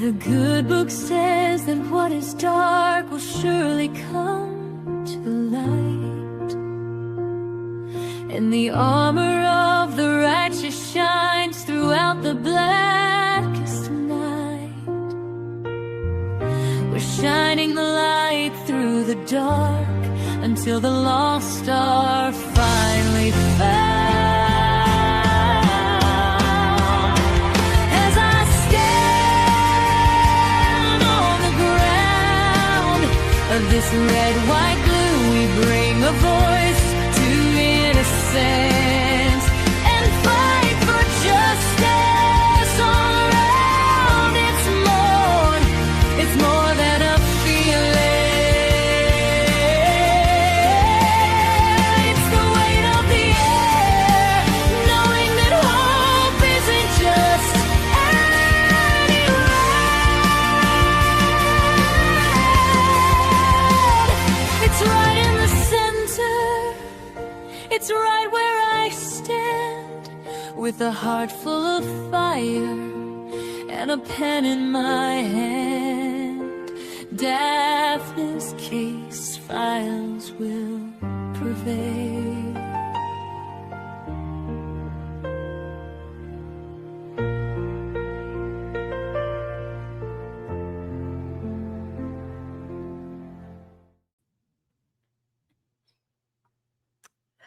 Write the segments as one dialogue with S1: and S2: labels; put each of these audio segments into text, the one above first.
S1: The good book says that what is dark will surely come to light, and the armor of the righteous shines throughout the blackest night. We're shining the light through the dark until the lost are finally found. As I stand on the ground of this red, white, blue, we bring a voice to innocence and fight for justice all around. It's more than a feeling. It's right where I stand, with a heart full of fire and a pen in my hand. Daphne's case files will prevail.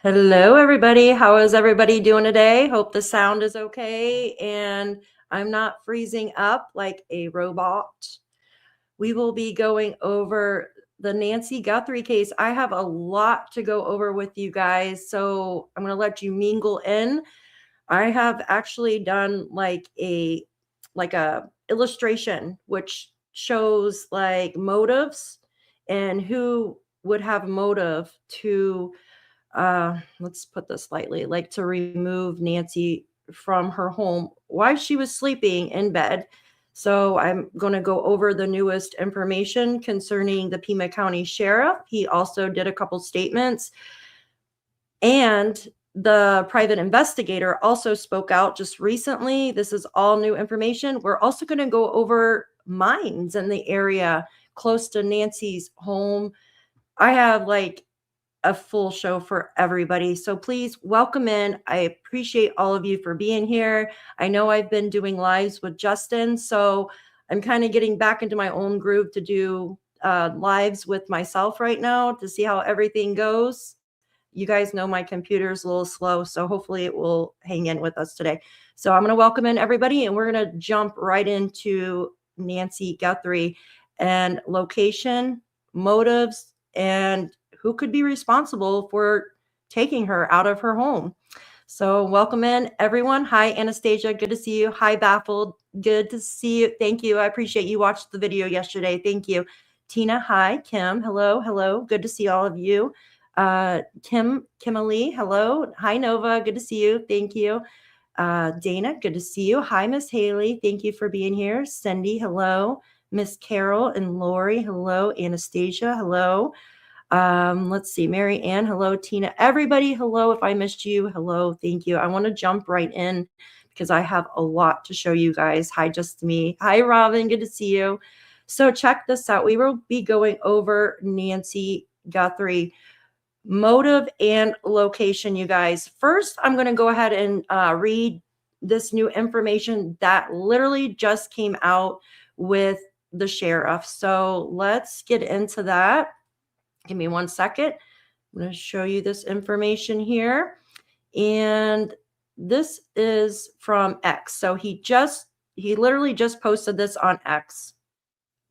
S2: Hello, everybody. How is everybody doing today? Hope the sound is okay and I'm not freezing up like a robot. We will be going over the Nancy Guthrie case. I have a lot to go over with you guys, so I'm going to let you mingle in. I have actually done like a illustration which shows like motives and who would have motive to let's put this lightly, like to remove Nancy from her home while she was sleeping in bed. So I'm going to go over the newest information concerning the Pima County Sheriff. He also did a couple statements, and the private investigator also spoke out just recently. This is all new information. We're also going to go over mines in the area close to Nancy's home. I have like a full show for everybody. So please welcome in. I appreciate all of you for being here. I know I've been doing lives with Justin, so I'm kind of getting back into my own groove to do lives with myself right now to see how everything goes. You guys know my computer's a little slow, so hopefully it will hang in with us today. So I'm going to welcome in everybody, and we're going to jump right into Nancy Guthrie and location, motives, and who could be responsible for taking her out of her home. So welcome in, everyone. Hi, Anastasia. Good to see you. Hi, Baffled. Good to see you. Thank you. I appreciate you watched the video yesterday. Thank you. Tina, hi. Kim, hello. Hello. Good to see all of you. Kimberly, hello. Hi, Nova. Good to see you. Thank you. Dana, good to see you. Hi, Miss Haley. Thank you for being here. Cindy, hello. Miss Carol and Lori, hello. Anastasia, hello. Let's see, Mary Ann, hello. Tina, everybody, hello. If I missed you, hello, thank you. I want to jump right in because I have a lot to show you guys. Hi, just me. Hi, Robin, good to see you. So check this out. We will be going over Nancy Guthrie, motive and location, you guys. First, I'm going to go ahead and read this new information that literally just came out with the sheriff. So let's get into that. Give me 1 second. I'm going to show you this information here. And this is from X. So he literally just posted this on X.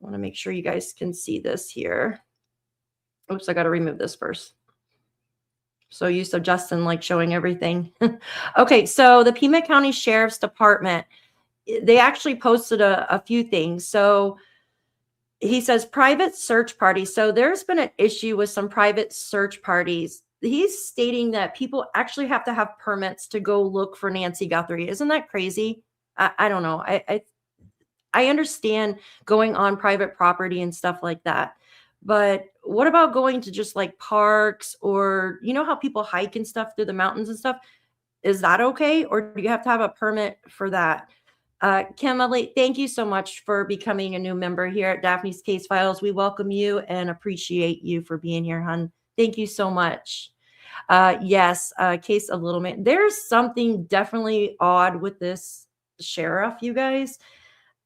S2: I want to make sure you guys can see this here. Oops, I got to remove this first. So used to Justin like showing everything. Okay, so the Pima County Sheriff's Department, they actually posted a few things. So he says private search parties. So there's been an issue with some private search parties. He's stating that people actually have to have permits to go look for Nancy Guthrie. Isn't that crazy? I don't know. I understand going on private property and stuff like that. But what about going to just like parks, or you know how people hike and stuff through the mountains and stuff? Is that okay? Or do you have to have a permit for that? Kimberly, thank you so much for becoming a new member here at Daphne's Case Files. We welcome you and appreciate you for being here, hon. Thank you so much. Yes, case of Little Man. There's something definitely odd with this sheriff, you guys.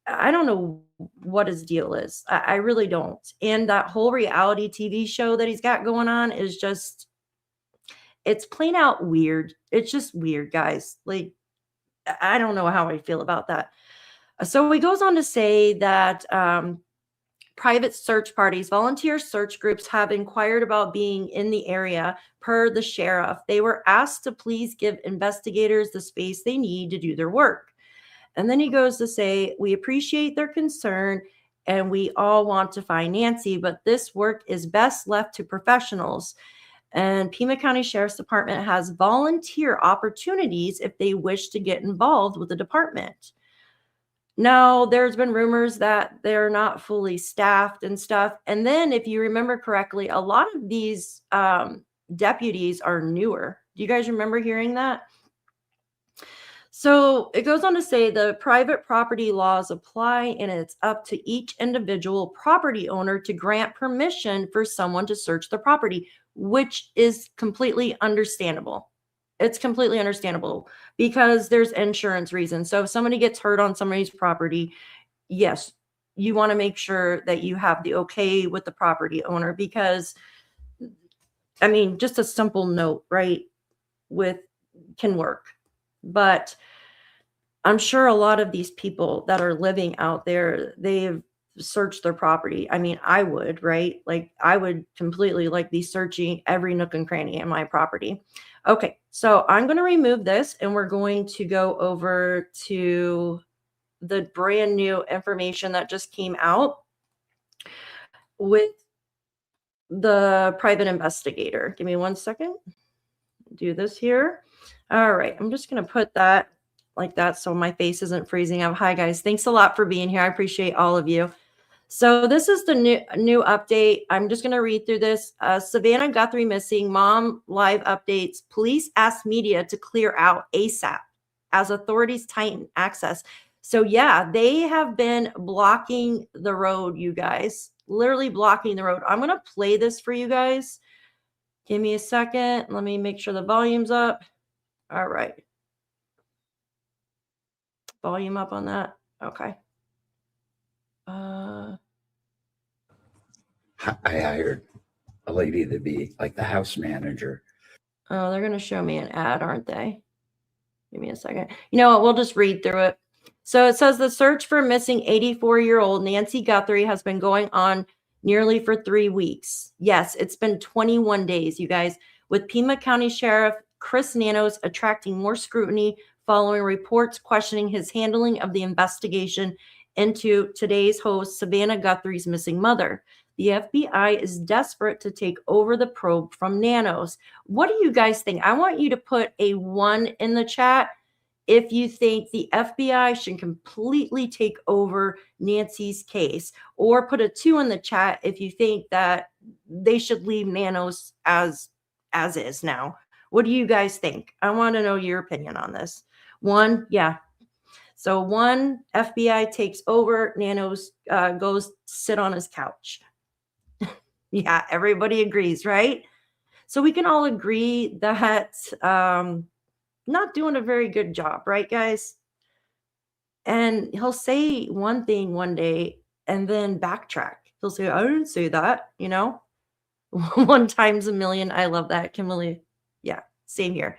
S2: I don't know what his deal is. I really don't. And that whole reality TV show that he's got going on is just, it's plain out weird. It's just weird, guys. Like, I don't know how I feel about that. So he goes on to say that private search parties, volunteer search groups have inquired about being in the area per the sheriff. They were asked to please give investigators the space they need to do their work. And then he goes to say, we appreciate their concern and we all want to find Nancy, but this work is best left to professionals. And Pima County Sheriff's Department has volunteer opportunities if they wish to get involved with the department. Now, there's been rumors that they're not fully staffed and stuff. And then, if you remember correctly, a lot of these deputies are newer. Do you guys remember hearing that? So it goes on to say the private property laws apply, and it's up to each individual property owner to grant permission for someone to search the property, which is completely understandable. It's completely understandable because there's insurance reasons. So if somebody gets hurt on somebody's property, yes, you want to make sure that you have the okay with the property owner because, I mean, just a simple note, right, can work. But I'm sure a lot of these people that are living out there, they've searched their property. I mean, I would, right? Like I would completely like be searching every nook and cranny in my property. Okay, so I'm going to remove this and we're going to go over to the brand new information that just came out with the private investigator. Give me 1 second. Do this here. All right, I'm just going to put that like that so my face isn't freezing up. Hi, guys. Thanks a lot for being here. I appreciate all of you. So this is the new update. I'm just going to read through this. Savannah Guthrie missing, mom live updates. Police ask media to clear out ASAP as authorities tighten access. So yeah, they have been blocking the road, you guys. Literally blocking the road. I'm going to play this for you guys. Give me a second. Let me make sure the volume's up. All right. Volume up on that. Okay.
S3: I hired a lady to be like the house manager.
S2: Oh, they're going to show me an ad, aren't they? Give me a second. You know what? We'll just read through it. So it says the search for missing 84-year-old Nancy Guthrie has been going on nearly for 3 weeks. Yes, it's been 21 days, you guys, with Pima County Sheriff Chris Nanos attracting more scrutiny following reports questioning his handling of the investigation into today's host, Savannah Guthrie's missing mother. The FBI is desperate to take over the probe from Nanos. What do you guys think? I want you to put a 1 in the chat if you think the FBI should completely take over Nancy's case, or put a 2 in the chat if you think that they should leave Nanos as is now. What do you guys think? I want to know your opinion on this. 1, yeah. So 1, FBI takes over, Nanos goes sit on his couch. Yeah, everybody agrees, right? So we can all agree that not doing a very good job, right, guys? And he'll say one thing one day and then backtrack. He'll say, I didn't say that, you know? 1 times a million. I love that, Kimberly. Yeah, same here.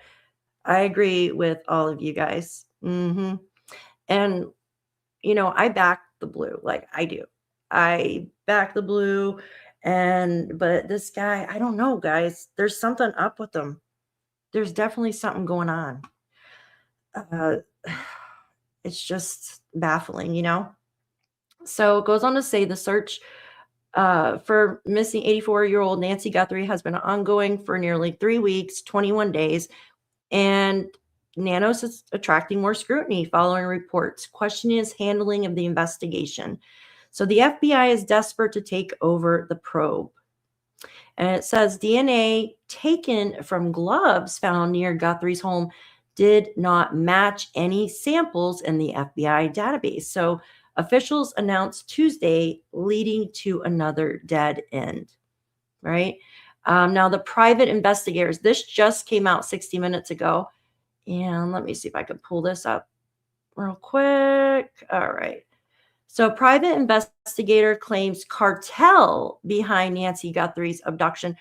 S2: I agree with all of you guys. And, you know, I back the blue. Like I do. I back the blue. But this guy, I don't know, guys. There's something up with him. There's definitely something going on. It's just baffling, you know? So it goes on to say the search for missing 84-year-old Nancy Guthrie has been ongoing for nearly 3 weeks, 21 days, and Nanos is attracting more scrutiny following reports questioning his handling of the investigation. So the FBI is desperate to take over the probe. And it says DNA taken from gloves found near Guthrie's home did not match any samples in the FBI database. So officials announced Tuesday, leading to another dead end, right? Now, the private investigators, this just came out 60 minutes ago. And let me see if I can pull this up real quick. All right. So private investigator claims cartel behind Nancy Guthrie's abduction.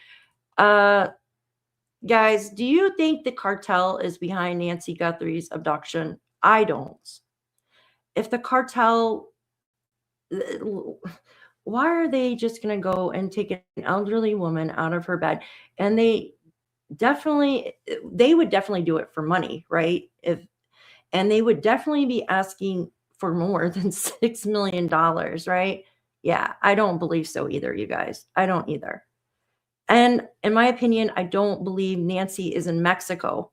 S2: Guys, do you think the cartel is behind Nancy Guthrie's abduction? I don't. If the cartel, why are they just going to go and take an elderly woman out of her bed? And they would definitely do it for money, right? And they would definitely be asking for more than $6 million, right? Yeah, I don't believe so either, you guys. I don't either. And in my opinion, I don't believe Nancy is in Mexico.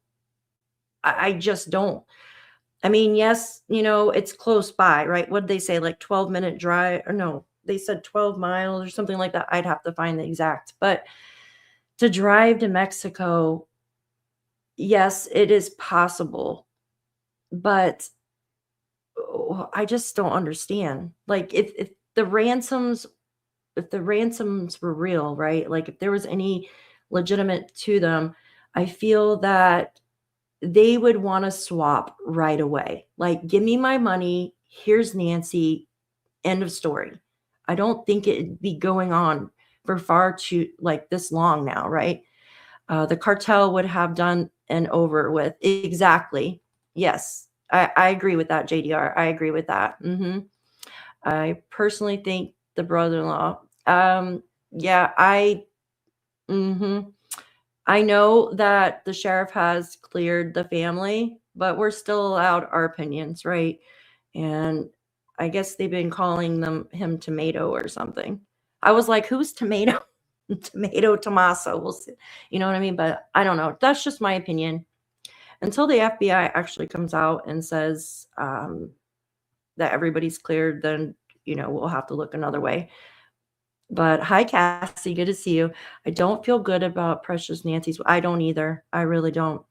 S2: I just don't. I mean, yes, it's close by, right? What did they say? Like 12-minute drive? Or no, they said 12 miles or something like that. I'd have to find the exact. But to drive to Mexico, yes, it is possible. But I just don't understand. Like if the ransoms were real, right? Like if there was any legitimate to them, I feel that they would want to swap right away. Like, give me my money. Here's Nancy. End of story. I don't think it'd be going on for far too like this long now, right? The cartel would have done and over with. Exactly. Yes. I agree with that, JDR. I agree with that. I personally think the brother-in-law. Yeah, I know that the sheriff has cleared the family, but we're still allowed our opinions, right? And I guess they've been calling him Tomato or something. I was like, who's Tomato? Tomato Tommaso. We'll see. You know what I mean? But I don't know. That's just my opinion. Until the FBI actually comes out and says that everybody's cleared, then, we'll have to look another way. But hi, Cassie. Good to see you. I don't feel good about Precious Nancy's. I don't either. I really don't.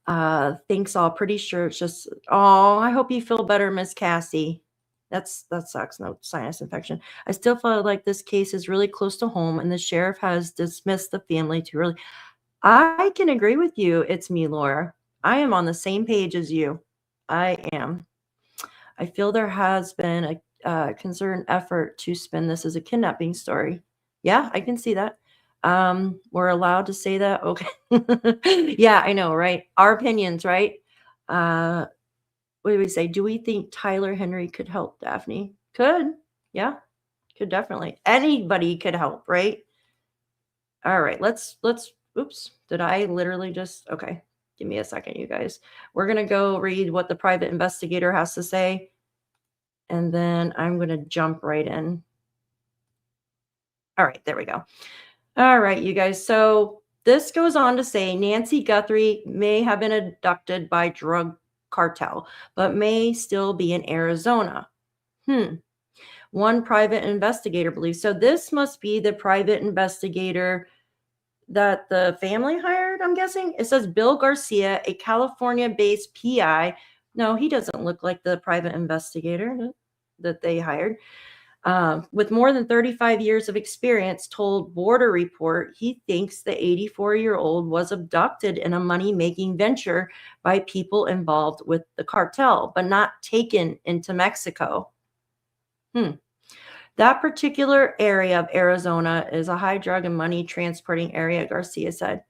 S2: Thanks all. Pretty sure it's just, I hope you feel better, Miss Cassie. That sucks. No sinus infection. I still feel like this case is really close to home and the sheriff has dismissed the family too early. I can agree with you. It's me, Laura. I am on the same page as you. I am. I feel there has been a concerted effort to spin this as a kidnapping story. Yeah, I can see that. We're allowed to say that. Okay. Yeah, I know, right? Our opinions, right? What do we say? Do we think Tyler Henry could help Daphne? Could. Yeah, could definitely. Anybody could help, right? All right, let's oops, did I literally just, okay, give me a second, you guys. We're going to go read what the private investigator has to say, and then I'm going to jump right in. All right, there we go. All right, you guys. So this goes on to say Nancy Guthrie may have been abducted by drug cartel, but may still be in Arizona. One private investigator believes. So this must be the private investigator that the family hired, I'm guessing. It says Bill Garcia, a California-based PI. No, he doesn't look like the private investigator that they hired. With more than 35 years of experience, told Border Report he thinks the 84-year-old was abducted in a money-making venture by people involved with the cartel, but not taken into Mexico. That particular area of Arizona is a high drug and money transporting area, Garcia said.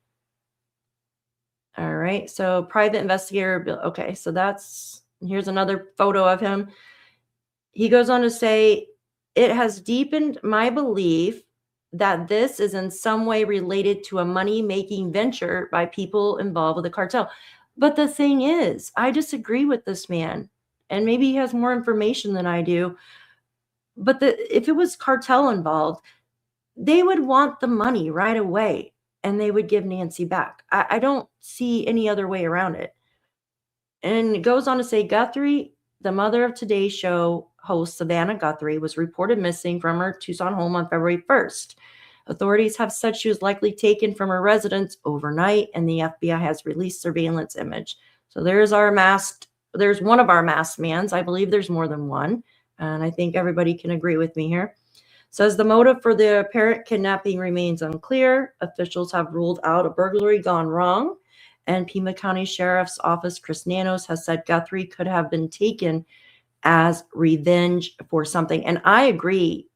S2: All right, so private investigator, okay, so here's another photo of him. He goes on to say, it has deepened my belief that this is in some way related to a money-making venture by people involved with the cartel. But the thing is, I disagree with this man, and maybe he has more information than I do. But if it was cartel involved, they would want the money right away, and they would give Nancy back. I don't see any other way around it. And it goes on to say, Guthrie, the mother of Today's Show host Savannah Guthrie, was reported missing from her Tucson home on February 1st. Authorities have said she was likely taken from her residence overnight, and the FBI has released surveillance image. So there's one of our masked mans. I believe there's more than one, and I think everybody can agree with me here. Says the motive for the apparent kidnapping remains unclear. Officials have ruled out a burglary gone wrong, and Pima County Sheriff's Office, Chris Nanos, has said Guthrie could have been taken as revenge for something. And I agree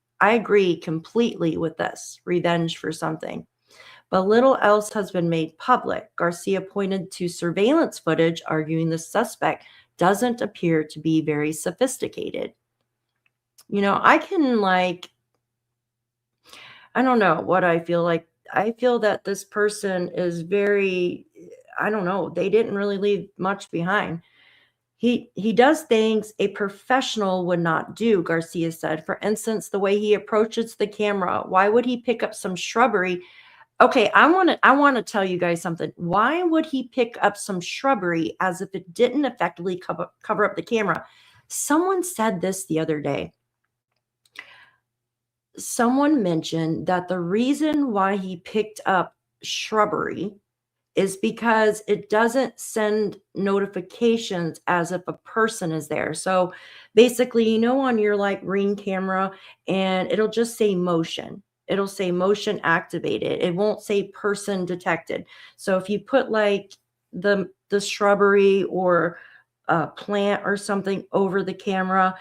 S2: completely with this, revenge for something. But little else has been made public. Garcia pointed to surveillance footage, arguing the suspect doesn't appear to be very sophisticated. I can I don't know what I feel like. I feel that this person is very, I don't know, they didn't really leave much behind. He does things a professional would not do, Garcia said. For instance, the way he approaches the camera. Why would he pick up some shrubbery? Okay, I want to tell you guys something. Why would he pick up some shrubbery as if it didn't effectively cover up the camera? Someone said this the other day. Someone mentioned that the reason why he picked up shrubbery is because it doesn't send notifications as if a person is there. So basically, on your Ring camera, and it'll just say motion. It'll say motion activated. It won't say person detected. So if you put the shrubbery or a plant or something over the camera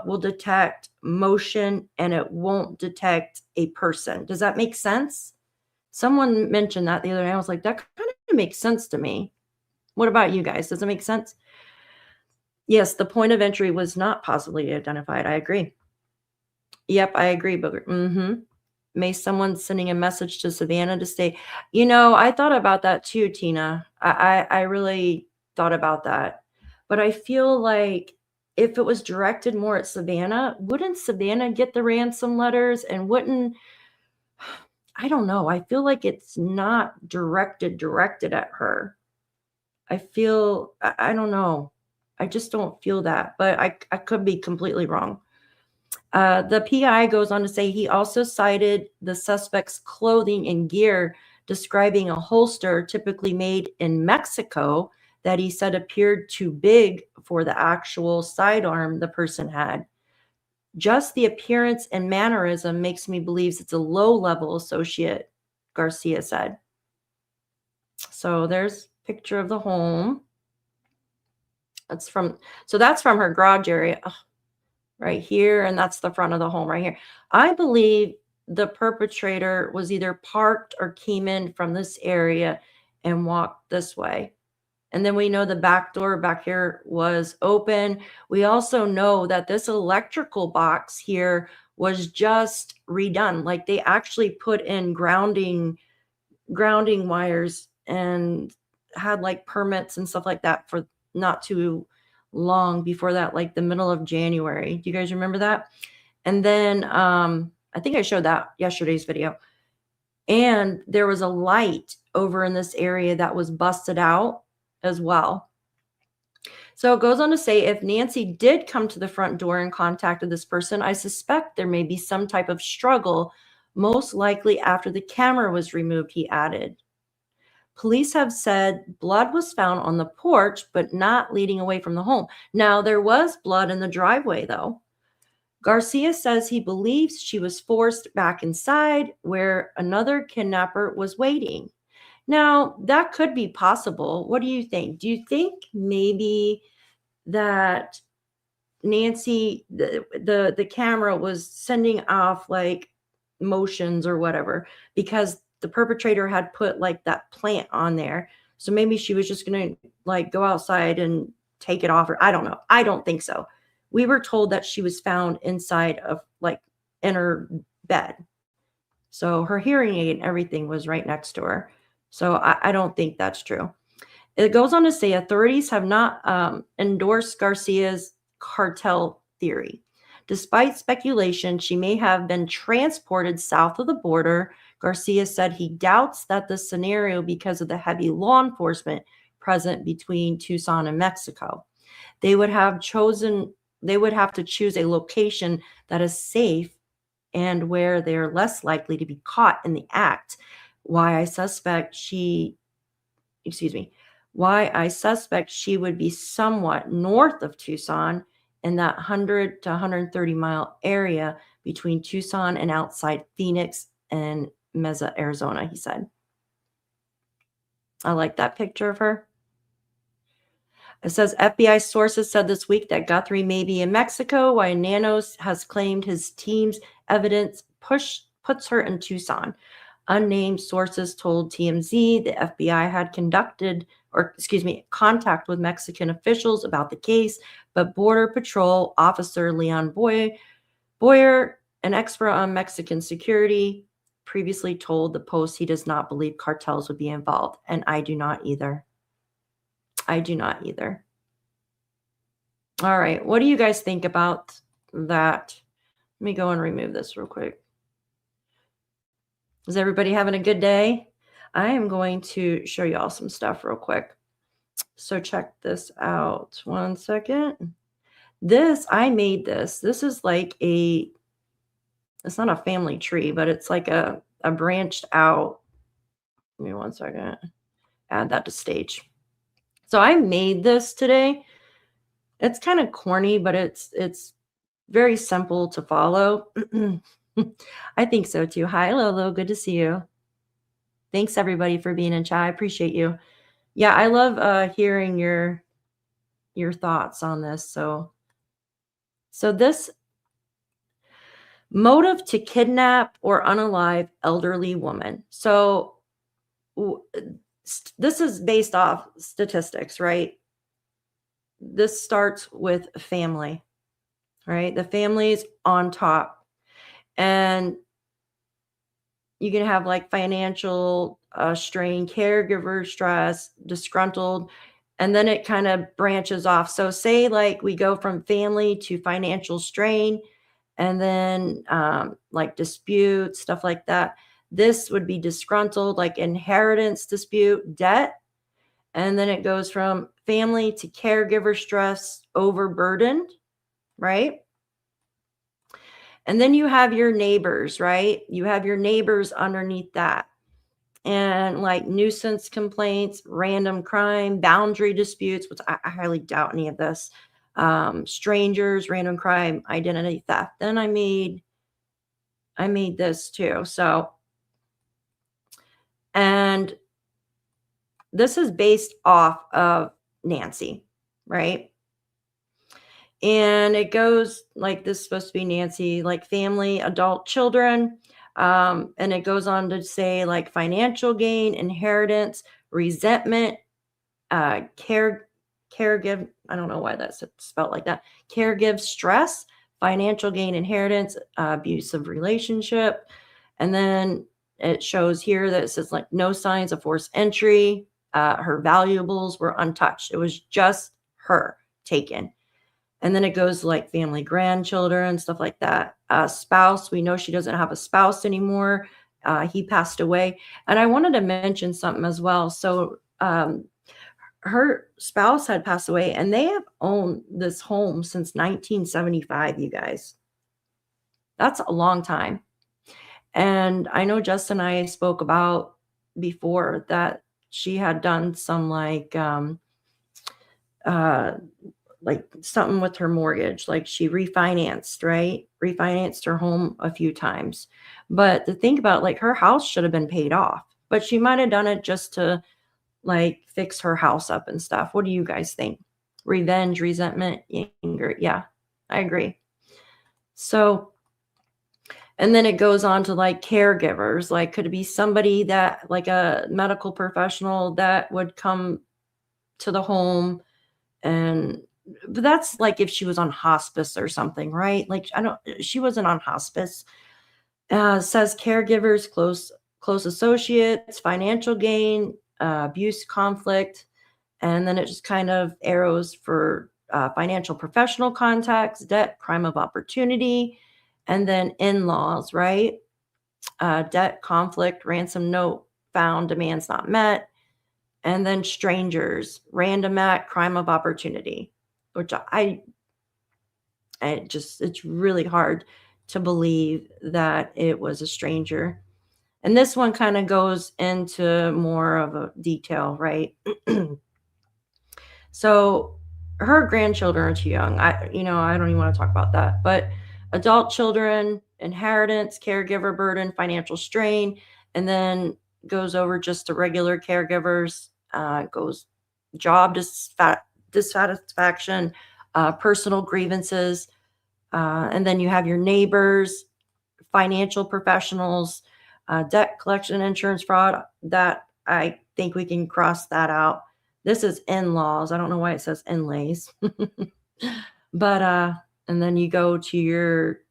S2: will detect motion and it won't detect a person. Does that make sense? Someone mentioned that the other day. I was like, that kind of makes sense to me. What about you guys? Does it make sense? Yes, the point of entry was not possibly identified. I agree. Yep, I agree, Booger. May someone sending a message to Savannah to say, I thought about that too, Tina. I really thought about that. But I feel like if it was directed more at Savannah, wouldn't Savannah get the ransom letters and wouldn't, I don't know. I feel like it's not directed at her. I don't know. I just don't feel that, but I could be completely wrong. The PI goes on to say he also cited the suspect's clothing and gear, describing a holster typically made in Mexico that he said appeared too big for the actual sidearm the person had. Just the appearance and mannerism makes me believe it's a low-level associate, Garcia said. So there's a picture of the home. That's from her garage area right here, and that's the front of the home right here. I believe the perpetrator was either parked or came in from this area and walked this way. And then we know the back door back here was open. We also know that this electrical box here was just redone. Like they actually put in grounding wires and had permits and stuff like that for not too long before that, like the middle of January. Do you guys remember that? And then I think I showed that yesterday's video. And there was a light over in this area that was busted out as well. So it goes on to say, if Nancy did come to the front door and contacted this person, I suspect there may be some type of struggle, most likely after the camera was removed, he added. Police have said blood was found on the porch, but not leading away from the home. Now, there was blood in the driveway, though. Garcia says he believes she was forced back inside where another kidnapper was waiting. Now, that could be possible. What do you think? Do you think maybe that Nancy, the camera was sending off motions or whatever because the perpetrator had put that plant on there? So maybe she was just going to go outside and take it off, or I don't know. I don't think so. We were told that she was found inside of in her bed. So her hearing aid and everything was right next to her. So I don't think that's true. It goes on to say authorities have not endorsed Garcia's cartel theory. Despite speculation, she may have been transported south of the border. Garcia said he doubts that the scenario because of the heavy law enforcement present between Tucson and Mexico. They would have to choose a location that is safe and where they're less likely to be caught in the act. Why I suspect she would be somewhat north of Tucson in that 100 to 130 mile area between Tucson and outside Phoenix and Mesa, Arizona, he said. I like that picture of her. It says FBI sources said this week that Guthrie may be in Mexico, while Nanos has claimed his team's evidence puts her in Tucson. Unnamed sources told TMZ the FBI had contact with Mexican officials about the case, but Border Patrol officer Leon Boyer, an expert on Mexican security, previously told the Post he does not believe cartels would be involved, and I do not either. I do not either. All right, what do you guys think about that? Let me go and remove this real quick. Is everybody having a good day? I am going to show you all some stuff real quick. So check this out. One second. I made this. This is like it's not a family tree, but it's like a branched out. Give me one second. Add that to stage. So I made this today. It's kind of corny, but it's very simple to follow. I think so too. Hi, Lolo. Good to see you. Thanks everybody for being in chat. I appreciate you. Yeah, I love hearing your thoughts on this. So this motive to kidnap or unalive elderly woman. So this is based off statistics, right? This starts with family, right? The family's on top, and you can have like financial strain, caregiver stress, disgruntled, and then it kind of branches off. So say like we go from family to financial strain, and then like dispute, stuff like that. This would be disgruntled, like inheritance dispute, debt. And then it goes from family to caregiver stress, overburdened, right? And then you have your neighbors, right? You have your neighbors underneath that. And like nuisance complaints, random crime, boundary disputes, which I highly doubt any of this. Strangers, random crime, identity theft. Then I made this too. So, and this is based off of Nancy, right? And it goes like this is supposed to be Nancy, like family, adult, children. And it goes on to say like financial gain, inheritance, resentment, caregive. I don't know why that's spelled like that. Caregive stress, financial gain, inheritance, abusive relationship. And then it shows here that it says like no signs of forced entry. Her valuables were untouched. It was just her taken. And then it goes like family, grandchildren, stuff like that. Spouse, we know she doesn't have a spouse anymore. He passed away. And I wanted to mention something as well. So her spouse had passed away, and they have owned this home since 1975, you guys. That's a long time. And I know Justin and I spoke about before that she had done some like something with her mortgage, like she refinanced, right? Refinanced her home a few times. But to think about, like, her house should have been paid off, but she might have done it just to like fix her house up and stuff. What do you guys think? Revenge, resentment, anger. Yeah, I agree. So, and then it goes on to like caregivers. Like, could it be somebody that, like a medical professional that would come to the home? But that's like if she was on hospice or something, right? Like, she wasn't on hospice. Says caregivers, close associates, financial gain, abuse, conflict. And then it just kind of arrows for financial professional contacts, debt, crime of opportunity, and then in-laws, right? Debt, conflict, ransom note found, demands not met. And then strangers, random act, crime of opportunity, which it's really hard to believe that it was a stranger. And this one kind of goes into more of a detail, right? So her grandchildren are too young. I don't even want to talk about that. But adult children, inheritance, caregiver burden, financial strain, and then goes over just to regular caregivers, goes job dissatisfaction, personal grievances, and then you have your neighbors, financial professionals, debt collection, insurance fraud. That I think we can cross that out. This is in-laws. I don't know why it says inlays. But and then you go to your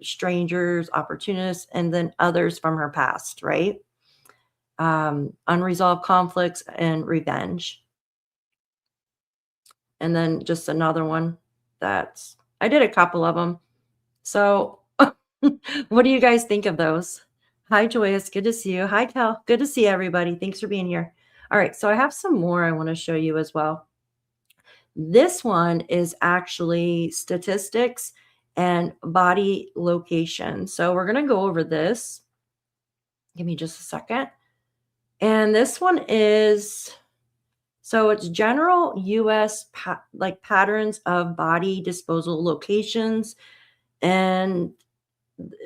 S2: strangers, opportunists, and then others from her past, right? Unresolved conflicts and revenge. And then just another one that's, I did a couple of them. So what do you guys think of those? Hi, Joyous. Good to see you. Hi, Cal. Good to see everybody. Thanks for being here. All right. So I have some more I want to show you as well. This one is actually statistics and body location. So we're going to go over this. Give me just a second. And this one is, so it's general U.S. patterns of body disposal locations. And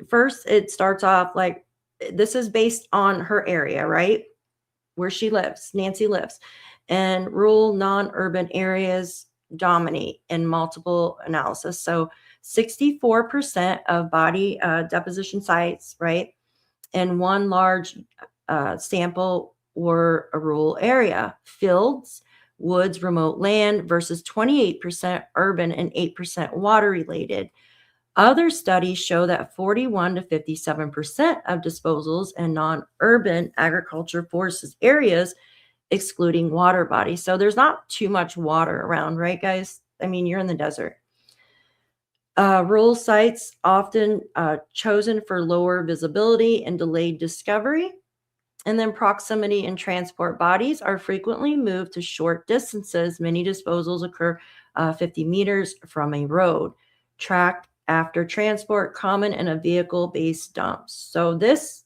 S2: first it starts off like, this is based on her area, right? Where she lives, Nancy lives. And rural non-urban areas dominate in multiple analysis. So 64% of body deposition sites, right? And one large sample were a rural area. Fields, woods, remote land versus 28% urban and 8% water related. Other studies show that 41 to 57% of disposals in non-urban agriculture forests areas, excluding water bodies. So there's not too much water around, right, guys? I mean, you're in the desert. Rural sites often chosen for lower visibility and delayed discovery. And then proximity and transport bodies are frequently moved to short distances. Many disposals occur 50 meters from a road. Track after transport, common in a vehicle-based dumps. So this,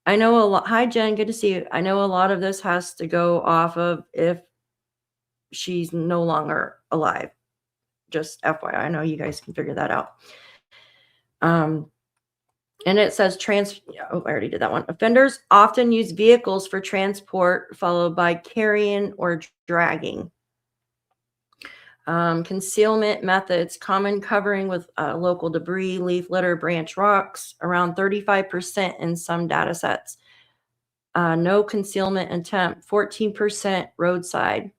S2: I know a lot. Hi, Jen. Good to see you. I know a lot of this has to go off of if she's no longer alive. Just FYI, I know you guys can figure that out. And it says I already did that one. Offenders often use vehicles for transport, followed by carrying or dragging. Concealment methods, common covering with local debris, leaf litter, branch rocks, around 35% in some data sets. No concealment attempt, 14% roadside.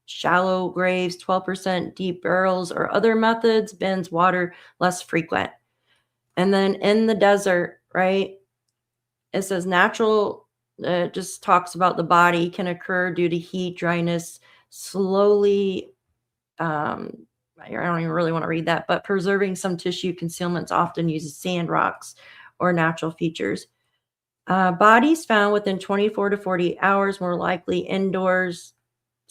S2: Shallow graves, 12%, deep barrels or other methods, bins, water, less frequent. And then in the desert, right, it says natural, it just talks about the body can occur due to heat, dryness, slowly, I don't even really want to read that, but preserving some tissue concealments often uses sand, rocks, or natural features. Bodies found within 24 to 48 hours, more likely indoors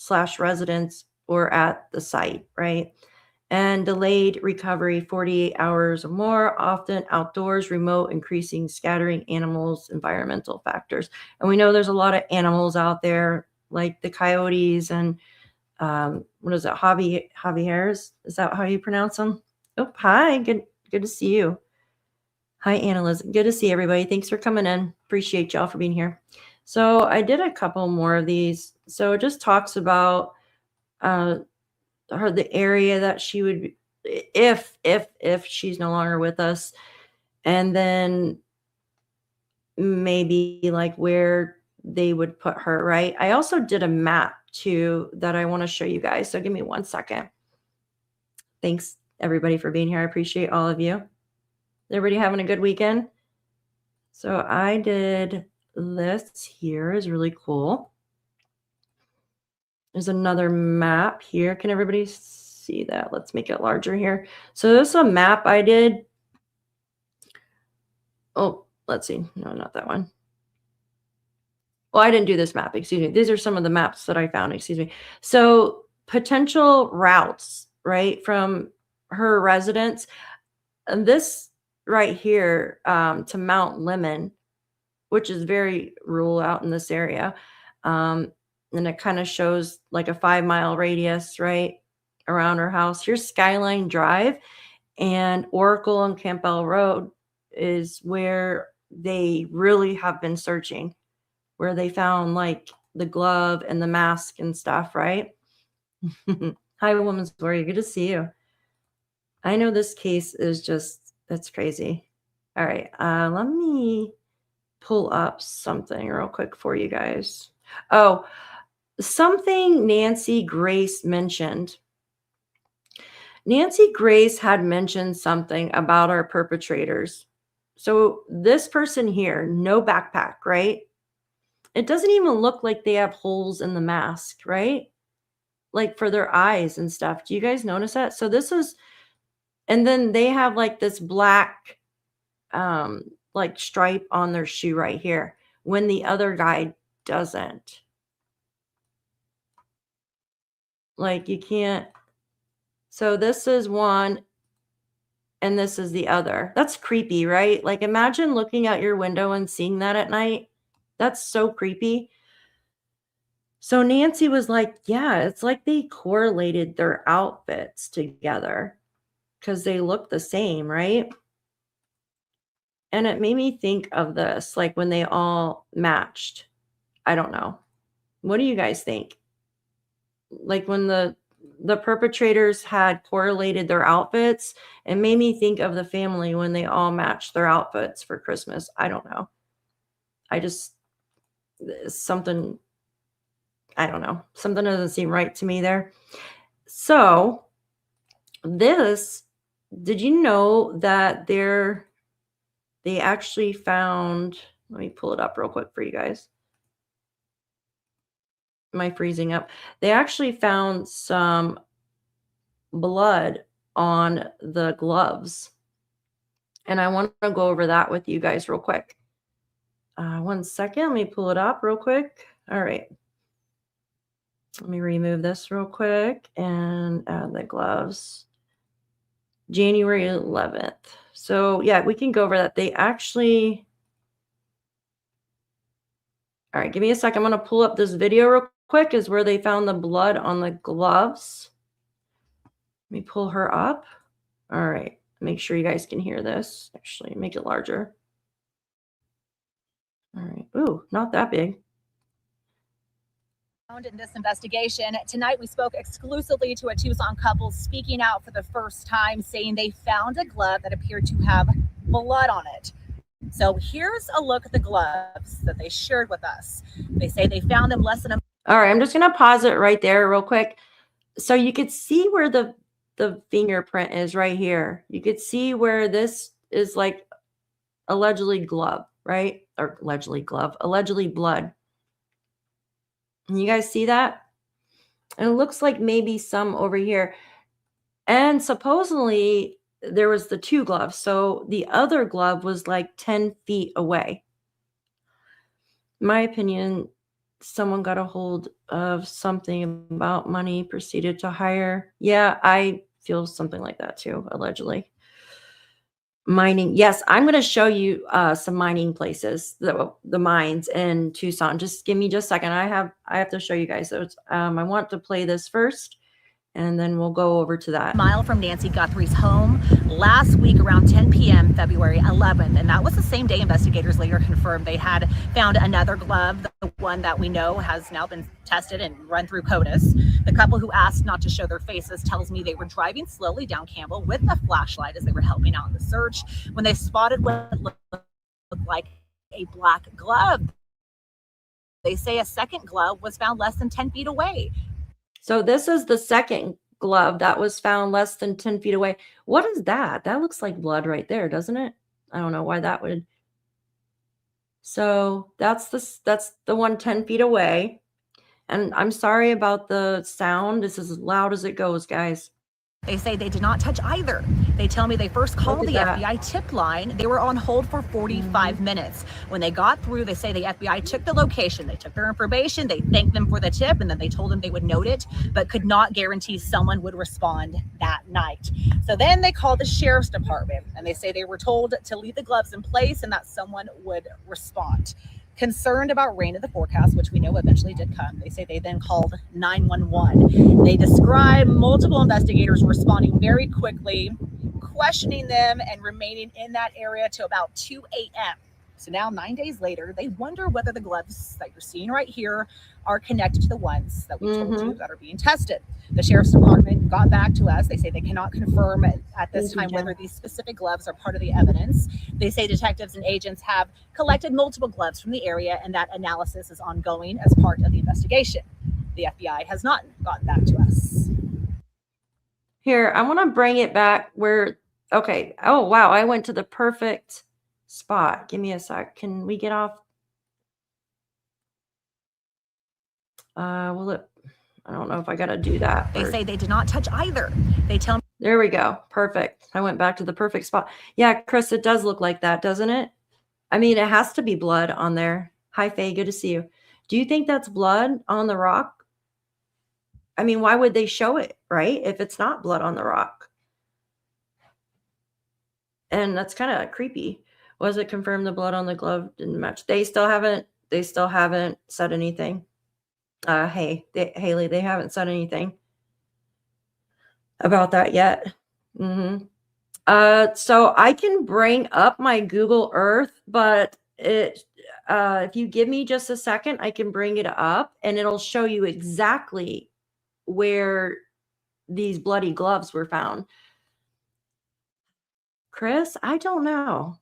S2: / residence or at the site, right? And delayed recovery, 48 hours or more, often outdoors, remote, increasing scattering animals, environmental factors. And we know there's a lot of animals out there, like the coyotes and what is it, Javieres? Is that how you pronounce them? Oh, hi, good to see you. Hi, Anna-Liz. Good to see everybody. Thanks for coming in. Appreciate y'all for being here. So I did a couple more of these. So it just talks about the area that she would, if she's no longer with us, and then maybe like where they would put her, right? I also did a map too that I want to show you guys. So give me 1 second. Thanks everybody for being here. I appreciate all of you. Everybody having a good weekend? So I did this here, is really cool. There's another map here. Can everybody see that? Let's make it larger here. So this is a map I did. Oh, let's see. No, not that one. Well, I didn't do this map. Excuse me. These are some of the maps that I found. Excuse me. So potential routes, right, from her residence. And this right here to Mount Lemon, which is very rural out in this area. And it kind of shows like a 5-mile radius, right, around her house. Here's Skyline Drive, and Oracle and Campbell Road is where they really have been searching, where they found like the glove and the mask and stuff, right? Hi, Woman's Warrior. Good to see you. I know this case is just, that's crazy. All right. Let me pull up something real quick for you guys. Oh, something Nancy Grace mentioned. Nancy Grace had mentioned something about our perpetrators. So this person here, no backpack, right? It doesn't even look like they have holes in the mask, right? Like for their eyes and stuff. Do you guys notice that? So this is, and then they have like this black, like stripe on their shoe right here when the other guy doesn't. Like you can't. So this is one and this is the other. That's creepy, right? Like imagine looking out your window and seeing that at night. That's so creepy. So Nancy was like, yeah, it's like they correlated their outfits together because they look the same, right? And it made me think of this, like when they all matched. I don't know. What do you guys think? Like when the perpetrators had correlated their outfits, it made me think of the family when they all matched their outfits for Christmas. I don't know. I just, something, I don't know. Something doesn't seem right to me there. So this, did you know that they actually found, let me pull it up real quick for you guys. Am I freezing up? They actually found some blood on the gloves. And I want to go over that with you guys real quick. 1 second. Let me pull it up real quick. All right. Let me remove this real quick and add the gloves. January 11th. So yeah, we can go over that. They actually, all right, give me a second. I'm going to pull up this video real quick is where they found the blood on the gloves. Let me pull her up. All right. Make sure you guys can hear this. Actually, make it larger. All right. Ooh, not that big.
S4: In this investigation tonight, we spoke exclusively to a Tucson couple speaking out for the first time, saying they found a glove that appeared to have blood on it. So here's a look at the gloves that they shared with us. They say they found them less than a.
S2: All right, I'm just going to pause it right there real quick. So you could see where the fingerprint is right here. You could see where this is like allegedly glove, right? Or allegedly blood. And you guys see that? And it looks like maybe some over here. And supposedly there was the two gloves. So the other glove was like 10 feet away. In my opinion, someone got a hold of something about money, proceeded to hire. Yeah, I feel something like that too, allegedly. Mining. Yes, I'm going to show you some mining places, the mines in Tucson. Just give me just a second. I have to show you guys those. I want to play this first, and then we'll go over to that.
S4: Mile from Nancy Guthrie's home last week around 10 p.m. February 11th. And that was the same day investigators later confirmed they had found another glove, the one that we know has now been tested and run through CODIS. The couple who asked not to show their faces tells me they were driving slowly down Campbell with a flashlight as they were helping out in the search when they spotted what looked like a black glove. They say a second glove was found less than 10 feet away.
S2: So this is the second glove that was found less than 10 feet away. What is that? That looks like blood right there, doesn't it? I don't know why that would. So that's the one 10 feet away. And I'm sorry about the sound. This is as loud as it goes, guys.
S4: They say they did not touch either. They tell me they first called the FBI tip line. They were on hold for 45 minutes. When they got through, they say the FBI took the location. They took their information. They thanked them for the tip, and then they told them they would note it, but could not guarantee someone would respond that night. So then they called the sheriff's department, and they say they were told to leave the gloves in place and that someone would respond. Concerned about rain in the forecast, which we know eventually did come, they say they then called 911. They describe multiple investigators responding very quickly, questioning them, and remaining in that area till about 2 a.m. So now 9 days later, they wonder whether the gloves that you're seeing right here are connected to the ones that we told you that are being tested. The sheriff's department got back to us. They say they cannot confirm at this time whether these specific gloves are part of the evidence. They say detectives and agents have collected multiple gloves from the area, and that analysis is ongoing as part of the investigation. The FBI has not gotten back to us.
S2: Here, I want to bring it back where, okay. Oh, wow. I went to the perfect spot. Give me a sec. Can we get off? Will it? I don't know if I got to do that.
S4: They say they did not touch either. They tell me.
S2: There we go. Perfect. I went back to the perfect spot. Yeah, Chris, it does look like that, doesn't it? I mean, it has to be blood on there. Hi, Faye. Good to see you. Do you think that's blood on the rock? I mean, why would they show it, right? If it's not blood on the rock. And that's kind of creepy. Was it confirmed the blood on the glove didn't match? They still haven't said anything. Haley, they haven't said anything about that yet. So I can bring up my Google Earth, but if you give me just a second, I can bring it up and it'll show you exactly where these bloody gloves were found. Chris, I don't know.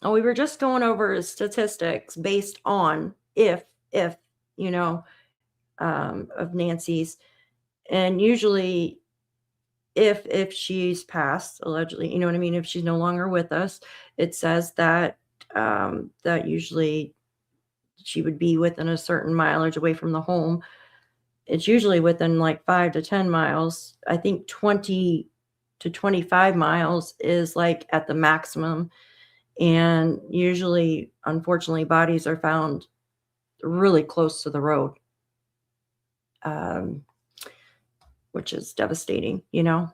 S2: We were just going over statistics based on if you know, of Nancy's, and usually if she's passed, allegedly, you know what I mean, if she's no longer with us, it says that that usually she would be within a certain mileage away from the home. It's usually within like 5 to 10 miles. I think 20 to 25 miles is like at the maximum. And usually, unfortunately, bodies are found really close to the road, which is devastating, you know.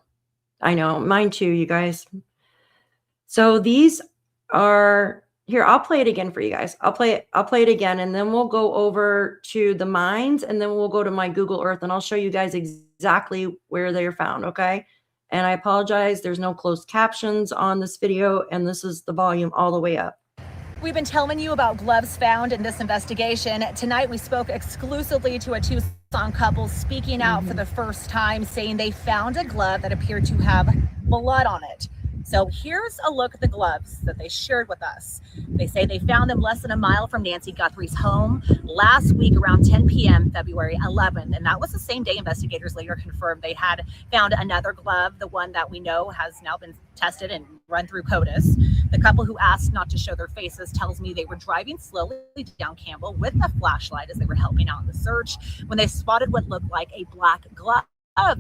S2: I know, mine too, you guys. So these are here. I'll play it again for you guys. I'll play it again, and then we'll go over to the mines, and then we'll go to my Google Earth, and I'll show you guys exactly where they're found. Okay. And I apologize, there's no closed captions on this video, and this is the volume all the way up.
S4: We've been telling you about gloves found in this investigation. Tonight, we spoke exclusively to a Tucson couple speaking out for the first time, saying they found a glove that appeared to have blood on it. So here's a look at the gloves that they shared with us. They say they found them less than a mile from Nancy Guthrie's home last week around 10 p.m. February 11th. And that was the same day investigators later confirmed they had found another glove, the one that we know has now been tested and run through CODIS. The couple who asked not to show their faces tells me they were driving slowly down Campbell with a flashlight as they were helping out in the search when they spotted what looked like a black glove.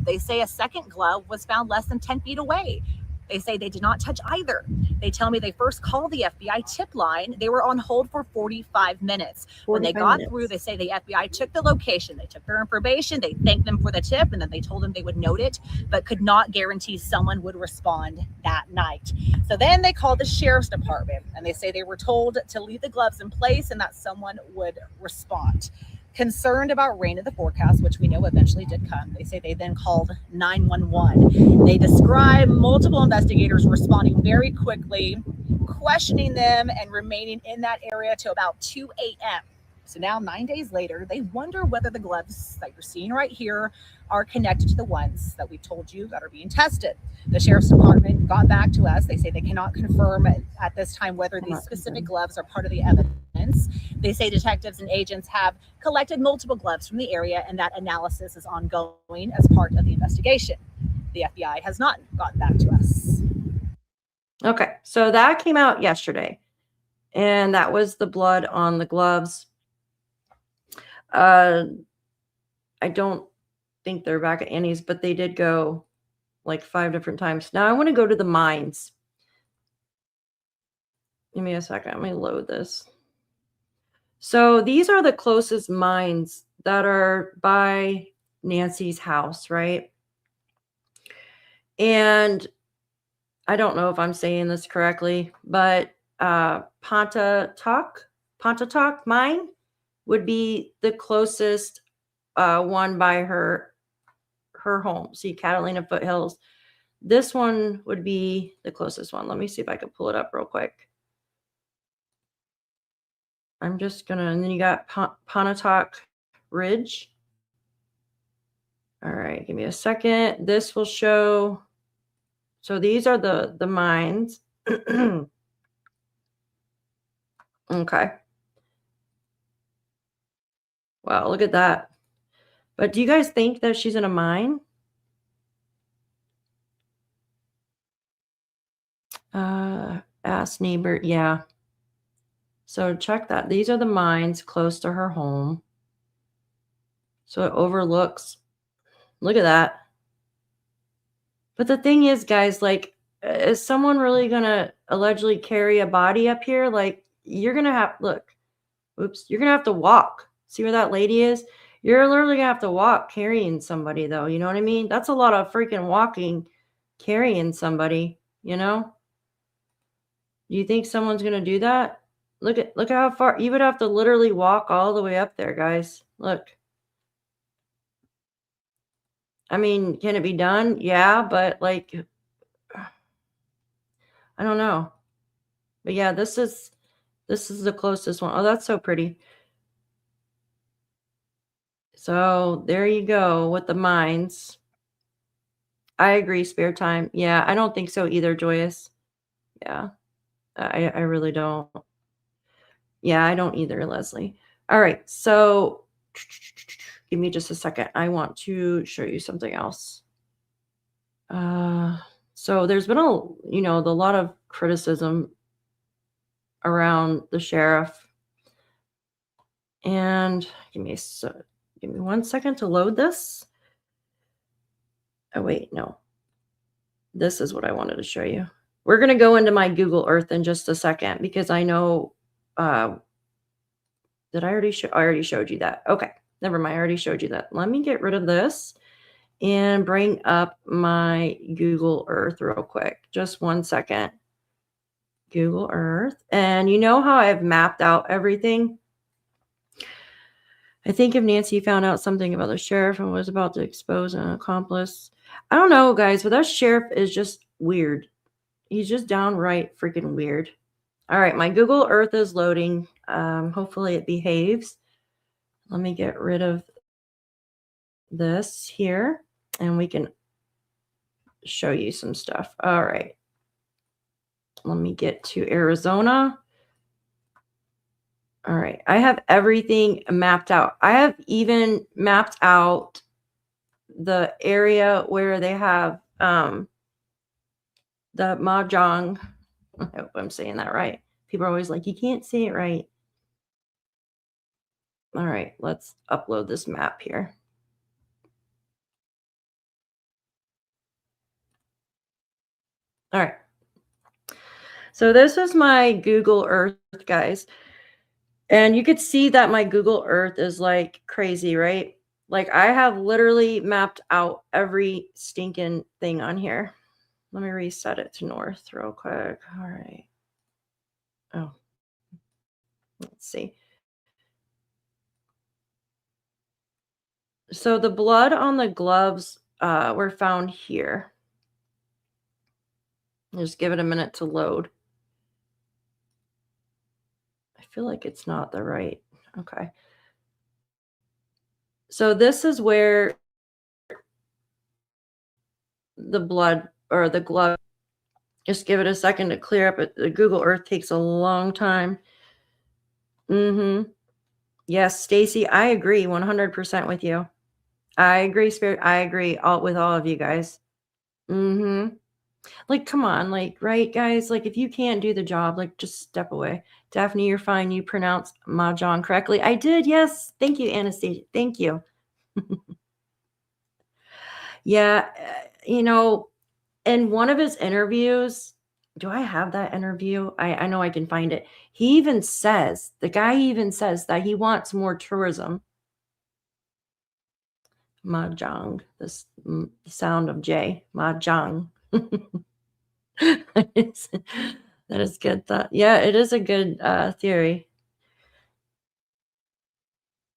S4: They say a second glove was found less than 10 feet away. They say they did not touch either. They tell me they first called the FBI tip line. They were on hold for 45 minutes. When they got through, they say the FBI took the location. They took their information. They thanked them for the tip, and then they told them they would note it, but could not guarantee someone would respond that night. So then they called the sheriff's department, and they say they were told to leave the gloves in place and that someone would respond. Concerned about rain in the forecast, which we know eventually did come, they say they then called 911. They describe multiple investigators responding very quickly, questioning them, and remaining in that area till about 2 a.m. So now 9 days later, they wonder whether the gloves that you're seeing right here are connected to the ones that we've told you that are being tested. The sheriff's department got back to us. They say they cannot confirm at this time whether these specific gloves are part of the evidence. They say detectives and agents have collected multiple gloves from the area, and that analysis is ongoing as part of the investigation. The FBI has not gotten back to us.
S2: Okay, so that came out yesterday, and that was the blood on the gloves. I don't think they're back at Annie's, but they did go like 5 different times. Now I want to go to the mines. Give me a second. Let me load this. So these are the closest mines that are by Nancy's house, right? And I don't know if I'm saying this correctly, but Pontotoc mine would be the closest one by her home. See, Catalina Foothills. This one would be the closest one. Let me see if I can pull it up real quick. I'm just gonna, and then you got Pontotoc Ridge. All right, give me a second. This will show. So these are the mines. Okay. Wow, look at that. But do you guys think that she's in a mine? Ask neighbor. Yeah. So check that. These are the mines close to her home. So it overlooks. Look at that. But the thing is, guys, like, is someone really going to allegedly carry a body up here? Like, you're going to have, look, oops, you're going to have to walk. See where that lady is? You're literally going to have to walk carrying somebody, though. You know what I mean? That's a lot of freaking walking, carrying somebody, you know? Do you think someone's going to do that? Look at how far. You would have to literally walk all the way up there, guys. Look. I mean, can it be done? Yeah, but like, I don't know. But yeah, this is the closest one. Oh, that's so pretty. So there you go with the mines. I agree, spare time. Yeah, I don't think so either, Joyous. Yeah, I really don't. Yeah, I don't either, Leslie. All right, so give me just a second. I want to show you something else. So there's been a lot of criticism around the sheriff. And give me 1 second to load this. Oh, wait, no. This is what I wanted to show you. We're going to go into my Google Earth in just a second because I know, did I already show? I already showed you that. Okay, never mind. I already showed you that. Let me get rid of this and bring up my Google Earth real quick. Just 1 second. Google Earth. And you know how I've mapped out everything? I think if Nancy found out something about the sheriff and was about to expose an accomplice. I don't know, guys, but that sheriff is just weird. He's just downright freaking weird. All right, my Google Earth is loading. Hopefully it behaves. Let me get rid of this here, and we can show you some stuff. All right. Let me get to Arizona. All right. I have everything mapped out. I have even mapped out the area where they have the mahjong. I hope I'm saying that right. People are always like, you can't say it right. All right. Let's upload this map here. All right. So this is my Google Earth, guys. And you could see that my Google Earth is like crazy, right? Like I have literally mapped out every stinking thing on here. Let me reset it to north real quick. All right. Oh, let's see. So the blood on the gloves were found here. Just give it a minute to load. I feel like it's not the right. Okay. So this is where the blood or the glove, just give it a second to clear up. The Google Earth takes a long time. Yes, Stacy, I agree 100% with you. I agree, Spirit. I agree with all of you guys. Like, come on, like, right, guys? Like, if you can't do the job, like, just step away. Daphne, you're fine. You pronounced mahjong correctly. I did, yes. Thank you, Anastasia. Thank you. Yeah, you know, in one of his interviews, do I have that interview? I know I can find it. He even says, the guy even says that he wants more tourism. Mahjong, the sound of J, Mahjong. That is good thought. Yeah, it is a good theory.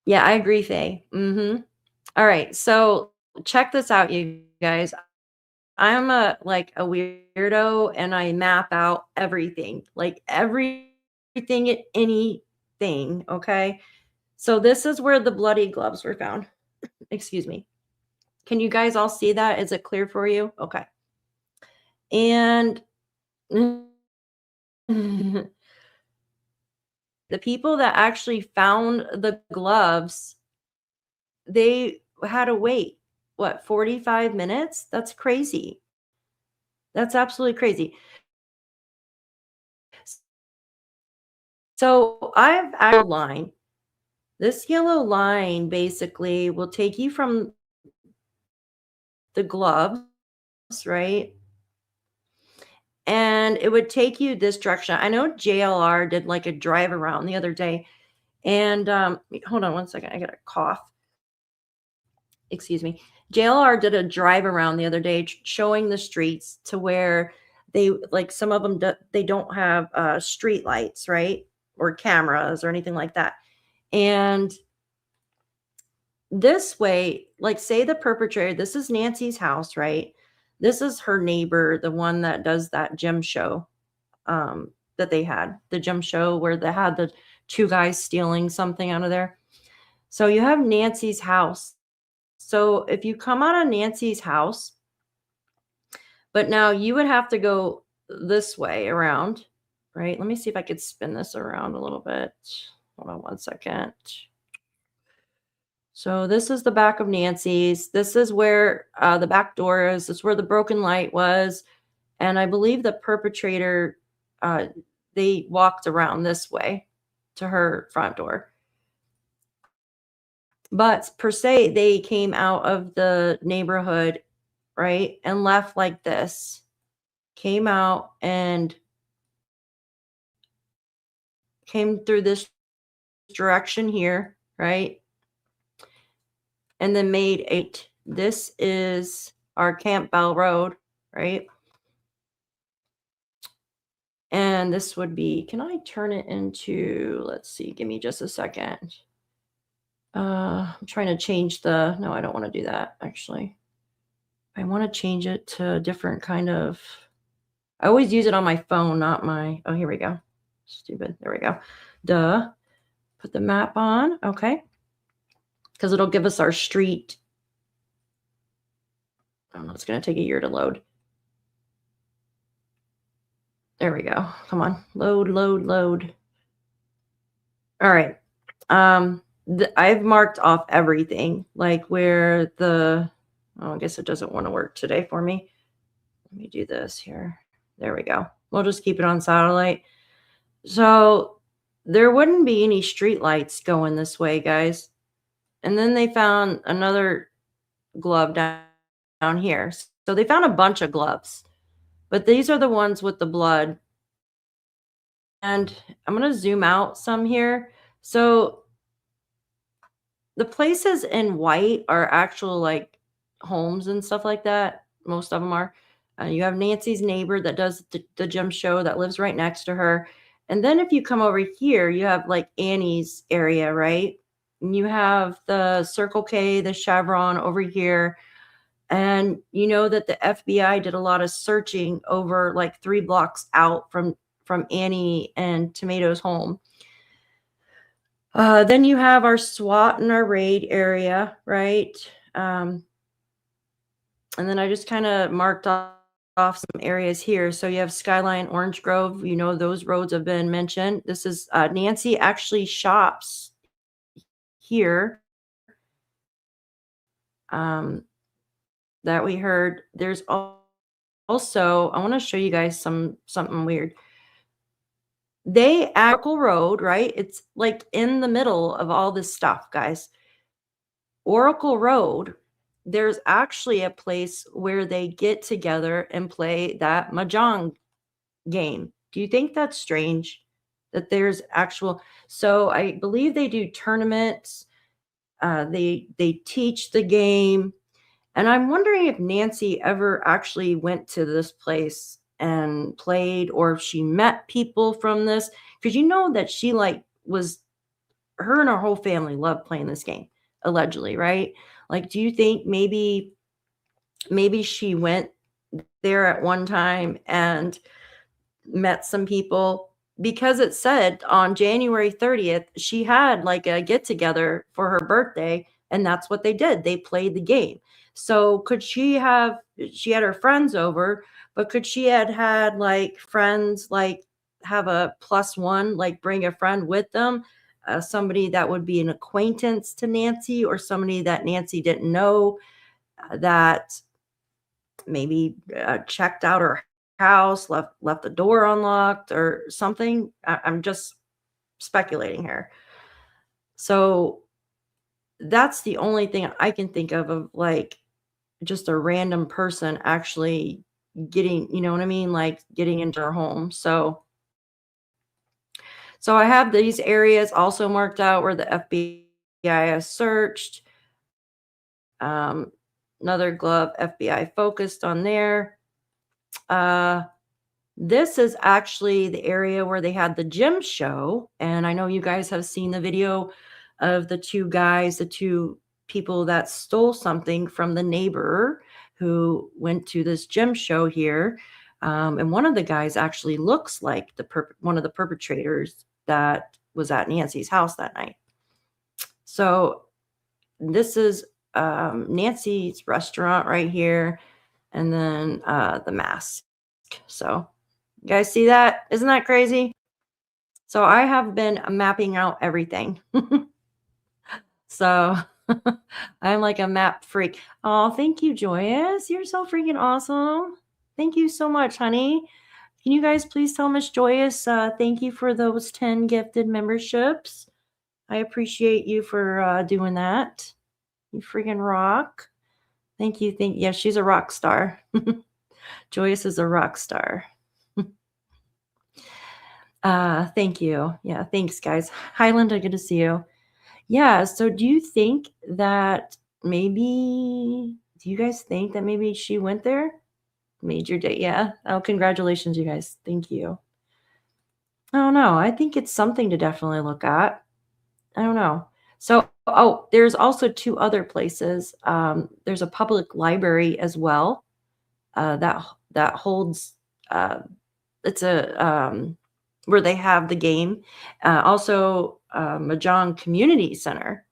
S2: Yeah, I agree, Faye. All right, so check this out, you guys. I'm a weirdo, and I map out everything, like everything and anything. Okay, so this is where the bloody gloves were found. Excuse me. Can you guys all see that? Is it clear for you? Okay. And the people that actually found the gloves, they had to wait, what, 45 minutes? That's crazy. That's absolutely crazy. So I've added a line. This yellow line basically will take you from the gloves, right? And it would take you this direction. I know JLR did like a drive around the other day. And hold on one second. I got a cough. Excuse me. JLR did a drive around the other day showing the streets to where they, like, some of them they don't have street lights, right? Or cameras or anything like that. And this way, like, say the perpetrator, this is Nancy's house, right? This is her neighbor, the one that does that gym show that they had, the gym show where they had the two guys stealing something out of there. So you have Nancy's house. So if you come out of Nancy's house, but now you would have to go this way around, right? Let me see if I could spin this around a little bit. Hold on one second. So this is the back of Nancy's. This is where the back door is. This is where the broken light was. And I believe the perpetrator, they walked around this way to her front door. But per se, they came out of the neighborhood, right? And left like this. Came out and came through this direction here, right? And then made 8. This is our Campbell Road, right? And this would be, can I turn it into, let's see, give me just a second. I'm trying to change no, I don't want to do that, actually. I want to change it to a different kind of, I always use it on my phone, not my, oh, here we go. Stupid. There we go. Duh. Put the map on. Okay. Because it'll give us our street. Oh, it's going to take a year to load. There we go. Come on. Load, load, load. All right. I've marked off everything, like where oh, I guess it doesn't want to work today for me. Let me do this here. There we go. We'll just keep it on satellite. So there wouldn't be any street lights going this way, guys. And then they found another glove down here. So they found a bunch of gloves, but these are the ones with the blood. And I'm going to zoom out some here. So the places in white are actual, like, homes and stuff like that. Most of them are. You have Nancy's neighbor that does the gym show that lives right next to her. And then if you come over here, you have like Annie's area, right? And you have the Circle K, the Chevron over here. And you know that the FBI did a lot of searching over like 3 blocks out from Annie and Tomato's home. Then you have our SWAT and our raid area, right? And then I just kind of marked off some areas here. So you have Skyline, Orange Grove. You know, those roads have been mentioned. This is Nancy actually shops here. That we heard. There's also, I want to show you guys something weird. Oracle Road, right? It's like in the middle of all this stuff, guys. Oracle Road there's actually a place where they get together and play that mahjong game. Do you think that's strange that there's actual? So I believe they do tournaments. They teach the game, and I'm wondering if Nancy ever actually went to this place and played, or if she met people from this, because you know that she like was, her and her whole family loved playing this game, allegedly, right? Like, do you think maybe she went there at one time and met some people? Because it said on January 30th she had like a get together for her birthday, and that's what they did. They played the game. So could she had her friends over, but could she had like friends, like have a plus one, like bring a friend with them, somebody that would be an acquaintance to Nancy, or somebody that Nancy didn't know, that maybe checked out her house, left the door unlocked or something. I'm just speculating here. So that's the only thing I can think of like just a random person actually getting, you know what I mean, like getting into her home. So I have these areas also marked out where the FBI has searched. Another glove, FBI focused on there. This is actually the area where they had the gym show. And I know you guys have seen the video of the two people that stole something from the neighbor who went to this gym show here. And one of the guys actually looks like one of the perpetrators that was at Nancy's house that night. So this is Nancy's restaurant right here. And then the mask. So you guys see that? Isn't that crazy? So I have been mapping out everything. So I'm like a map freak. Oh, thank you, Joyous. You're so freaking awesome. Thank you so much, honey. Can you guys please tell Miss Joyous thank you for those 10 gifted memberships? I appreciate you for doing that. You freaking rock. Thank you. Yeah, she's a rock star. Joyous is a rock star. Thank you. Yeah, thanks, guys. Hi, Linda. Good to see you. Yeah, so do you guys think that maybe she went there? Major day. Yeah. Oh, congratulations, you guys. Thank you. I don't know. I think it's something to definitely look at. I don't know. So, there's also 2 other places. There's a public library as well that holds, it's a where they have the game. Also, Mahjong Community Center.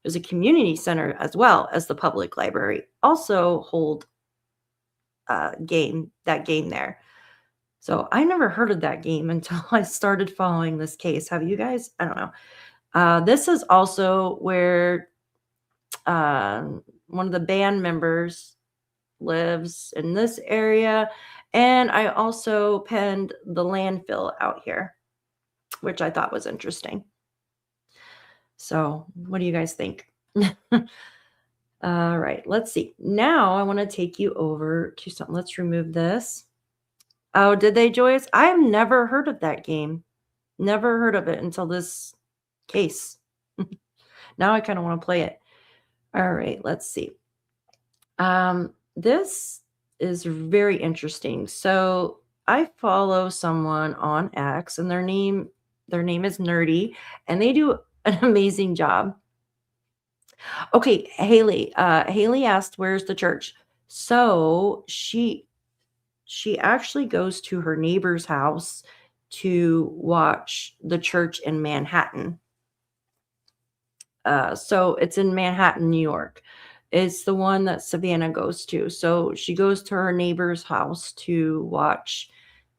S2: There's a community center as well as the public library. Also hold game there. So I never heard of that game until I started following this case. Have you guys? I don't know. This is also where one of the band members lives in this area. And I also penned the landfill out here, which I thought was interesting. So what do you guys think? All right, let's see. Now I want to take you over to something. Let's remove this. Oh, did they, Joyce? I've never heard of that game. Never heard of it until this case. Now I kind of want to play it. All right, let's see. This is very interesting. So I follow someone on X, and their name is Nerdy, and they do an amazing job. Okay, Haley. Haley asked, "Where's the church?" So she actually goes to her neighbor's house to watch the church in Manhattan. So it's in Manhattan, New York. It's the one that Savannah goes to. So she goes to her neighbor's house to watch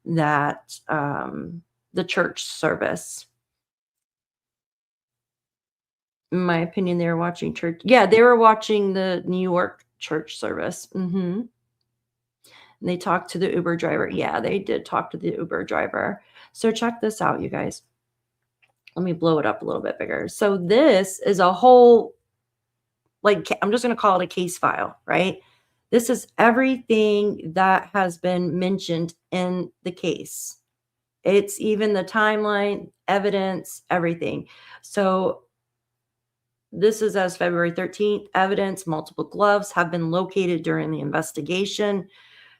S2: that, the church service. In my opinion, they were watching church. Yeah, they were watching the New York church service. And they talked to the Uber driver. Yeah, they did talk to the Uber driver. So check this out, you guys. Let me blow it up a little bit bigger. So this is a whole like, I'm just going to call it a case file, right? This is everything that has been mentioned in the case. It's even the timeline, evidence, everything. So this is as February 13th. Evidence, multiple gloves have been located during the investigation.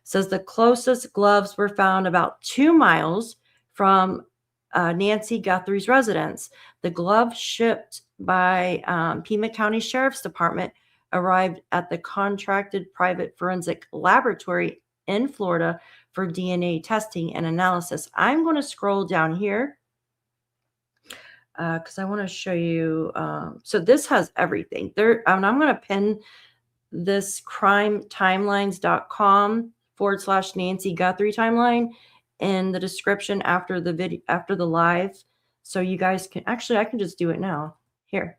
S2: Says the closest gloves were found about 2 miles from Nancy Guthrie's residence. The gloves shipped by Pima County Sheriff's Department arrived at the contracted private forensic laboratory in Florida for DNA testing and analysis. I'm going to scroll down here because I want to show you. So this has everything there. And I'm going to pin this crimetimelines.com/Nancy Guthrie timeline in the description after the video, after the live. So you guys can actually, I can just do it now. Here,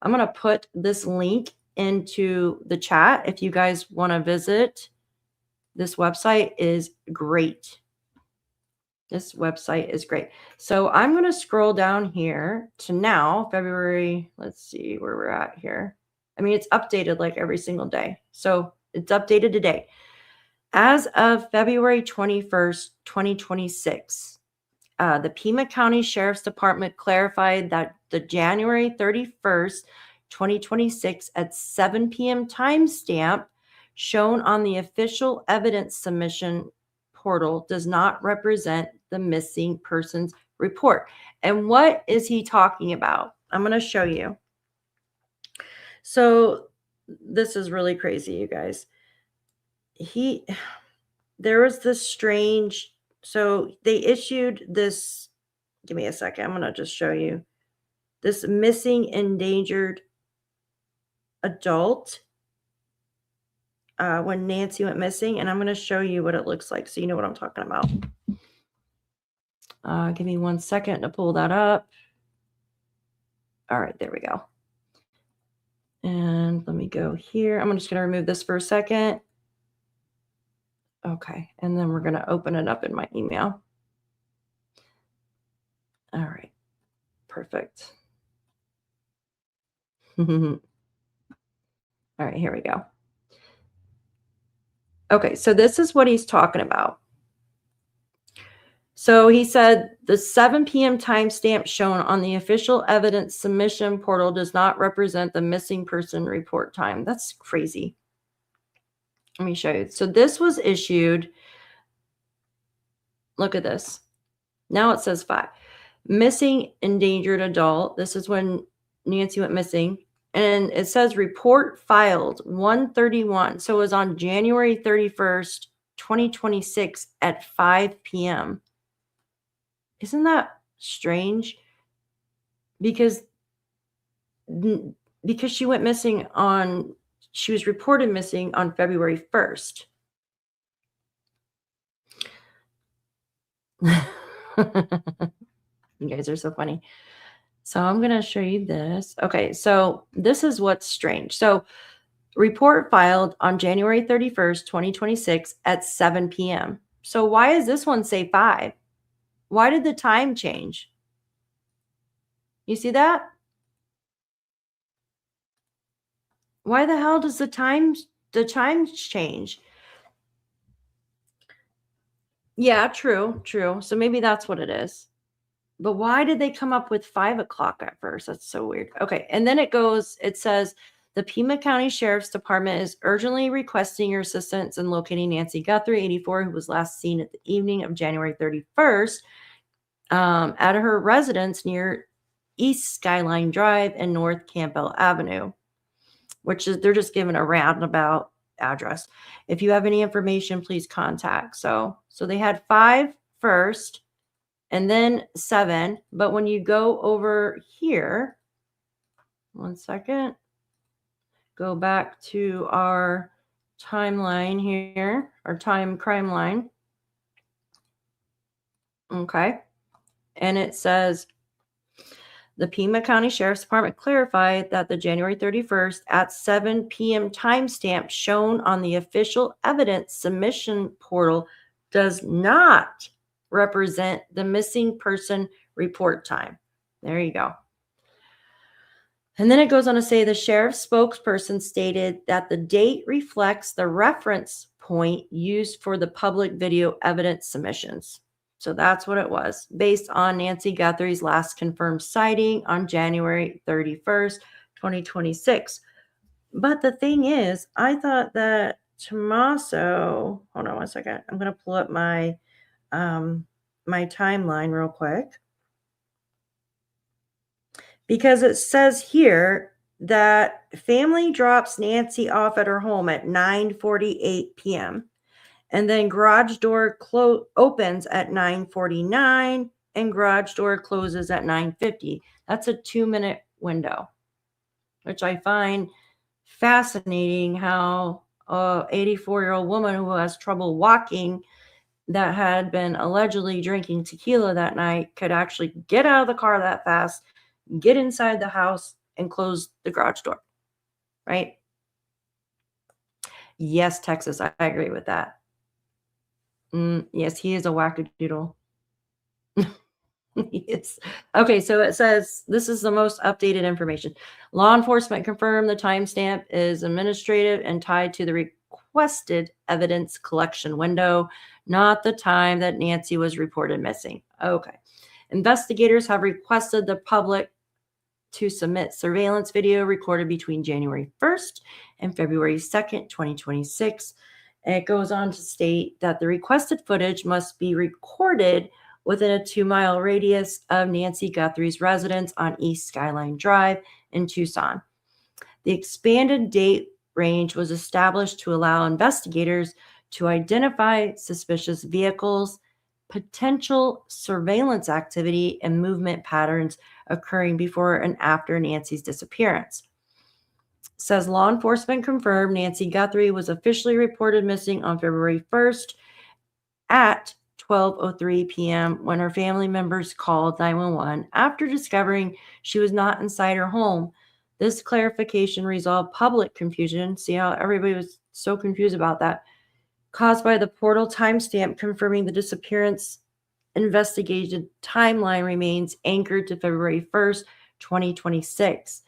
S2: I'm going to put this link into the chat if you guys want to visit. This website is great. This website is great. So I'm going to scroll down here to now, February. Let's see where we're at here. I mean, it's updated like every single day. So it's updated today. As of February 21st, 2026, the Pima County Sheriff's Department clarified that the January 31st, 2026 at 7 p.m. timestamp shown on the official evidence submission portal does not represent the missing persons report. And what is he talking about? I'm going to show you. So this is really crazy, you guys. There was this strange, so they issued this, give me a second, I'm going to just show you this missing endangered adult when Nancy went missing, and I'm going to show you what it looks like so you know what I'm talking about. Give me 1 second to pull that up. All right, there we go. And let me go here. I'm just going to remove this for a second. Okay, and then we're going to open it up in my email. All right, perfect. All right, here we go. Okay, so this is what he's talking about. So he said the 7 p.m. timestamp shown on the official evidence submission portal does not represent the missing person report time. That's crazy. Let me show you. So this was issued. Look at this. Now it says 5. Missing endangered adult. This is when Nancy went missing. And it says report filed 1:31. So it was on January 31st, 2026 at 5 p.m. Isn't that strange? Because she went missing on, she was reported missing on February 1st. You guys are so funny. So I'm going to show you this. Okay, so this is what's strange. So report filed on January 31st, 2026 at 7 p.m. So why does this one say 5? Why did the time change? You see that? Why the hell does the times change? Yeah, true. So maybe that's what it is. But why did they come up with 5 o'clock at first? That's so weird. Okay, and then it says, the Pima County Sheriff's Department is urgently requesting your assistance in locating Nancy Guthrie, 84, who was last seen at the evening of January 31st at her residence near East Skyline Drive and North Campbell Avenue, which is, they're just giving a roundabout address. If you have any information, please contact. So they had 5 first and then 7. But when you go over here, 1 second, go back to our timeline here, our crime line. Okay. And it says, the Pima County Sheriff's Department clarified that the January 31st at 7 p.m. timestamp shown on the official evidence submission portal does not represent the missing person report time. There you go. And then it goes on to say the sheriff's spokesperson stated that the date reflects the reference point used for the public video evidence submissions. So that's what it was, based on Nancy Guthrie's last confirmed sighting on January 31st, 2026. But the thing is, I thought that Tommaso, hold on one second. I'm going to pull up my my timeline real quick. Because it says here that family drops Nancy off at her home at 9:48 p.m. and then garage door opens at 9:49 and garage door closes at 9:50. That's a 2-minute window, which I find fascinating how a 84-year-old woman who has trouble walking that had been allegedly drinking tequila that night could actually get out of the car that fast, get inside the house, and close the garage door, right? Yes, Texas, I agree with that. Yes, he is a wackadoodle. Yes. Okay, so it says this is the most updated information. Law enforcement confirmed the timestamp is administrative and tied to the requested evidence collection window, not the time that Nancy was reported missing. Okay. Investigators have requested the public to submit surveillance video recorded between January 1st and February 2nd, 2026. And it goes on to state that the requested footage must be recorded within a 2-mile radius of Nancy Guthrie's residence on East Skyline Drive in Tucson. The expanded date range was established to allow investigators to identify suspicious vehicles, potential surveillance activity, and movement patterns occurring before and after Nancy's disappearance. It says law enforcement confirmed Nancy Guthrie was officially reported missing on February 1st at 12:03 p.m. when her family members called 911 after discovering she was not inside her home. This clarification resolved public confusion. See how everybody was so confused about that? Caused by the portal timestamp confirming the disappearance. Investigated timeline remains anchored to February 1st, 2026.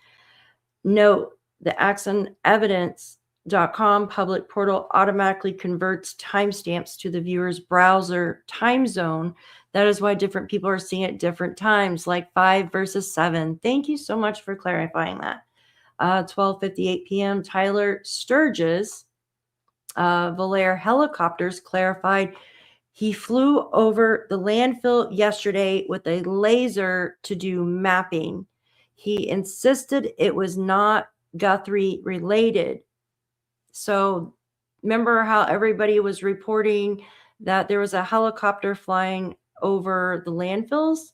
S2: Note, the actionevidence.com public portal automatically converts timestamps to the viewer's browser time zone. That is why different people are seeing it at different times, like 5 versus 7. Thank you so much for clarifying that. 12:58 p.m. Tyler Sturges, Valair Helicopters, clarified he flew over the landfill yesterday with a laser to do mapping. He insisted it was not Guthrie related. So remember how everybody was reporting that there was a helicopter flying over the landfills?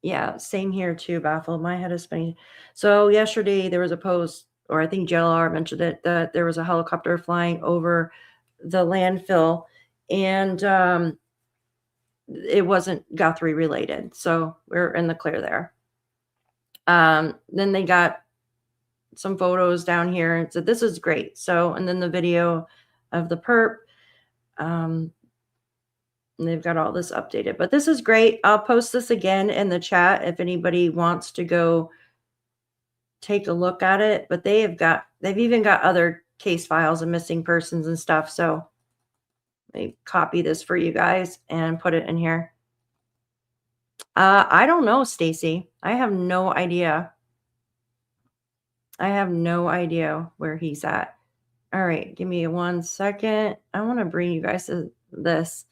S2: Yeah, same here too, baffled. My head is spinning. So yesterday there was a post, or I think JLR mentioned it, that there was a helicopter flying over the landfill, and it wasn't Guthrie related. So we're in the clear there. Then they got some photos down here and said, this is great. So, and then the video of the perp. And they've got all this updated, but this is great. I'll post this again in the chat if anybody wants to go take a look at it. But they've even got other case files of missing persons and stuff. So let me copy this for you guys and put it in here. I don't know, Stacy. I have no idea. I have no idea where he's at. All right, give me 1 second. I want to bring you guys to this.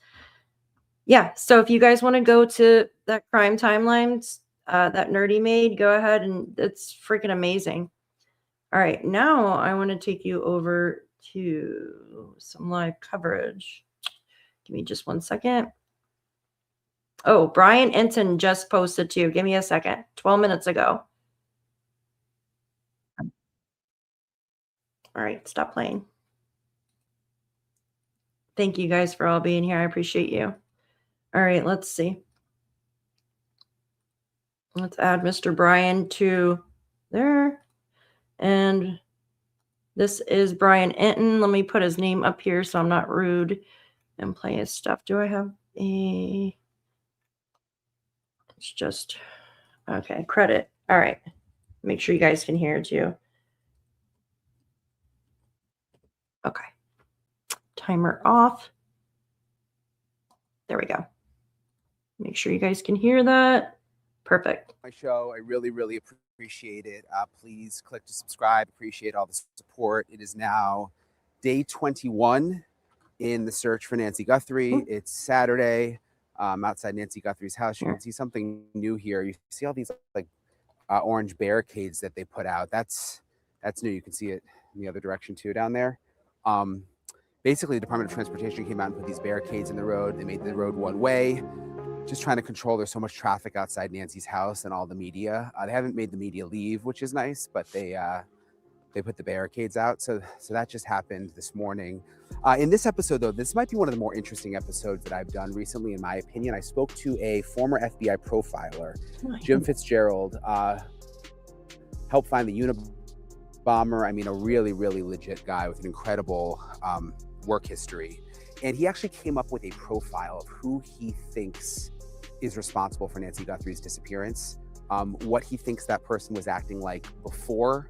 S2: Yeah, so if you guys want to go to that crime timelines that Nerdy made, go ahead, and it's freaking amazing. All right, now I want to take you over to some live coverage. Give me just 1 second. Oh, Brian Enton just posted too. Give me a second. 12 minutes ago. All right, stop playing. Thank you guys for all being here. I appreciate you. All right, let's see. Let's add Mr. Brian to there. And this is Brian Enton. Let me put his name up here so I'm not rude and play his stuff. Do I have a... It's just... Okay, credit. All right. Make sure you guys can hear too. Okay. Timer off. There we go. Make sure you guys can hear that. Perfect.
S5: My show. I really, really appreciate it. Please click to subscribe. Appreciate all the support. It is now day 21 in the search for Nancy Guthrie. It's Saturday. Outside Nancy Guthrie's house. You can see something new here. You see all these like orange barricades that they put out. That's new. You can see it in the other direction too down there. Basically, the Department of Transportation came out and put these barricades in the road. They made the road one way, just trying to control. There's so much traffic outside Nancy's house and all the media. They haven't made the media leave, which is nice, but they put the barricades out. So that just happened this morning. In this episode, though, this might be one of the more interesting episodes that I've done recently, in my opinion. I spoke to a former FBI profiler, Jim Fitzgerald, helped find the Unabomber. I mean, a really, really legit guy with an incredible work history. And he actually came up with a profile of who he thinks is responsible for Nancy Guthrie's disappearance, what he thinks that person was acting like before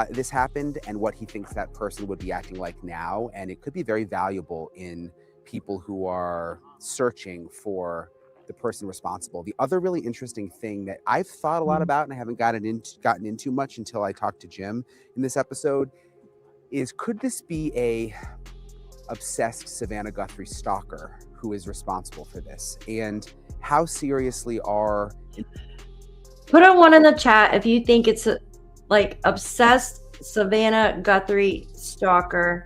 S5: this happened, and what he thinks that person would be acting like now. And it could be very valuable in people who are searching for the person responsible. The other really interesting thing that I've thought a lot about and I haven't gotten into much until I talked to Jim in this episode is, could this be a obsessed Savannah Guthrie stalker who is responsible for this? And how seriously are...
S2: Put a 1 in the chat if you think it's like obsessed Savannah Guthrie stalker,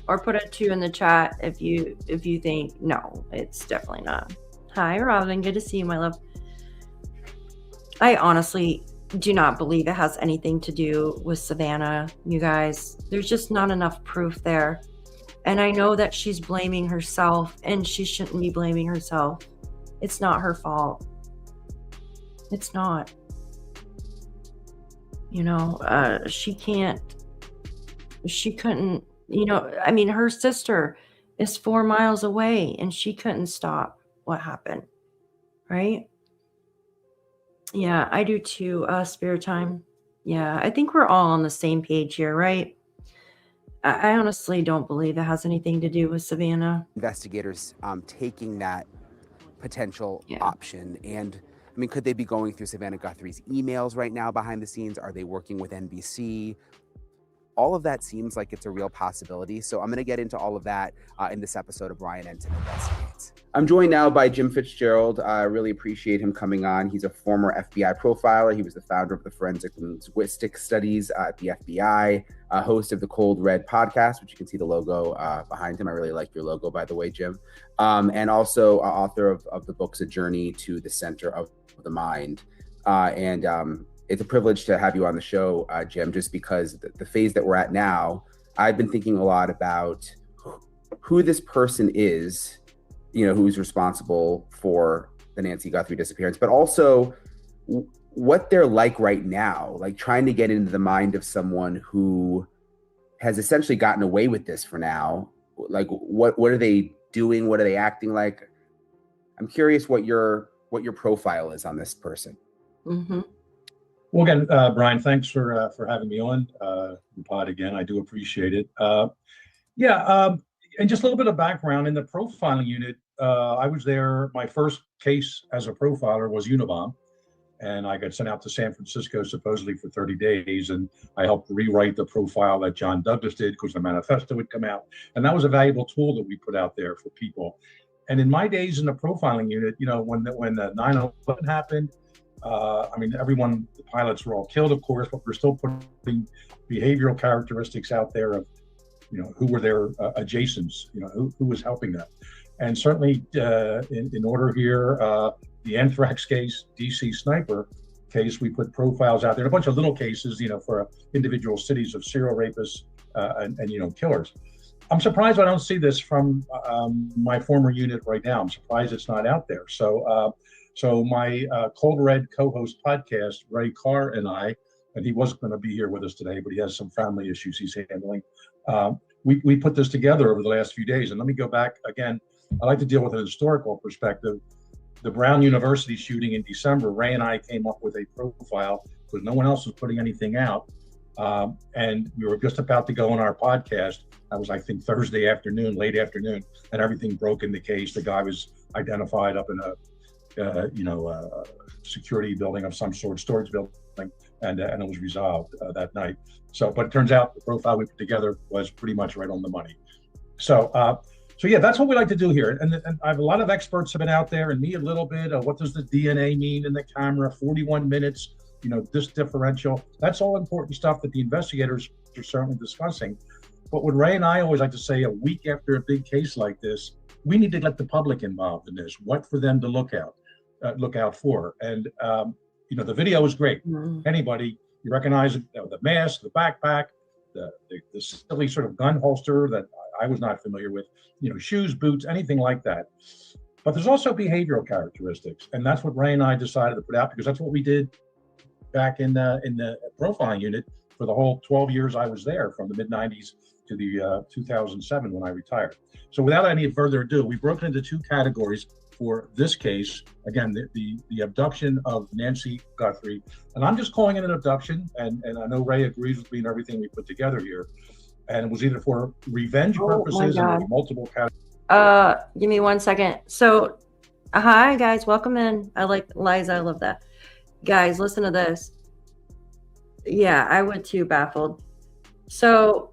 S2: or put a 2 in the chat if you think no, it's definitely not. Hi Robin, good to see you, my love. I honestly do not believe it has anything to do with Savannah, you guys. There's just not enough proof there. And I know that she's blaming herself, and she shouldn't be blaming herself. It's not her fault. It's not. You know, she couldn't, you know, I mean, her sister is 4 miles away and she couldn't stop what happened, right? Yeah, I do too, Spirit Time. Yeah, I think we're all on the same page here, right? I honestly don't believe it has anything to do with Savannah.
S5: Investigators taking that potential option. And I mean, could they be going through Savannah Guthrie's emails right now behind the scenes? Are they working with NBC? All of that seems like it's a real possibility. So I'm going to get into all of that in this episode of Brian Enton Investigates. I'm joined now by Jim Fitzgerald. I really appreciate him coming on. He's a former FBI profiler. He was the founder of the Forensic Linguistic Studies at the FBI, a host of the Cold Red podcast, which you can see the logo behind him. I really like your logo, by the way, Jim. And also author of the books A Journey to the Center of the Mind. It's a privilege to have you on the show, Jim, just because the phase that we're at now, I've been thinking a lot about who this person is, you know, who's responsible for the Nancy Guthrie disappearance, but also what they're like right now, like trying to get into the mind of someone who has essentially gotten away with this for now. Like, what are they doing? What are they acting like? I'm curious what your profile is on this person.
S2: Mm-hmm.
S6: Well, again, Brian, thanks for having me on the pod again. I do appreciate it. And just a little bit of background in the profiling unit. I was there. My first case as a profiler was Unabomber, and I got sent out to San Francisco supposedly for 30 days, and I helped rewrite the profile that John Douglas did because the manifesto would come out, and that was a valuable tool that we put out there for people. And in my days in the profiling unit, you know, when the 9/11 happened, I mean, everyone, the pilots were all killed, of course, but we're still putting behavioral characteristics out there of, you know, who were their adjacents, you know, who was helping them. And certainly in order here, the anthrax case, DC sniper case, we put profiles out there, and a bunch of little cases, you know, for individual cities of serial rapists and you know, killers. I'm surprised I don't see this from my former unit right now. I'm surprised it's not out there. So my Cold Red co-host podcast, Ray Carr and I, and he wasn't going to be here with us today, but he has some family issues he's handling. We put this together over the last few days. And let me go back again. I like to deal with a historical perspective. The Brown University shooting in December, Ray and I came up with a profile because no one else was putting anything out. And we were just about to go on our podcast. That was, I think, Thursday afternoon, late afternoon, and everything broke in the case. The guy was identified up in a security building of some sort, storage building, and it was resolved that night. So, but it turns out the profile we put together was pretty much right on the money. So yeah, that's what we like to do here. And I have a lot of experts have been out there, and me a little bit. What does the DNA mean in the camera? 41 minutes. This differential. That's all important stuff that the investigators are certainly discussing. But what Ray and I always like to say, a week after a big case like this, we need to get the public involved in this. What for them to look out for. And the video is great. Anybody, you recognize the mask, the backpack, the silly sort of gun holster that I was not familiar with. Shoes, boots, anything like that. But there's also behavioral characteristics, and that's what Ray and I decided to put out, because that's what we did back in the profiling unit for the whole 12 years I was there, from the mid-90s to the 2007 when I retired. So without any further ado, we broke it into two categories for this case. Again, the abduction of Nancy Guthrie, and I'm just calling it an abduction, and I know Ray agrees with me and everything we put together here. And it was either for revenge purposes, and there was multiple categories.
S2: Give me 1 second. So, hi guys, welcome in. I like Liza, I love that. Guys, listen to this. Yeah, I would too, baffled. So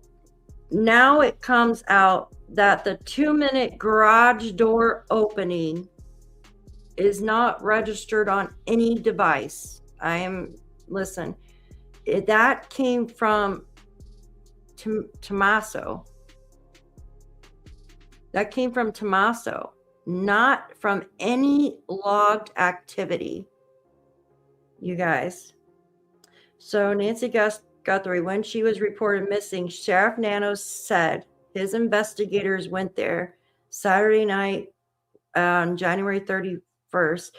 S2: now it comes out that the 2-minute garage door opening is not registered on any device. Listen, that came from Tommaso. That came from Tommaso, not from any logged activity. You guys. So Nancy Guthrie, when she was reported missing, Sheriff Nanos said his investigators went there Saturday night on January 31st.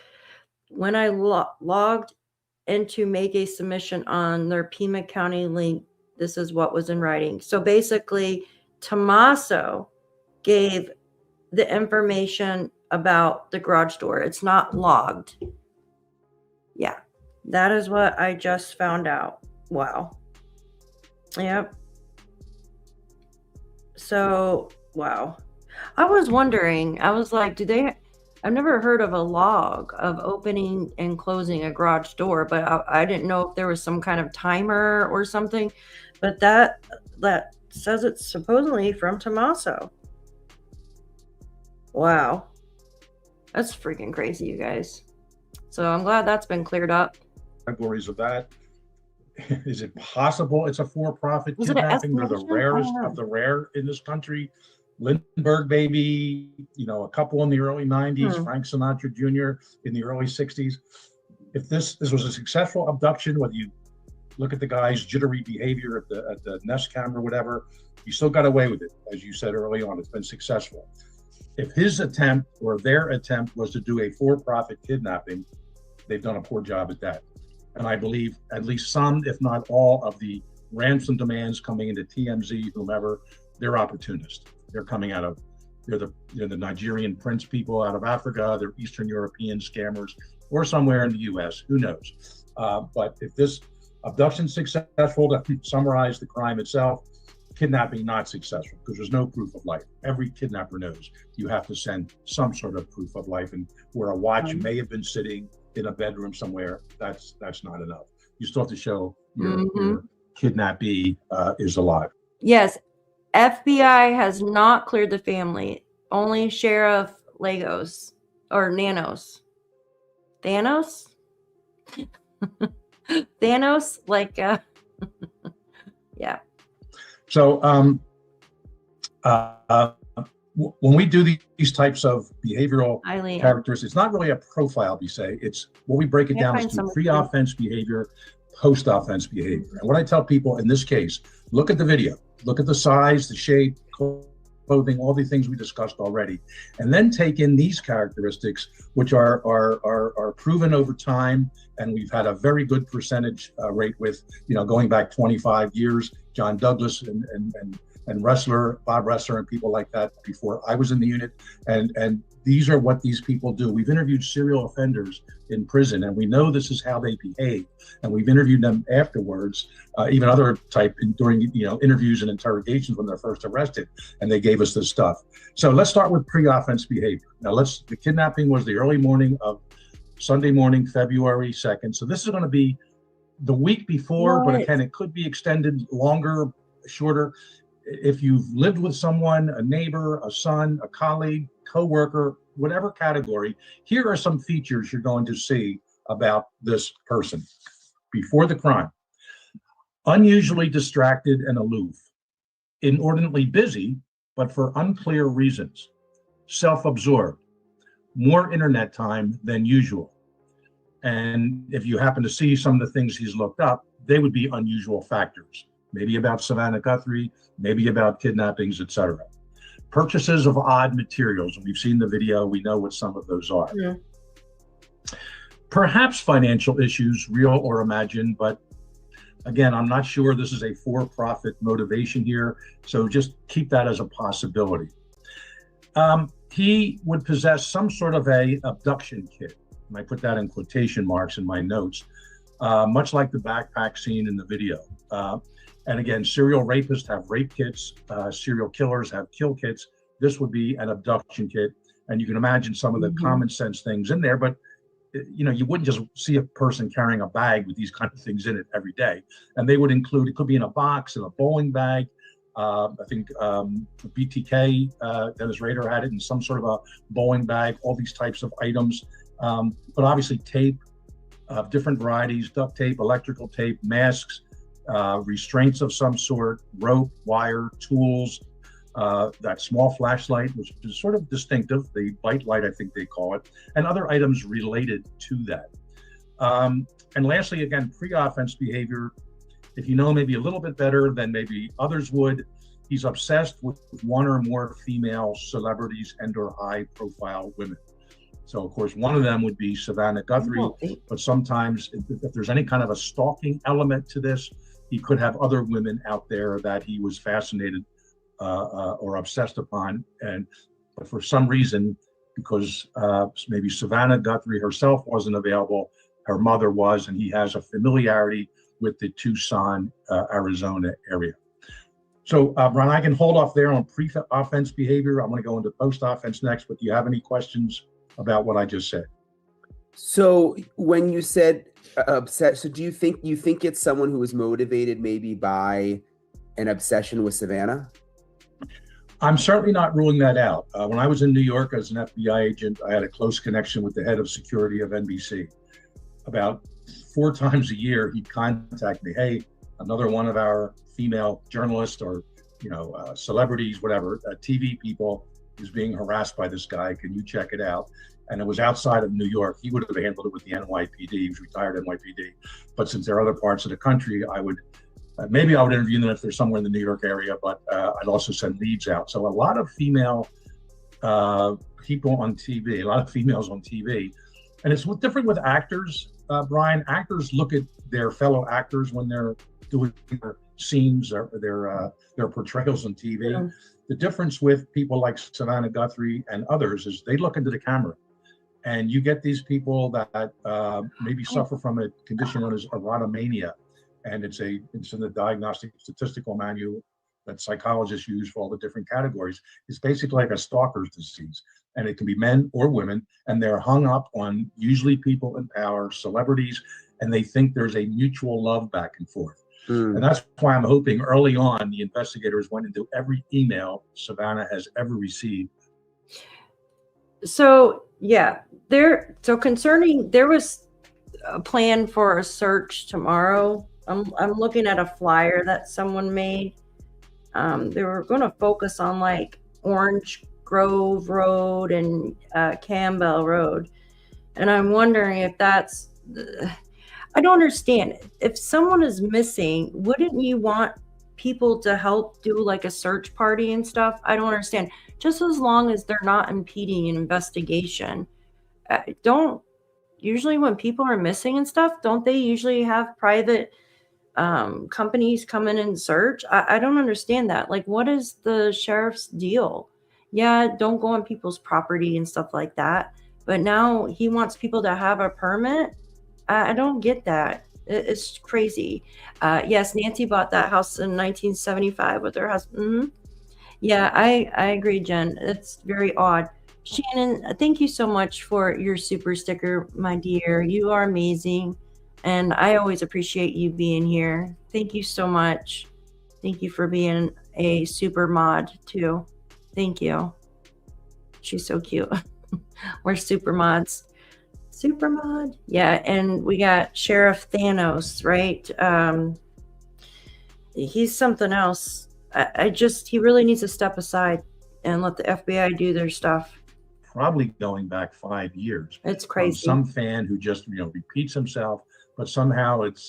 S2: When I logged in to make a submission on their Pima County link, this is what was in writing. So basically, Tommaso gave the information about the garage door. It's not logged. Yeah. That is what I just found out. Wow. Yep. So, wow. I was wondering, I was like, I've never heard of a log of opening and closing a garage door, but I didn't know if there was some kind of timer or something. But that says it's supposedly from Tommaso. Wow. That's freaking crazy, you guys. So I'm glad that's been cleared up.
S6: Categories of that. Is it possible it's a for-profit kidnapping? They're the rarest of the rare in this country. Lindbergh baby, a couple in the early 90s, Frank Sinatra Jr. in the early 60s. If this was a successful abduction, whether you look at the guy's jittery behavior at the Nest camera, whatever, he still got away with it. As you said early on, it's been successful. If his attempt or their attempt was to do a for-profit kidnapping, they've done a poor job at that. And I believe at least some, if not all, of the ransom demands coming into TMZ, whomever, they're opportunists. They're coming out of, they're the Nigerian prince people out of Africa, they're Eastern European scammers, or somewhere in the US, who knows. But if this abduction's successful, to summarize the crime itself, kidnapping not successful, because there's no proof of life. Every kidnapper knows you have to send some sort of proof of life, and where a watch may have been sitting in a bedroom somewhere, that's not enough. You still have to show your kidnappee is alive.
S2: Yes, FBI has not cleared the family. Only Sheriff Lagos or Nanos. Thanos? Thanos? Like, yeah.
S6: So when we do these types of behavioral characters, it's not really a profile, we say. It's what we break it down is to pre-offense behavior, post-offense behavior. And what I tell people in this case, look at the video, look at the size, the shape, clothing, all the things we discussed already, and then take in these characteristics, which are proven over time, and we've had a very good percentage rate with, going back 25 years, John Douglas and Bob Ressler and people like that before I was in the unit, and these are what these people do. We've interviewed serial offenders in prison, and we know this is how they behave. And we've interviewed them afterwards, even other type during interviews and interrogations when they're first arrested, and they gave us this stuff. So let's start with pre-offense behavior. Now the kidnapping was the early morning of Sunday morning, February 2nd. So this is going to be the week before, but again, it could be extended longer, shorter. If you've lived with someone, a neighbor, a son, a colleague, co-worker, whatever category, here are some features you're going to see about this person before the crime. Unusually distracted and aloof, inordinately busy, but for unclear reasons, self-absorbed, more internet time than usual. And if you happen to see some of the things he's looked up, they would be unusual factors, maybe about Savannah Guthrie, maybe about kidnappings, etc. Purchases of odd materials. We've seen the video, we know what some of those are. Yeah. Perhaps financial issues, real or imagined, but again, I'm not sure this is a for-profit motivation here, so just keep that as a possibility. He would possess some sort of a abduction kit. And I put that in quotation marks in my notes, much like the backpack scene in the video. And again, serial rapists have rape kits, serial killers have kill kits. This would be an abduction kit. And you can imagine some of the common sense things in there, but you wouldn't just see a person carrying a bag with these kind of things in it every day. And they would include, it could be in a box, in a bowling bag. I think BTK, Dennis Rader, had it in some sort of a bowling bag, all these types of items. But obviously tape of different varieties, duct tape, electrical tape, masks, restraints of some sort, rope, wire, tools, that small flashlight, which is sort of distinctive, the bite light, I think they call it, and other items related to that. And lastly, again, pre-offense behavior. If you know maybe a little bit better than maybe others would, he's obsessed with one or more female celebrities and or high-profile women. So, of course, one of them would be Savannah Guthrie, but sometimes if there's any kind of a stalking element to this, he could have other women out there that he was fascinated or obsessed upon. But for some reason, because maybe Savannah Guthrie herself wasn't available, her mother was, and he has a familiarity with the Tucson, Arizona area. So, Ron, I can hold off there on pre-offense behavior. I'm going to go into post-offense next, but do you have any questions about what I just said?
S5: So when you said upset, so do you think it's someone who was motivated maybe by an obsession with Savannah?
S6: I'm certainly not ruling that out. When I was in New York as an FBI agent, I had a close connection with the head of security of NBC. About 4 times a year, he'd contact me, hey, another one of our female journalists or celebrities, whatever, TV people is being harassed by this guy. Can you check it out? And it was outside of New York. He would have handled it with the NYPD. He was retired NYPD. But since there are other parts of the country, I would maybe I would interview them if they're somewhere in the New York area, but I'd also send leads out. So a lot of female people on TV, a lot of females on TV. And it's different with actors, Brian. Actors look at their fellow actors when they're doing their scenes or their portrayals on TV. Yeah. The difference with people like Savannah Guthrie and others is they look into the camera. And you get these people that maybe suffer from a condition known as erotomania. And it's in the diagnostic statistical manual that psychologists use for all the different categories. It's basically like a stalker's disease. And it can be men or women, and they're hung up on usually people in power, celebrities, and they think there's a mutual love back and forth. And that's why I'm hoping early on the investigators went into every email Savannah has ever received.
S2: So yeah, there was a plan for a search tomorrow. I'm looking at a flyer that someone made. They were going to focus on like Orange Grove Road and Campbell Road, and I'm wondering if that's. I don't understand. If someone is missing, wouldn't you want people to help do like a search party and stuff? I don't understand. Just as long as they're not impeding an investigation. Usually when people are missing and stuff, don't they usually have private companies come in and search? I don't understand that. Like, what is the sheriff's deal? Yeah, don't go on people's property and stuff like that. But now he wants people to have a permit. I don't get that. It's crazy. Yes, Nancy bought that house in 1975 with her husband. Yeah, I agree, Jen. It's very odd. Shannon, thank you so much for your super sticker, my dear. You are amazing. And I always appreciate you being here. Thank you so much. Thank you for being a super mod, too. Thank you. She's so cute. We're super mods. Super mod. Yeah, and we got Sheriff Thanos, right? He's something else. He really needs to step aside and let the FBI do their stuff.
S6: Probably going back 5 years.
S2: It's crazy.
S6: Some fan who just repeats himself, but somehow it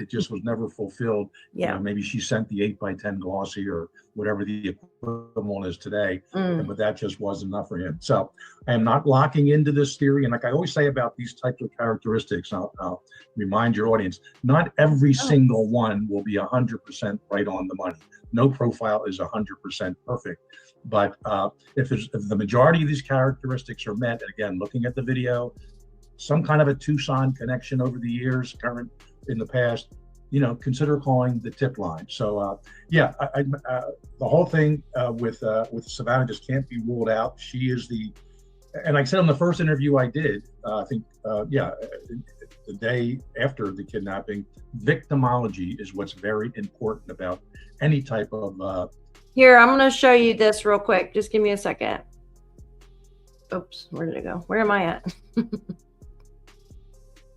S6: just was never fulfilled.
S2: Yeah.
S6: Maybe she sent the 8x10 glossy or whatever the equivalent is today, but that just wasn't enough for him. So I am not locking into this theory. And like I always say about these types of characteristics, I'll remind your audience, not every single one will be 100% right on the money. No profile is 100% perfect. But if the majority of these characteristics are met, and again, looking at the video, some kind of a Tucson connection over the years, current, in the past, consider calling the tip line. So the whole thing with Savannah just can't be ruled out. She is and like I said in the first interview I did, I think, the day after the kidnapping, victimology is what's very important about any type of.
S2: Here, I'm going to show you this real quick. Just give me a second. Oops, where did it go? Where am I at?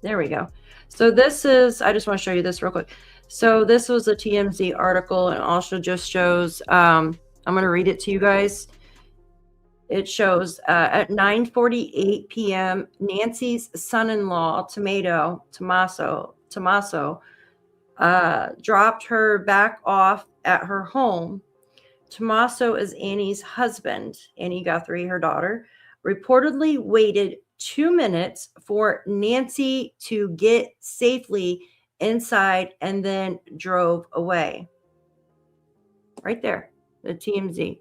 S2: There we go. So this is, I just want to show you this real quick. So this was a TMZ article, and also just shows, I'm going to read it to you guys. It shows at 9:48 p.m., Nancy's son-in-law, Tommaso, dropped her back off at her home. Tommaso is Annie's husband. Annie Guthrie, her daughter, reportedly waited 2 minutes for Nancy to get safely inside and then drove away. Right there, the TMZ.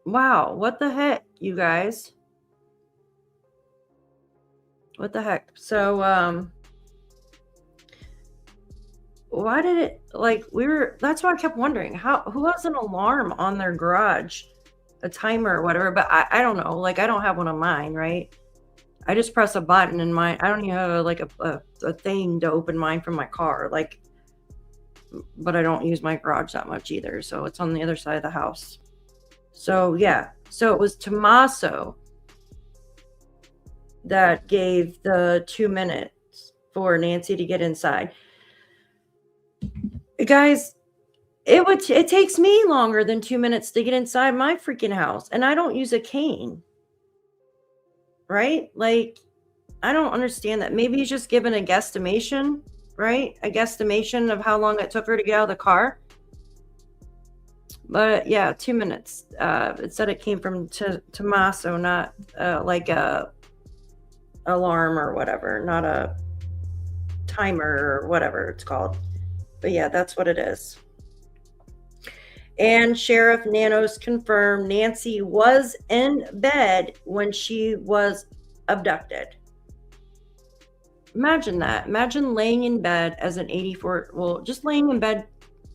S2: Wow, what the heck, you guys? What the heck? So, why did it, that's why I kept wondering, who has an alarm on their garage, a timer or whatever, but I don't know, I don't have one on mine, right? I just press a button in mine. I don't even have a thing to open mine from my car, but I don't use my garage that much either, so it's on the other side of the house. So yeah, so it was Tommaso that gave the 2 minutes for Nancy to get inside. Guys, it takes me longer than 2 minutes to get inside my freaking house, and I don't use a cane, right? I don't understand that. Maybe he's just given a guesstimation, right? A guesstimation of how long it took her to get out of the car. But yeah, 2 minutes. It said it came from Tommaso, not like a alarm or whatever, not a timer or whatever it's called. But yeah, that's what it is. And Sheriff Nanos confirmed Nancy was in bed when she was abducted. Imagine that. Imagine laying in bed as an just laying in bed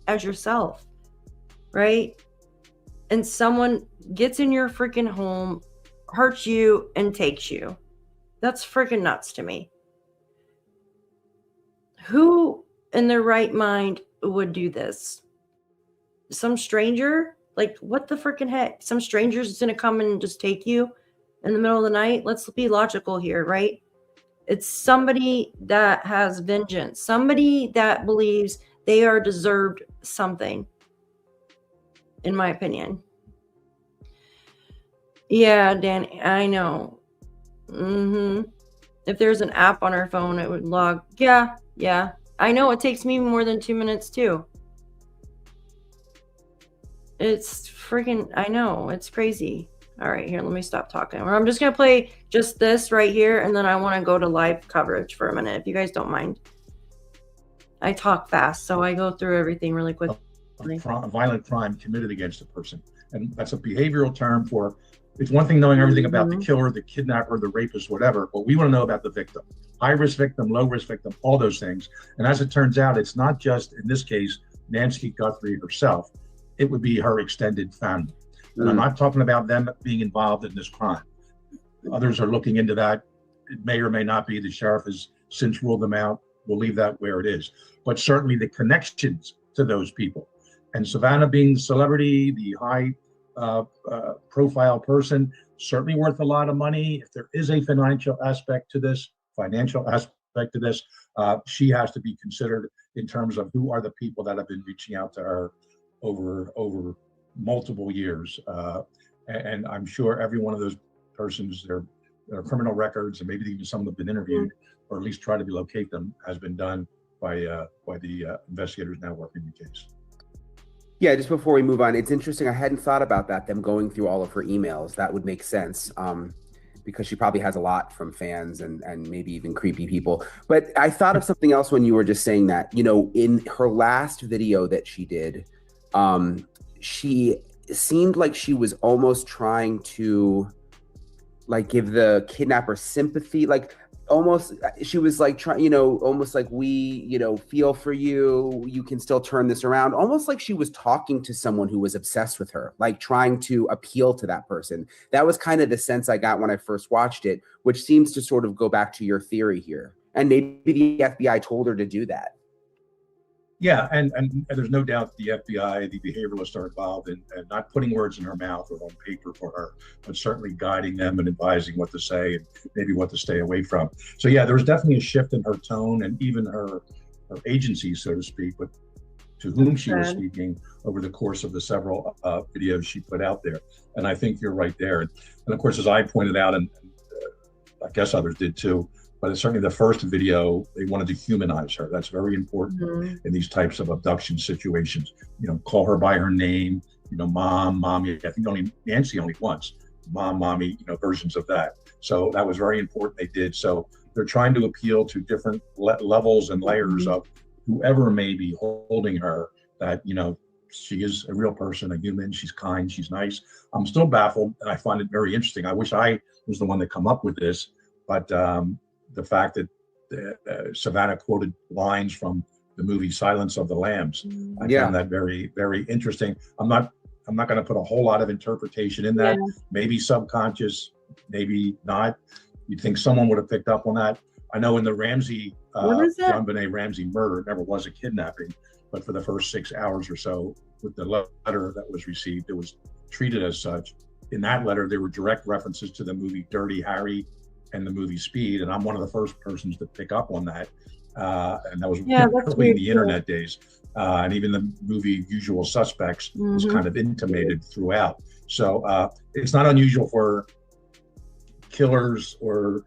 S2: as yourself, right? And someone gets in your freaking home, hurts you, and takes you. That's freaking nuts to me. Who in their right mind would do this? Some stranger? What the freaking heck? Some stranger's just gonna come and just take you in the middle of the night? Let's be logical here, right? It's somebody that has vengeance, somebody that believes they are deserved something, in my opinion. Yeah, Danny, I know. If there's an app on her phone, it would log. Yeah. I know it takes me more than 2 minutes too. It's freaking, I know, it's crazy. All right, here, let me stop talking. I'm just going to play just this right here, and then I want to go to live coverage for a minute, if you guys don't mind. I talk fast, so I go through everything really quick.
S6: a violent crime committed against a person. And that's a behavioral term for, it's one thing knowing everything about the killer, the kidnapper, the rapist, whatever, but we want to know about the victim. High-risk victim, low-risk victim, all those things. And as it turns out, it's not just, in this case, Nancy Guthrie herself. It would be her extended family. And I'm not talking about them being involved in this crime. Others are looking into that. It may or may not be. The sheriff has since ruled them out. We'll leave that where it is. But certainly the connections to those people. And Savannah being the celebrity, the high profile person, certainly worth a lot of money. If there is a financial aspect to this, she has to be considered in terms of who are the people that have been reaching out to her over multiple years. And I'm sure every one of those persons, their criminal records, and maybe even some of them have been interviewed, or at least try to locate them, has been done by the investigators now working the case.
S5: Yeah, just before we move on, it's interesting. I hadn't thought about that, them going through all of her emails. That would make sense, because she probably has a lot from fans and maybe even creepy people. But I thought of something else when you were just saying that. You know, in her last video that she did, she seemed like she was almost trying to like give the kidnapper sympathy, like almost she was like trying, you know, almost like we, you know, feel for you, you can still turn this around, almost like she was talking to someone who was obsessed with her, like trying to appeal to that person. That was kind of the sense I got when I first watched it, which seems to sort of go back to your theory here. And maybe the FBI told her to do that.
S6: Yeah, and there's no doubt the FBI, the behavioralists are involved in not putting words in her mouth or on paper for her, but certainly guiding them and advising what to say and maybe what to stay away from. So yeah, there was definitely a shift in her tone and even her agency, so to speak, but to whom she was speaking over the course of the several videos she put out there. And I think you're right there. And of course, as I pointed out, and I guess others did too, but it's certainly the first video, they wanted to humanize her. That's very important in these types of abduction situations. You know, call her by her name, you know, mom, mommy. I think only Nancy only once, mom, mommy, you know, versions of that. So that was very important they did. So they're trying to appeal to different levels and layers of whoever may be holding her, that, you know, she is a real person, a human, she's kind, she's nice. I'm still baffled, and I find it very interesting. I wish I was the one that come up with this, but the fact that Savannah quoted lines from the movie Silence of the Lambs. I found that very, very interesting. I'm not going to put a whole lot of interpretation in that. Maybe subconscious, maybe not. You'd think someone would have picked up on that. I know in the Ramsey, John Benet Ramsey murder, it never was a kidnapping, but for the first 6 hours or so, with the letter that was received, it was treated as such. In that letter, there were direct references to the movie Dirty Harry and the movie Speed, and I'm one of the first persons to pick up on that. And that was early in the internet days. And even the movie Usual Suspects was kind of intimated throughout. So it's not unusual for killers, or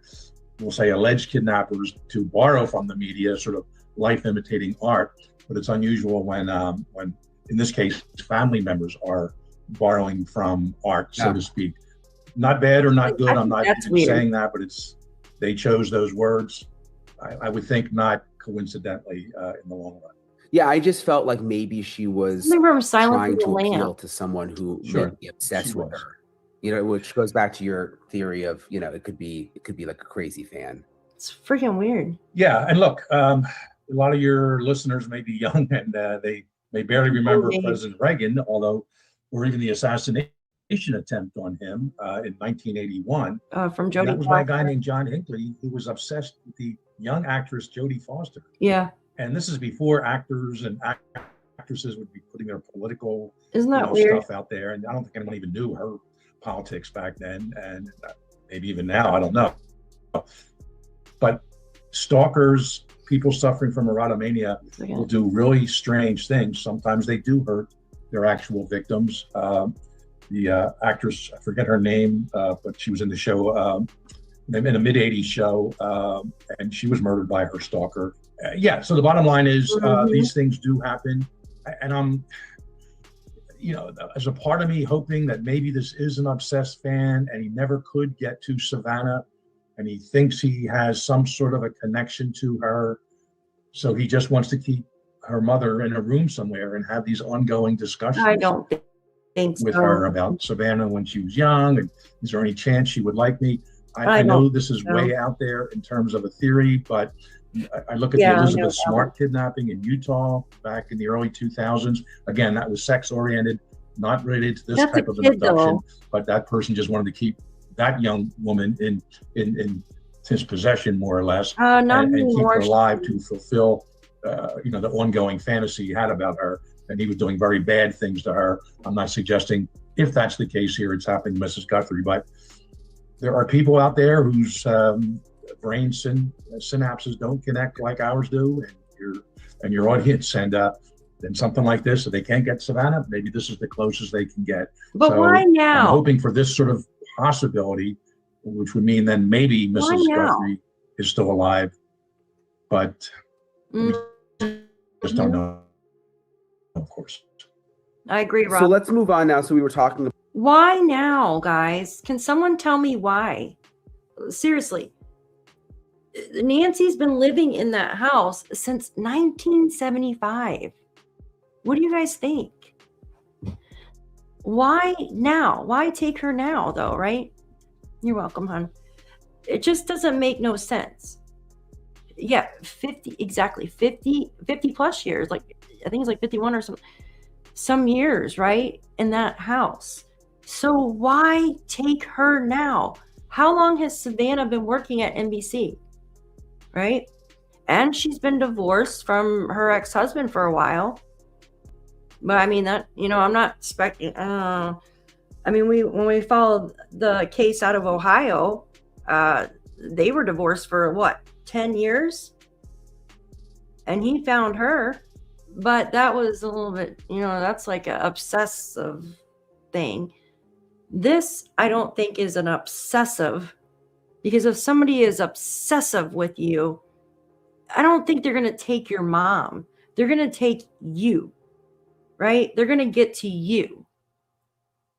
S6: we'll say alleged kidnappers, to borrow from the media, sort of life imitating art. But it's unusual when in this case, family members are borrowing from art, so to speak. Not bad or not good. I'm not saying that, but they chose those words. I would think not coincidentally in the long run.
S5: Yeah, I just felt like maybe she was trying to appeal to someone who may be obsessed with her. You know, which goes back to your theory of, you know, it could be like a crazy fan.
S2: It's freaking weird.
S6: Yeah, and look, a lot of your listeners may be young and they may barely remember President Reagan, or even the assassination attempt on him in 1981
S2: from Jodie.
S6: That was by a guy named John Hinckley, who was obsessed with the young actress Jodie Foster.
S2: Yeah.
S6: And this is before actors and actresses would be putting their political stuff out there. And I don't think anyone even knew her politics back then, and maybe even now, I don't know. But stalkers, people suffering from erotomania, will do really strange things. Sometimes they do hurt their actual victims. The actress, I forget her name, but she was in the show, in a mid-'80s show, and she was murdered by her stalker. So the bottom line is these things do happen. And I'm, you know, as a part of me hoping that maybe this is an obsessed fan and he never could get to Savannah and he thinks he has some sort of a connection to her. So he just wants to keep her mother in a room somewhere and have these ongoing discussions
S2: I don't think
S6: with
S2: so.
S6: her about Savannah when she was young, and is there any chance she would like me?
S2: I
S6: I know
S2: don't
S6: this is
S2: know.
S6: way out there in terms of a theory, but I look at
S2: Yeah, I
S6: the
S2: know
S6: Elizabeth
S2: that
S6: Smart kidnapping in Utah back in the early 2000s. Again, that was sex oriented, not related to this
S2: That's
S6: type
S2: a
S6: of
S2: kid,
S6: abduction,
S2: though.
S6: but that person just wanted to keep that young woman in his possession, more or less,
S2: Not
S6: and keep
S2: anymore.
S6: her alive to fulfill the ongoing fantasy he had about her. And he was doing very bad things to her. I'm not suggesting, if that's the case here, it's happening to Mrs. Guthrie, but there are people out there whose brain synapses don't connect like ours do, and your audience, and then something like this, if they can't get Savannah, maybe this is the closest they can get.
S2: But
S6: So
S2: why now?
S6: I'm hoping for this sort of possibility, which would mean then maybe
S2: Why
S6: Mrs.
S2: now?
S6: Guthrie is still alive, but we just don't know, of course.
S2: I agree, Rob.
S5: So let's move on now. So we were talking.
S2: Why now, guys? Can someone tell me why? Seriously. Nancy's been living in that house since 1975. What do you guys think? Why now? Why take her now, though, right? You're welcome, hon. It just doesn't make no sense. Yeah, 50 plus years. Like, I think it's like 51 or some years, right? In that house. So why take her now? How long has Savannah been working at NBC? Right? And she's been divorced from her ex-husband for a while. But I mean, that, I'm not expecting, I mean, when we followed the case out of Ohio, they were divorced for what, 10 years? And he found her, but that was a little bit, that's like an obsessive thing. This, I don't think, is an obsessive, because if somebody is obsessive with you, I don't think they're going to take your mom. They're going to take you, right? They're going to get to you.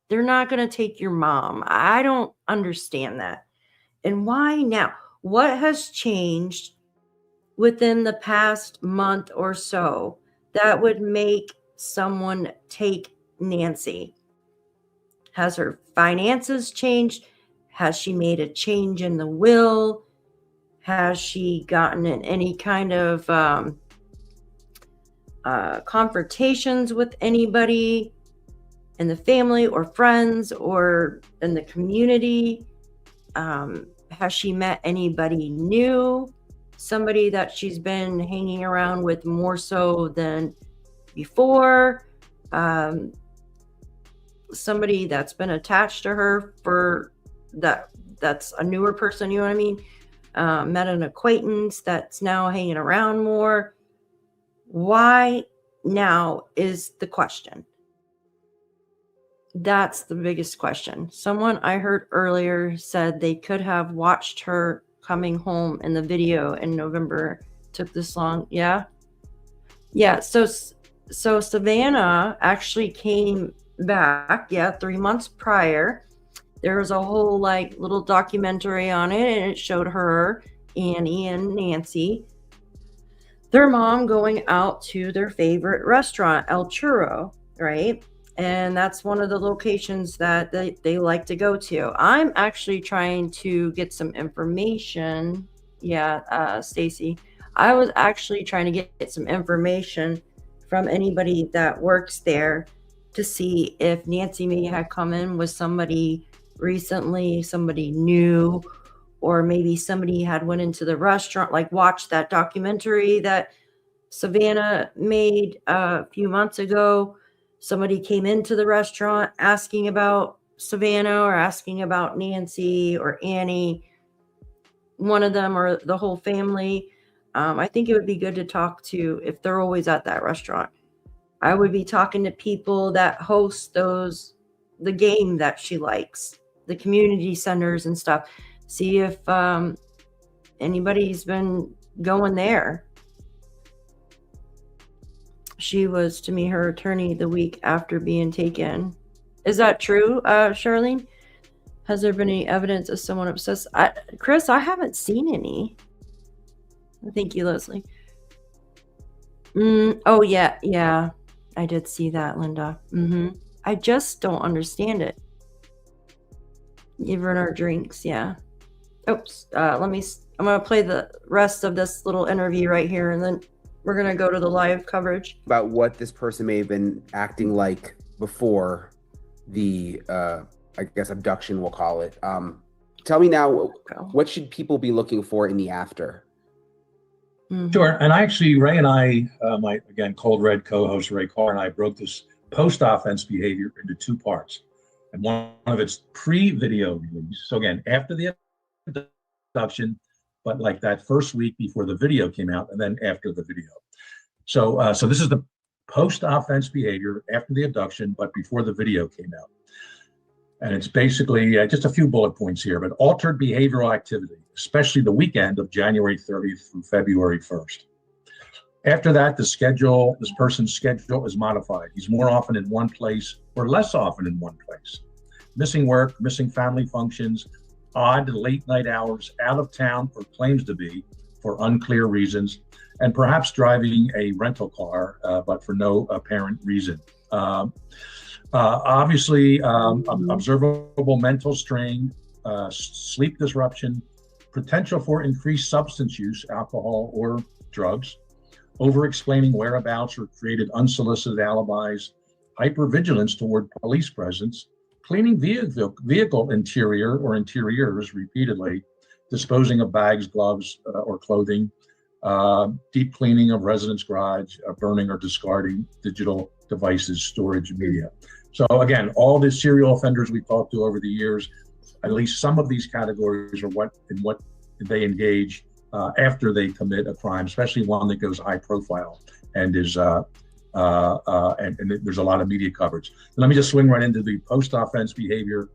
S2: They're not going to take your mom. I don't understand that. And why now? What has changed within the past month or so that would make someone take Nancy? Has her finances changed? Has she made a change in the will? Has she gotten in any kind of confrontations with anybody in the family or friends or in the community? Has she met anybody new? Somebody that she's been hanging around with more so than before? Somebody that's been attached to her for that's a newer person, you know what I mean? Met an acquaintance that's now hanging around more. Why now is the question. That's the biggest question. Someone I heard earlier said they could have watched her coming home in the video in November. Took this long. Yeah. So Savannah actually came back, 3 months prior. There was a whole little documentary on it, and it showed her, Annie, and Nancy, their mom, going out to their favorite restaurant, El Churro, right? And that's one of the locations that they like to go to. I'm actually trying to get some information. Stacy, I was actually trying to get some information from anybody that works there to see if Nancy may have come in with somebody recently, somebody new, or maybe somebody had went into the restaurant, watched that documentary that Savannah made a few months ago. Somebody came into the restaurant asking about Savannah or asking about Nancy or Annie, one of them or the whole family. I think it would be good to talk to, if they're always at that restaurant. I would be talking to people that host the game that she likes, the community centers and stuff. See if anybody's been going there. She was, to me, her attorney the week after being taken. Is that true, Charlene? Has there been any evidence of someone obsessed? Chris, I haven't seen any. Thank you, Leslie. Oh yeah, yeah. I did see that, Linda. I just don't understand it. Give her our drinks, yeah. Oops. I'm gonna play the rest of this little interview right here, and then we're gonna go to the live coverage.
S5: About what this person may have been acting like before the, I guess, abduction, we'll call it. Tell me now, what should people be looking for in the after?
S6: Sure. And actually, Ray and I, my, again, Cold Red co-host Ray Carr and I broke this post-offense behavior into two parts. And one of it's pre-video release. So again, after the abduction, but like that first week before the video came out, and then after the video. So, so this is the post-offense behavior after the abduction, but before the video came out. And it's basically just a few bullet points here, but altered behavioral activity, especially the weekend of January 30th through February 1st. After that, this person's schedule is modified. He's more often in one place or less often in one place. Missing work, missing family functions, odd late night hours, out of town or claims to be for unclear reasons, and perhaps driving a rental car, but for no apparent reason. Obviously, observable mental strain, sleep disruption, potential for increased substance use, alcohol or drugs, over-explaining whereabouts or created unsolicited alibis, hypervigilance toward police presence, cleaning vehicle interior or interiors repeatedly, disposing of bags, gloves, or clothing, deep cleaning of residence garage, burning or discarding digital devices, storage, media. So again, all the serial offenders we talked to over the years, at least some of these categories are what they engage after they commit a crime, especially one that goes high profile and is and there's a lot of media coverage. Let me just swing right into the post-offense behavior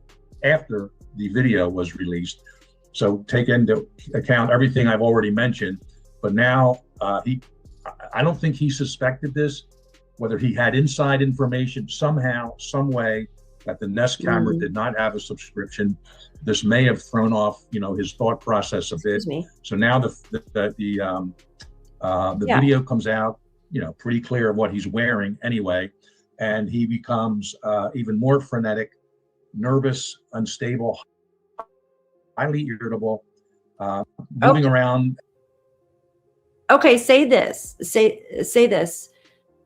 S6: after the video was released. So take into account everything I've already mentioned, but now I don't think he suspected this, whether he had inside information somehow, some way that the Nest camera did not have a subscription. This may have thrown off, his thought process a bit. So now the video comes out, pretty clear of what he's wearing anyway, and he becomes even more frenetic, nervous, unstable, highly irritable, moving around.
S2: Okay, say this,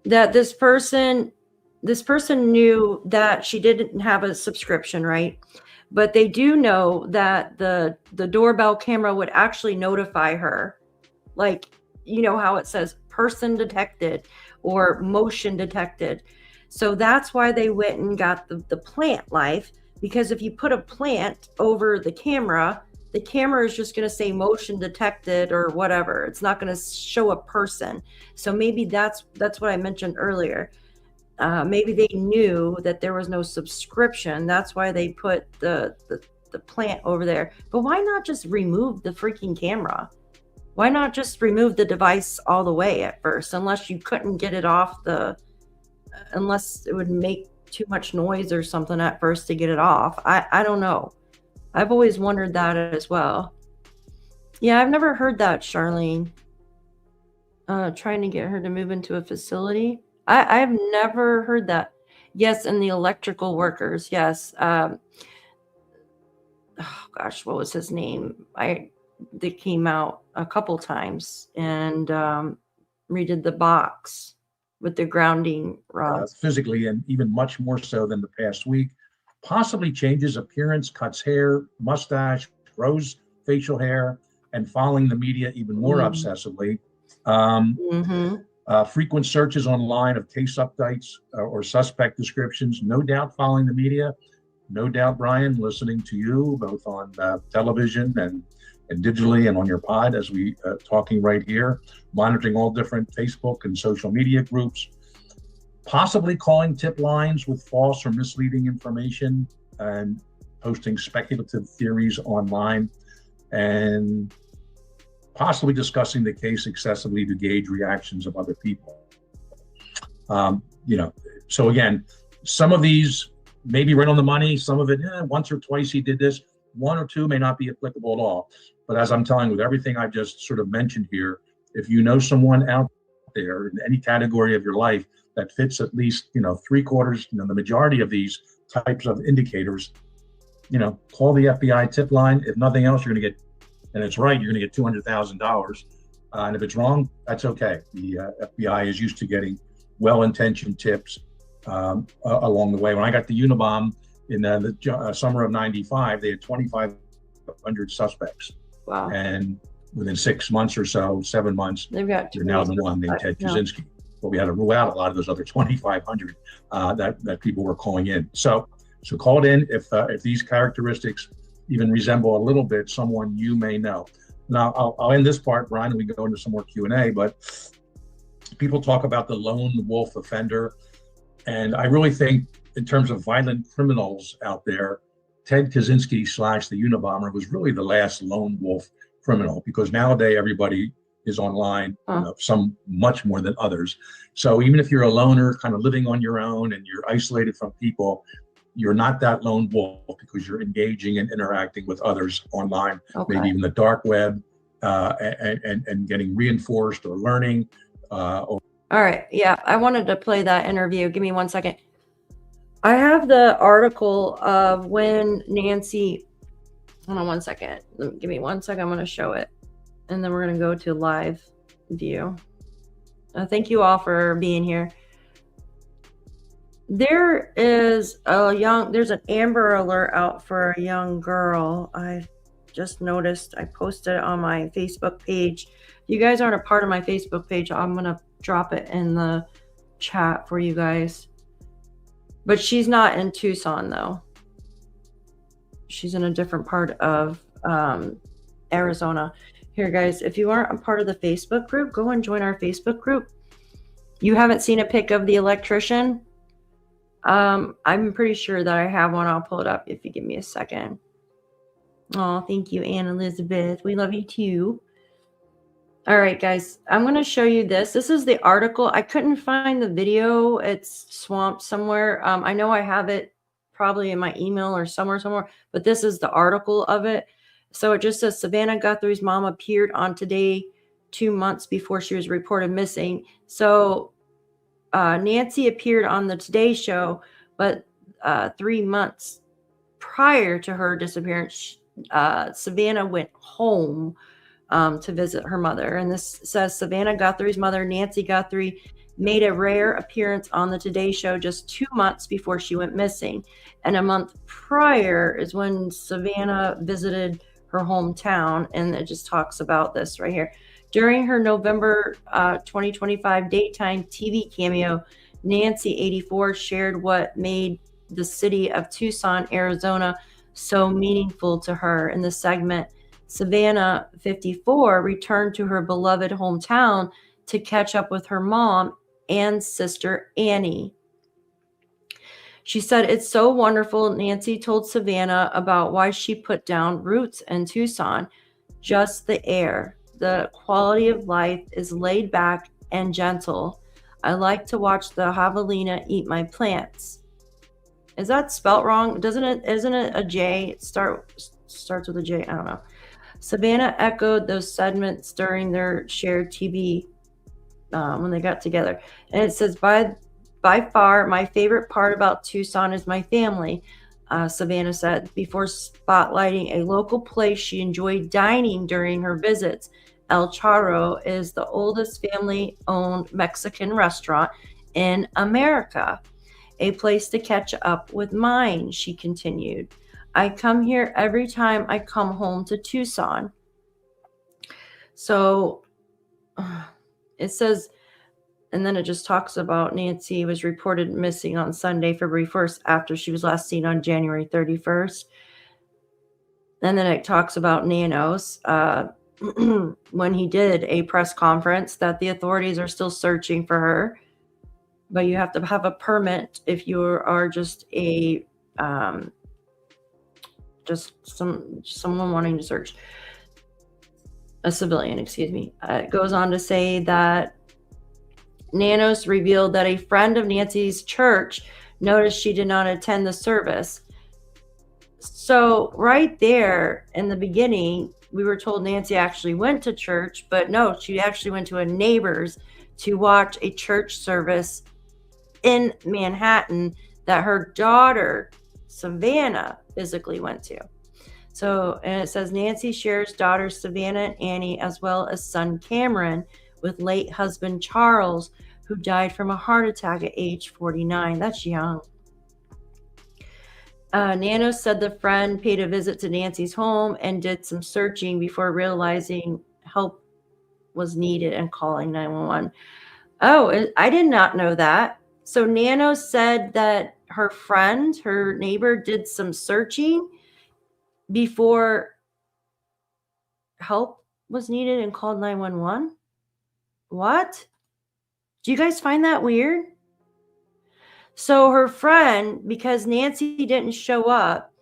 S2: that this person knew that she didn't have a subscription, right? But they do know that the doorbell camera would actually notify her, like, how it says person detected or motion detected. So that's why they went and got the plant life, because if you put a plant over the camera is just going to say motion detected or whatever. It's not going to show a person. So maybe that's what I mentioned earlier. Maybe they knew that there was no subscription. That's why they put the plant over there. But why not just remove the freaking camera? Why not just remove the device all the way at first, unless you couldn't get it off unless it would make too much noise or something at first to get it off. I don't know. I've always wondered that as well. Yeah, I've never heard that, Charlene. Trying to get her to move into a facility. I've never heard that. Yes, and the electrical workers. Yes. Oh gosh, what was his name? They came out a couple times and redid the box with the grounding rods.
S6: Physically, and even much more so than the past week. Possibly changes appearance, cuts hair, mustache, grows facial hair, and following the media even more obsessively. Frequent searches online of case updates or suspect descriptions, no doubt following the media. No doubt, Brian, listening to you both on television and digitally and on your pod as we talking right here, monitoring all different Facebook and social media groups. Possibly calling tip lines with false or misleading information and posting speculative theories online, and possibly discussing the case excessively to gauge reactions of other people. So again, some of these may be right on the money, some of it, once or twice he did this, one or two may not be applicable at all. But as I'm telling you, with everything I've just sort of mentioned here, if you know someone out there in any category of your life that fits at least, 3/4, the majority of these types of indicators, call the FBI tip line. If nothing else, you're going to get, and it's right, you're going to get $200,000. And if it's wrong, that's okay. The FBI is used to getting well-intentioned tips along the way. When I got the Unabomb in the summer of '95, they had 2,500 suspects.
S2: Wow.
S6: And within 6 months or so, 7 months,
S2: They've got
S6: they're now the one named Ted Kaczynski. But we had to rule out a lot of those other 2,500 that people were calling in. So call it in if these characteristics even resemble a little bit someone you may know. Now, I'll end this part, Brian, and we can go into some more Q&A, but people talk about the lone wolf offender. And I really think in terms of violent criminals out there, Ted Kaczynski / the Unabomber was really the last lone wolf criminal, because nowadays everybody is online, some much more than others. So even if you're a loner kind of living on your own and you're isolated from people, you're not that lone wolf because you're engaging and interacting with others online, maybe even the dark web, and getting reinforced or learning.
S2: All right. Yeah, I wanted to play that interview. Give me 1 second. I have the article of when Nancy, hold on 1 second. Give me 1 second. I'm going to show it. And then we're going to go to live view. Thank you all for being here. There is there's an Amber Alert out for a young girl. I just noticed. I posted it on my Facebook page. If you guys aren't a part of my Facebook page, I'm going to drop it in the chat for you guys. But she's not in Tucson, though. She's in a different part of Arizona. Here, guys, if you aren't a part of the Facebook group, go and join our Facebook group. You haven't seen a pic of the electrician? I'm pretty sure that I have one. I'll pull it up if you give me a second. Oh, thank you, Ann Elizabeth. We love you too. All right, guys, I'm going to show you this. This is the article. I couldn't find the video. It's swamped somewhere. I know I have it probably in my email or somewhere, but this is the article of it. So it just says Savannah Guthrie's mom appeared on Today 2 months before she was reported missing. So Nancy appeared on the Today Show, but 3 months prior to her disappearance, Savannah went home to visit her mother. And this says Savannah Guthrie's mother, Nancy Guthrie, made a rare appearance on the Today Show just 2 months before she went missing. And a month prior is when Savannah visited her hometown. And it just talks about this right here. During her November 2025 daytime TV cameo, Nancy, 84, shared what made the city of Tucson, Arizona, so meaningful to her. In the segment, Savannah, 54, returned to her beloved hometown to catch up with her mom and sister, Annie. She said, "It's so wonderful." Nancy told Savannah about why she put down roots in Tucson. Just the air. The quality of life is laid back and gentle. I like to watch the javelina eat my plants. Is that spelt wrong? Isn't it a J? It starts with a J. I don't know. Savannah echoed those sentiments during their shared TV when they got together. And it says, by far, my favorite part about Tucson is my family, Savannah said, before spotlighting a local place she enjoyed dining during her visits. El Charro is the oldest family-owned Mexican restaurant in America. A place to catch up with mine, she continued. I come here every time I come home to Tucson. So it says, and then it just talks about Nancy was reported missing on Sunday, February 1st, after she was last seen on January 31st. And then it talks about Nanos when he did a press conference that the authorities are still searching for her. But you have to have a permit if you are just a someone wanting to search, a civilian, excuse me. It goes on to say that Nanos revealed that a friend of Nancy's church noticed she did not attend the service. So right there in the beginning, we were told Nancy actually went to church, but no, she actually went to a neighbor's to watch a church service in Manhattan that her daughter, Savannah, physically went to. So, and it says Nancy shares daughters Savannah and Annie, as well as son Cameron, with late husband Charles, who died from a heart attack at age 49. That's young. Nano said the friend paid a visit to Nancy's home and did some searching before realizing help was needed and calling 911. Oh, I did not know that. So Nano said that her friend, her neighbor, did some searching before help was needed and called 911. What? Do you guys find that weird? So her friend, because Nancy didn't show up,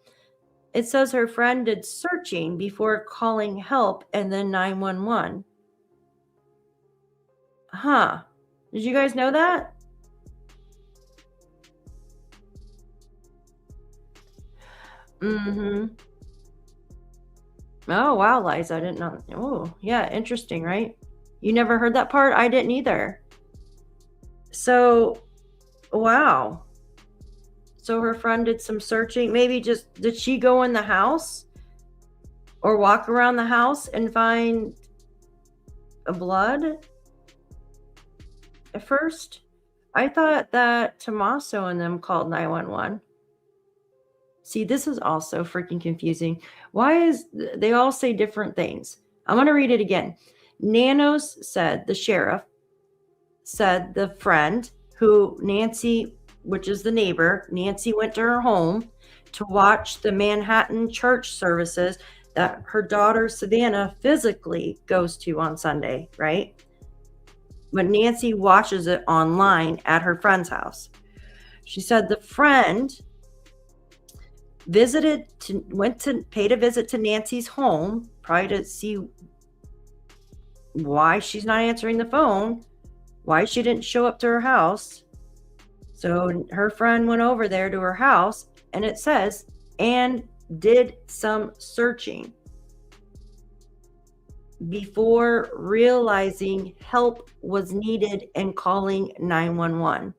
S2: it says her friend did searching before calling help and then 911. Huh. Did you guys know that? Mm-hmm. Oh, wow, Liza. I didn't know. Oh, yeah. Interesting, right? You never heard that part? I didn't either. So, wow. So her friend did some searching. Maybe just, did she go in the house or walk around the house and find a blood at first? I thought that Tommaso and them called 911. See, this is also freaking confusing. Why is they all say different things? I'm going to read it again. Nanos said, the sheriff said the friend who Nancy, which is the neighbor, Nancy went to her home to watch the Manhattan church services that her daughter Savannah physically goes to on Sunday, right? But Nancy watches it online at her friend's house. She said the friend paid a visit to Nancy's home, probably to see why she's not answering the phone, why she didn't show up to her house. So her friend went over there to her house, and it says, and did some searching before realizing help was needed and calling 911.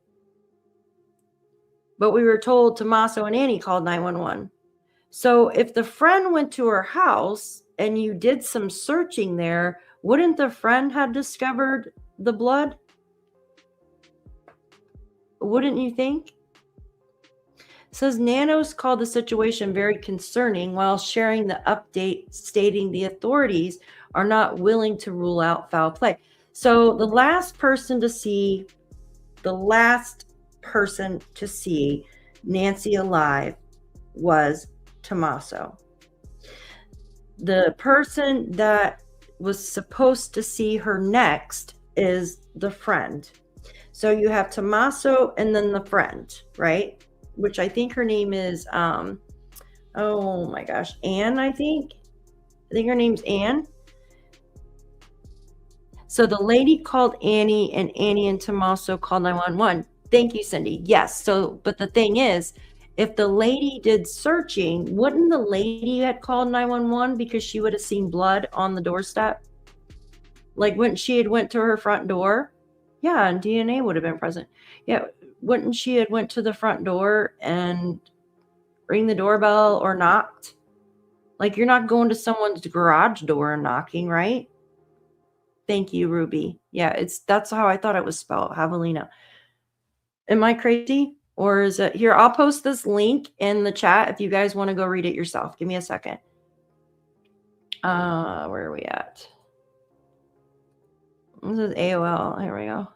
S2: But we were told Tommaso and Annie called 911. So if the friend went to her house and you did some searching there, wouldn't the friend have discovered the blood? Wouldn't you think? It says Nanos called the situation very concerning while sharing the update stating the authorities are not willing to rule out foul play. So the last person to see Nancy alive was Tommaso. The person that was supposed to see her next is the friend. So you have Tommaso and then the friend, right? Which I think her name is, oh my gosh, Anne, I think her name's Anne. So the lady called Annie, and Annie and Tommaso called 911. Thank you, Cindy. Yes. So, but the thing is, if the lady did searching, wouldn't the lady had called 911 because she would have seen blood on the doorstep? Like when she had went to her front door? Yeah, and DNA would have been present. Yeah, wouldn't she had went to the front door and ring the doorbell or knocked? Like you're not going to someone's garage door and knocking, right? Thank you, Ruby. Yeah, that's how I thought it was spelled, Javelina. Am I crazy? Or is it here? I'll post this link in the chat if you guys want to go read it yourself. Give me a second. Where are we at? This is AOL. Here we go.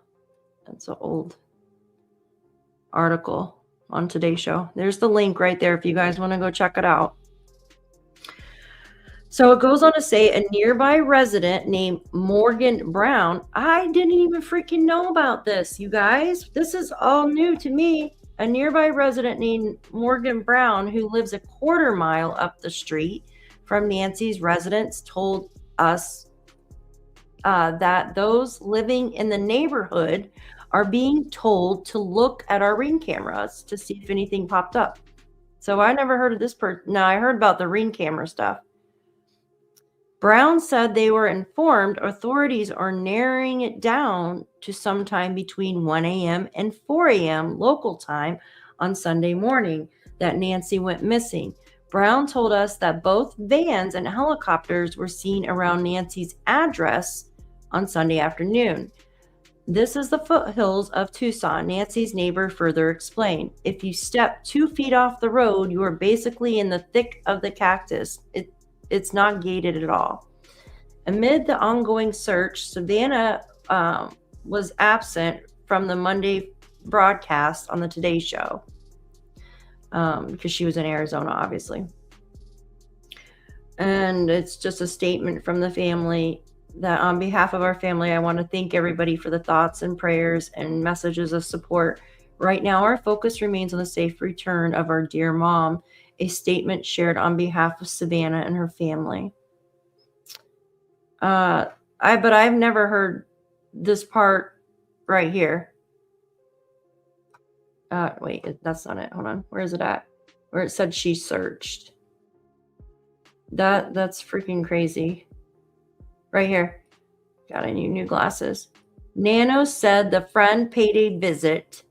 S2: That's an old article on Today's Show. There's the link right there if you guys want to go check it out. So it goes on to say a nearby resident named Morgan Brown. I didn't even freaking know about this, you guys. This is all new to me. A nearby resident named Morgan Brown, who lives a quarter mile up the street from Nancy's residence, told us that those living in the neighborhood are being told to look at our Ring cameras to see if anything popped up. So I never heard of this person. No, I heard about the Ring camera stuff. Brown said they were informed authorities are narrowing it down to sometime between 1 a.m. and 4 a.m. local time on Sunday morning that Nancy went missing. Brown told us that both vans and helicopters were seen around Nancy's address on Sunday afternoon. This is the foothills of Tucson, Nancy's neighbor further explained. If you step 2 feet off the road, you are basically in the thick of the cactus. It's not gated at all. Amid the ongoing search, Savannah was absent from the Monday broadcast on the Today Show because she was in Arizona, obviously. And it's just a statement from the family that on behalf of our family, I want to thank everybody for the thoughts and prayers and messages of support. Right now, our focus remains on the safe return of our dear mom, a statement shared on behalf of Savannah and her family. But I've never heard this part right here. Wait, that's not it. Hold on. Where is it at? Where it said she searched. That's freaking crazy. Right here. Got any new glasses. Nano said the friend paid a visit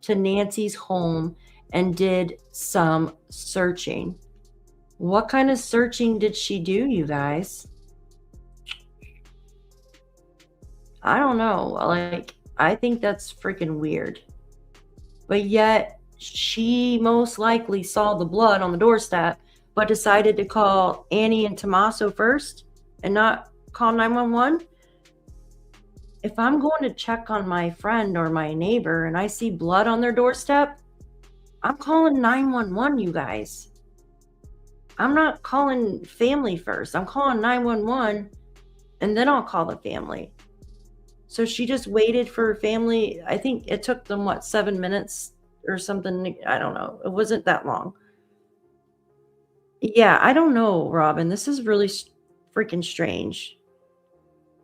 S2: to Nancy's home and did some searching. What kind of searching did she do, you guys? I don't know. Like, I think that's freaking weird. But yet, she most likely saw the blood on the doorstep, but decided to call Annie and Tommaso first and not call 911. If I'm going to check on my friend or my neighbor and I see blood on their doorstep, I'm calling 911, you guys. I'm not calling family first. I'm calling 911 and then I'll call the family. So she just waited for her family. I think it took them, 7 minutes or something? I don't know. It wasn't that long. Yeah, I don't know, Robin. This is really freaking strange.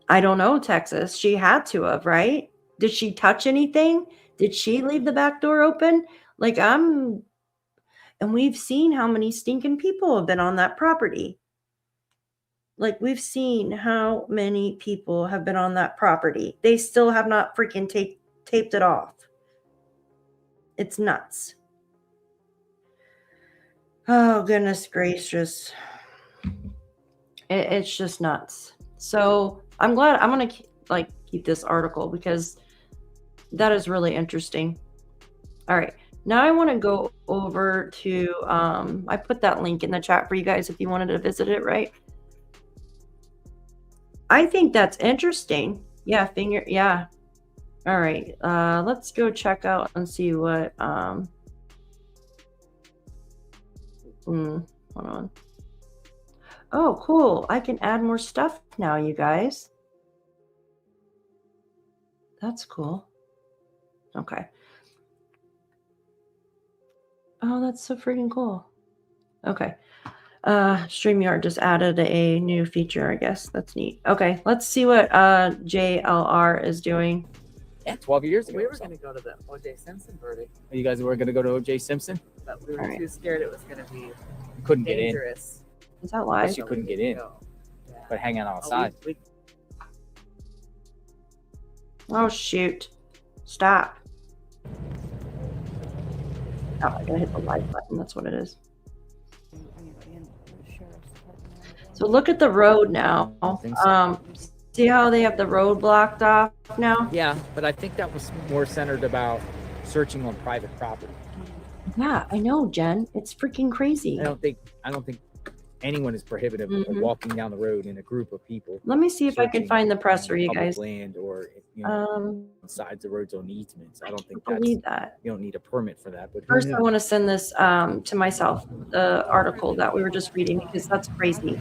S2: I don't know, Texas. She had to have, right? Did she touch anything? Did she leave the back door open? And we've seen how many stinking people have been on that property. We've seen how many people have been on that property. They still have not freaking taped it off. It's nuts. Oh, goodness gracious. It's just nuts. So I'm glad I'm going to keep this article because that is really interesting. All right. Now I want to go over to, I put that link in the chat for you guys if you wanted to visit it, right? I think that's interesting. Yeah, yeah. All right. Let's go check out and see what, hold on. Oh, cool. I can add more stuff now, you guys. That's cool. Okay. Oh, that's so freaking cool. Okay. StreamYard just added a new feature, I guess. That's neat. Okay, let's see what JLR is doing.
S7: Yeah, 12 years ago.
S8: We were going to go to the O.J. Simpson verdict.
S7: You guys were going to go to O.J. Simpson?
S8: But we were too scared it was going to be
S7: You couldn't
S8: dangerous.
S2: Is that live?
S7: Plus you couldn't get in.
S8: Yeah.
S7: But hang out outside.
S2: Oh, shoot. Stop. Oh, I gotta hit the live button. That's what it is. So look at the road now. See how they have the road blocked off now?
S7: Yeah, but I think that was more centered about searching on private property.
S2: Yeah, I know, Jen. It's freaking crazy.
S7: I don't think anyone is prohibited of walking down the road in a group of people.
S2: Let me see if I can find the press for you
S7: public
S2: guys.
S7: Land or sides of roads on easements. I don't think
S2: believe
S7: that's
S2: that.
S7: You don't need a permit for that. But
S2: First, I want to send this to myself, the article that we were just reading, because that's crazy.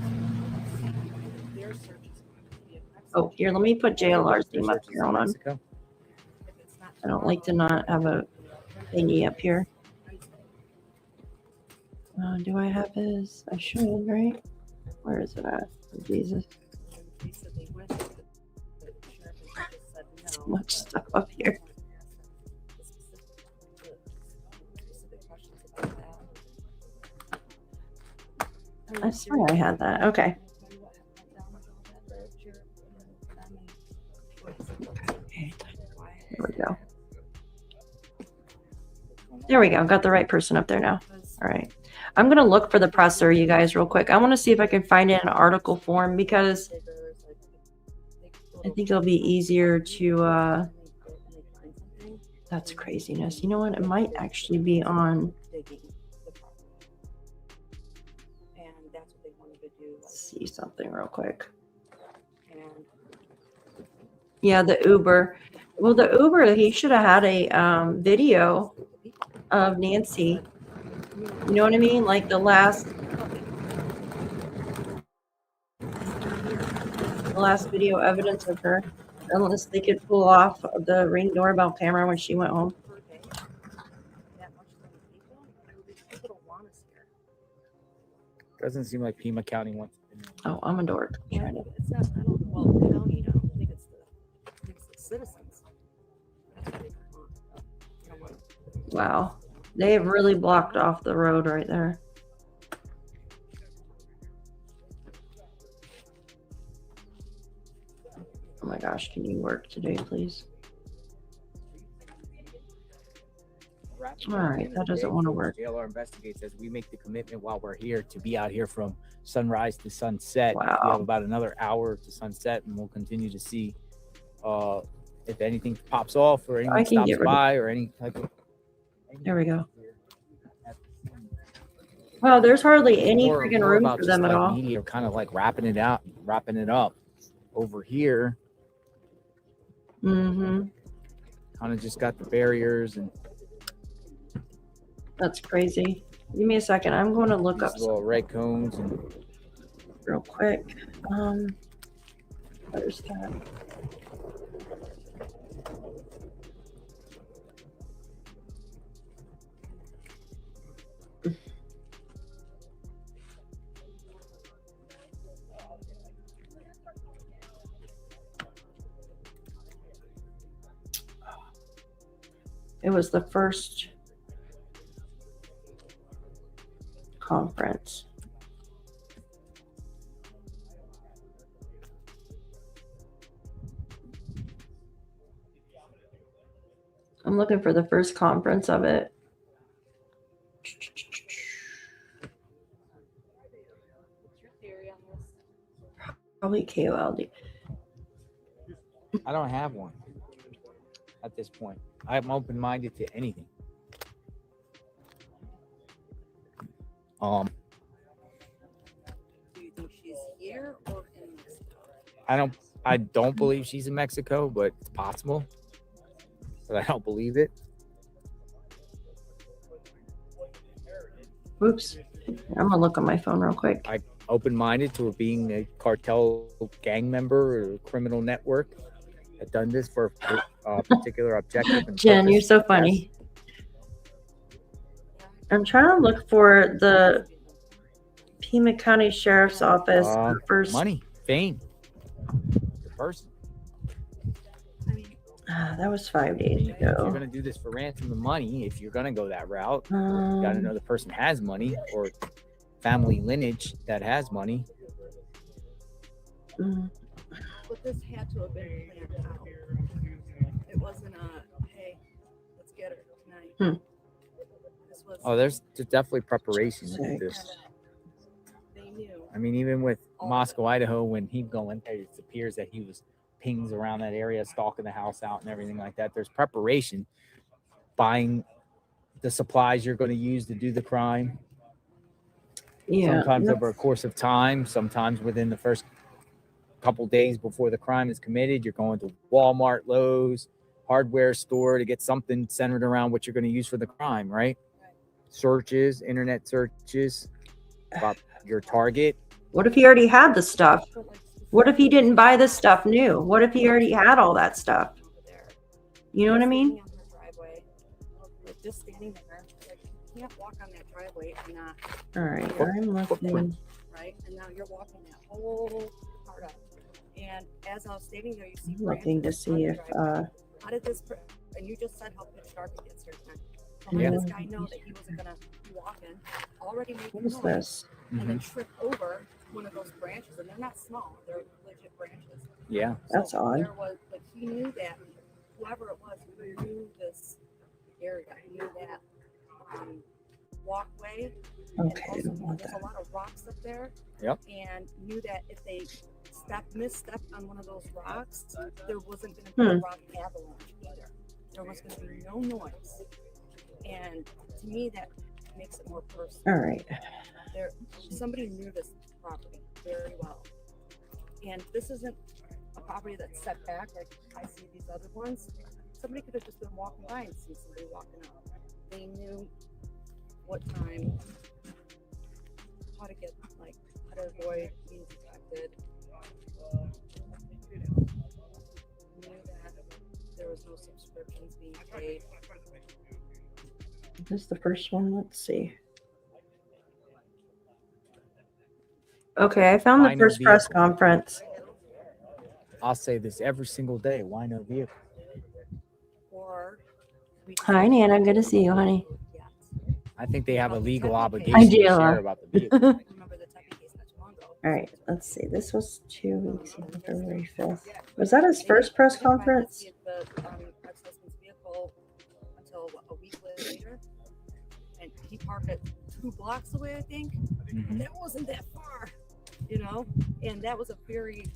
S2: Oh, here, let me put JLR's name up here. Hold on. I don't like to not have a thingy up here. Do I have his? I should, right? Where is it at? Oh, Jesus. So much stuff up here. I swear I had that. Okay. There we go. Got the right person up there now. All right. I'm going to look for the presser, you guys, real quick. I want to see if I can find it in article form because I think it'll be easier to, that's craziness. You know what? It might actually be on. Let's see something real quick. Yeah, the Uber. Well, the Uber, he should have had a video of Nancy. You know what I mean? Like the last video evidence of her, unless they could pull off the Ring doorbell camera when she went home.
S7: Doesn't seem like Pima County wants.
S2: Oh, I'm a dork.
S8: It's not, I don't, well, the county, I don't think it's the citizens. That's what they want. You know what?
S2: Wow. They have really blocked off the road right there. Oh my gosh, can you work today, please? All right, that doesn't want to work.
S7: JLR investigates as we make the commitment while we're here to be out here from sunrise to sunset.
S2: Wow.
S7: We have about another hour to sunset, and we'll continue to see if anything pops off or anyone stops by or any type of.
S2: There we go. Well, there's hardly any freaking room for them at all.
S7: Media kind of like wrapping it up over here.
S2: Mm-hmm.
S7: Kind of just got the barriers and.
S2: That's crazy. Give me a second. I'm going to look up
S7: little red cones and
S2: real quick. Where's that? It was the first conference. I'm looking for the first conference of it. Probably KOLD.
S7: I don't have one at this point. I'm open-minded to anything.
S8: Do you think she's here or in Mexico?
S7: I don't believe she's in Mexico, but it's possible. But I don't believe it.
S2: Oops. I'm gonna look on my phone real quick.
S7: I'm open-minded to it being a cartel gang member or a criminal network that done this for a particular objective. And
S2: Jen,
S7: purpose.
S2: you're so funny. I'm trying to look for the Pima County Sheriff's Office first.
S7: Money, fame, the person.
S2: That was 5 days
S7: If you're
S2: ago.
S7: gonna do this for ransom and money, if you're gonna go that route, you gotta know the person has money or family lineage that has money.
S8: But this had to have been planned out. It wasn't a, hey, let's get her tonight. This was,
S7: There's definitely preparation with this.
S8: they knew.
S7: I mean, even with Moscow, Idaho, when he went there, it appears that he was pings around that area, stalking the house out and everything like that. There's preparation, buying the supplies you're going to use to do the crime.
S2: Yeah.
S7: Sometimes over a course of time, sometimes within the first couple days before the crime is committed, you're going to Walmart, Lowe's, hardware store to get something centered around what you're going to use for the crime, right? Searches, internet searches about your target.
S2: What if he already had the stuff? What if he didn't buy the stuff new? What if he already had all that stuff? You know what I mean?
S8: Just standing there, like, you can't walk on that driveway and not.
S2: All right, I'm looking.
S8: Right, and now you're walking that whole part up. And as I was standing there, you see.
S2: I'm looking to see if.
S8: How did this? And you just said how pitch dark it gets here tonight. How did this guy know that he wasn't gonna be walking? Already making
S2: What is
S8: noise,
S2: this?
S8: and then trip over one of those branches, and they're not small; they're legit branches.
S7: Yeah,
S2: that's odd.
S8: There was, like, he knew that whoever it was, he knew this area. He knew that walkway.
S2: Okay, I
S8: And
S2: don't
S8: also,
S2: want
S8: there's
S2: that.
S8: a lot of rocks up there.
S7: Yep.
S8: And knew that if they misstepped on one of those rocks, there wasn't going to be a rock avalanche either. There was going to be no noise. And to me, that makes it more personal.
S2: All right.
S8: Somebody knew this property very well. And this isn't a property that's set back like I see these other ones. Somebody could have just been walking by and seen somebody walking up. They knew what time, how to get, like, how to avoid being detected. Knew that there was no subscriptions being paid.
S2: This is the first one. Let's see. Okay, I found the
S7: Why no
S2: first press
S7: vehicle?
S2: conference.
S7: I'll say this every single day. Why no vehicle?
S8: Or
S2: Hi, Nana. Good to see you, honey.
S7: I think they have a legal
S2: Hi,
S7: obligation to
S2: Jayla.
S7: share about the vehicle.
S8: remember the Tucky case not too long ago.
S2: All right, let's see. This was 2 weeks ago, February 5th. Was that his first press conference?
S8: The ex-husband's vehicle until a week later, and he parked it 2 blocks away, I think.
S7: Mhm.
S8: That wasn't that far, you know. And that was a very, it